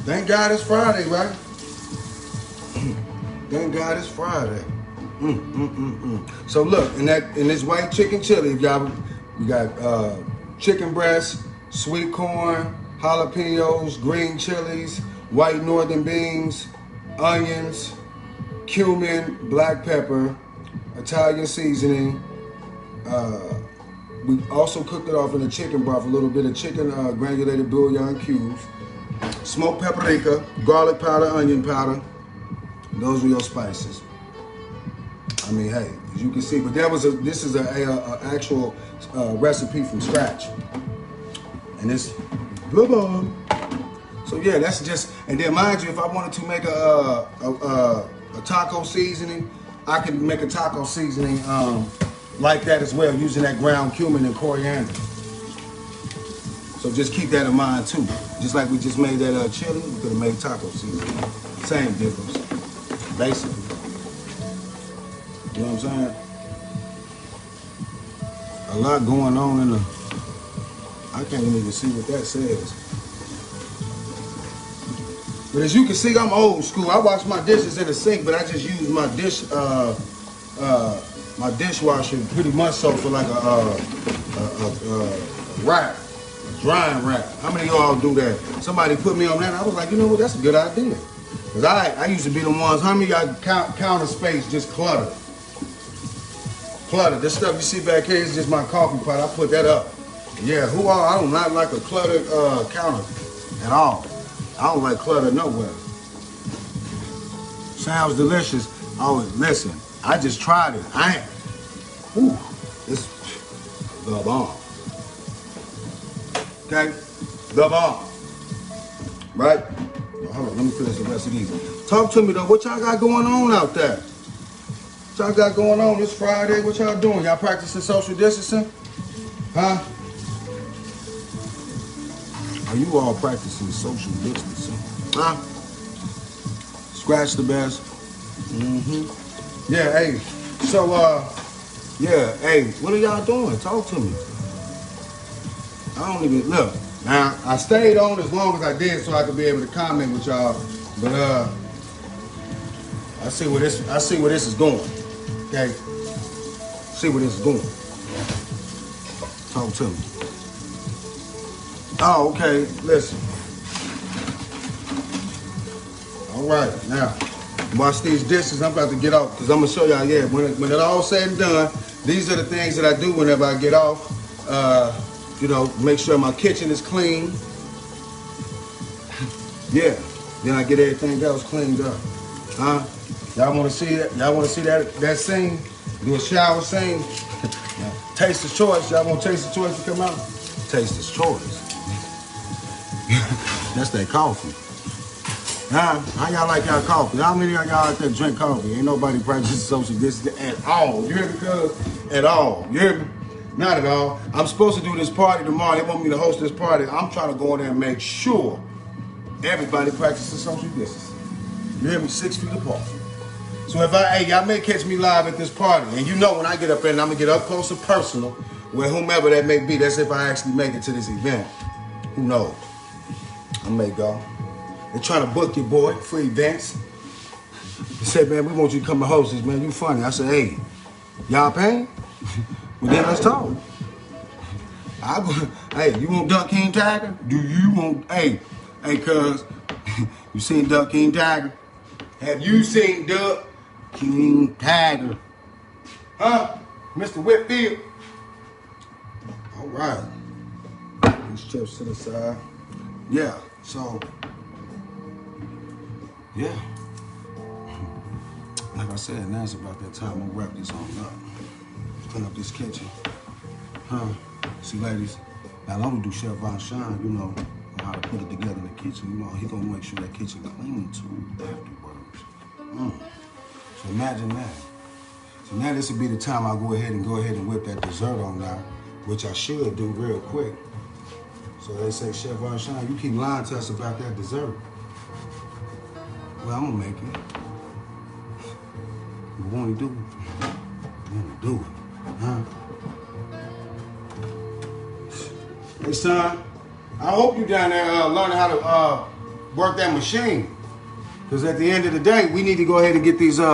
Thank God it's Friday, right? Thank God it's Friday. So look, in this white chicken chili, y'all, we got chicken breast, sweet corn, jalapenos, green chilies, white northern beans, onions, cumin, black pepper, Italian seasoning. We also cooked it off in the chicken broth, a little bit of chicken granulated bouillon cubes, smoked paprika, garlic powder, onion powder. Those are your spices. I mean, hey, as you can see, but this is a actual recipe from scratch, and it's blah. So yeah, that's just, and then mind you, if I wanted to make a taco seasoning, I could make a taco seasoning like that as well, using that ground cumin and coriander. So just keep that in mind too. Just like we just made that chili, we could have made taco seasoning. Same difference, basically. You know what I'm saying? A lot going on in the, I can't even see what that says. But as you can see, I'm old school. I wash my dishes in the sink, but I just use my my dishwasher pretty much so for like a wrap, a drying wrap. How many of y'all do that? Somebody put me on that, and I was like, you know what, that's a good idea. Cause I used to be the ones, how many of y'all counter space just cluttered? Cluttered, this stuff you see back here is just my coffee pot, I put that up. Yeah, I do not like a cluttered counter at all. I don't like clutter nowhere. Sounds delicious. Oh, listen, I just tried it. It's the bomb. Okay, the bomb. Right? Now, hold on, let me finish the rest of these. Talk to me though, what y'all got going on out there? What y'all got going on this Friday? What y'all doing? Y'all practicing social distancing? Huh? Are you all practicing social distancing? Huh? Scratch the best. Mm-hmm. Yeah, hey. So, yeah, hey, what are y'all doing? Talk to me. I don't even, look. Now, I stayed on as long as I did so I could be able to comment with y'all. But, I see where this is going. Okay? See where this is going. Talk to me. Oh, okay, listen. All right, now, wash these dishes. I'm about to get off because I'm gonna show y'all, yeah, when it all said and done, these are the things that I do whenever I get off. You know, make sure my kitchen is clean. Yeah, then I get everything else cleaned up. Huh? Y'all wanna see that? Y'all wanna see that scene? Do a shower scene? Taster's Choice. Y'all want Taster's Choice to come out? Taster's Choice. That's that coffee. How y'all like y'all coffee? How many of y'all out there drink coffee? Ain't nobody practicing social distancing at all. You hear me, cuz? At all. You hear me? Not at all. I'm supposed to do this party tomorrow. They want me to host this party. I'm trying to go in there and make sure everybody practices social distancing. You hear me? 6 feet apart. So if y'all may catch me live at this party, and you know when I get up there, and I'm gonna get up close and personal with whomever that may be. That's if I actually make it to this event. Who knows? I may go. They're trying to book your boy for events. They said, man, we want you to come and host this, man. You funny. I said, hey, y'all paying? Well, then let's talk. Hey, you want Duck King Tiger? Do you want, hey, cuz, you seen Duck King Tiger? Have you seen Duck King Tiger? Huh? Mr. Whitfield? All right. These chips to the side. Yeah, so, yeah. Like I said, now it's about that time. I'm gonna wrap this on up. Clean up this kitchen. Huh? See, ladies, not only do Chef Von Shine, you know how to put it together in the kitchen, you know, he gonna make sure that kitchen clean too afterwards. So imagine that. So now this will be the time I'll go ahead and whip that dessert on now, which I should do real quick. So they say, Chef Von Shine, you keep lying to us about that dessert. Well, I'm gonna make it. But won't he do it? Won't he do it? Huh? Hey, son, I hope you down there learning how to work that machine. Because at the end of the day, we need to go ahead and get these, we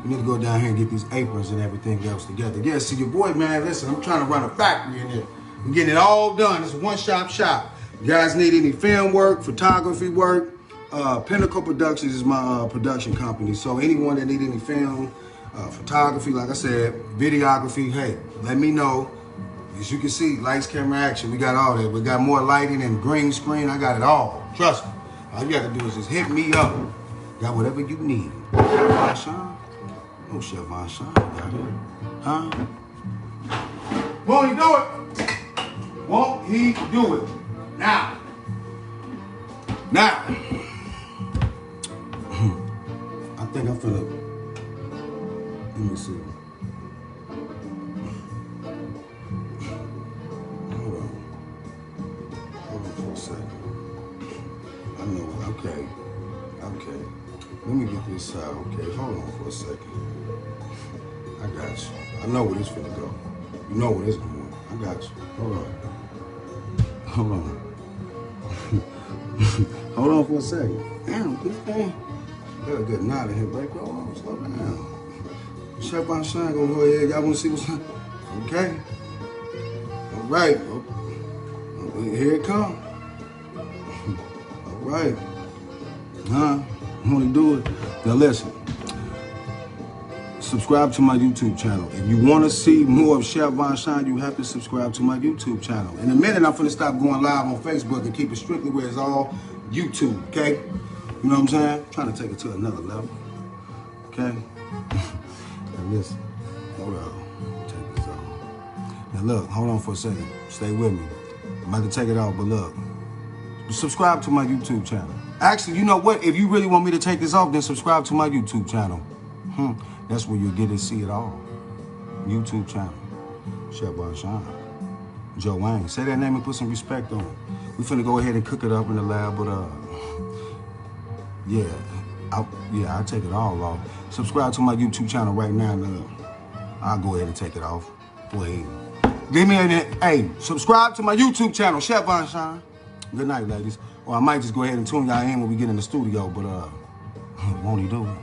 need to go down here and get these aprons and everything else together. Yeah, see, your boy, man, listen, I'm trying to run a factory in here. I'm getting it all done. It's a one-stop shop. You guys need any film work, photography work, Pinnacle Productions is my production company. So anyone that need any film, photography, like I said, videography, hey, let me know. As you can see, lights, camera, action, we got all that. We got more lighting and green screen. I got it all. Trust me. All you got to do is just hit me up. Got whatever you need. Chef Von Shine? Oh, Chef Von Shine got it. Huh? Won't he do it? Won't he do it? Now. Now. I think I'm finna, let me see. Hold on for a second. I know, okay. Let me get this out, okay? Hold on for a second. I got you. I know where this finna go. You know where this going. I got you. Hold on. Hold on for a second. Damn, this thing. Got a good knot in here, break. Hold on, slow down. Chef Von Shine gonna go ahead. Y'all wanna see what's up? Okay. All right. Here it come. All right. Huh? I wanna do it. Now listen. Subscribe to my YouTube channel. If you want to see more of Chef Von Shine, you have to subscribe to my YouTube channel. In a minute, I'm finna stop going live on Facebook and keep it strictly where it's all YouTube, okay? You know what I'm saying? I'm trying to take it to another level, okay? Now listen, hold on, take this off. Now look, hold on for a second. Stay with me. I'm about to take it off, but look. Subscribe to my YouTube channel. Actually, you know what? If you really want me to take this off, then subscribe to my YouTube channel. That's where you get to see it all. YouTube channel. Chef Von Shine. Joe Wang. Say that name and put some respect on it. We finna go ahead and cook it up in the lab, but I'll take it all off. Subscribe to my YouTube channel right now, and I'll go ahead and take it off. Go ahead. Give me hey, subscribe to my YouTube channel, Chef Von Shine. Good night, ladies. Or I might just go ahead and tune y'all in when we get in the studio, but won't he do it?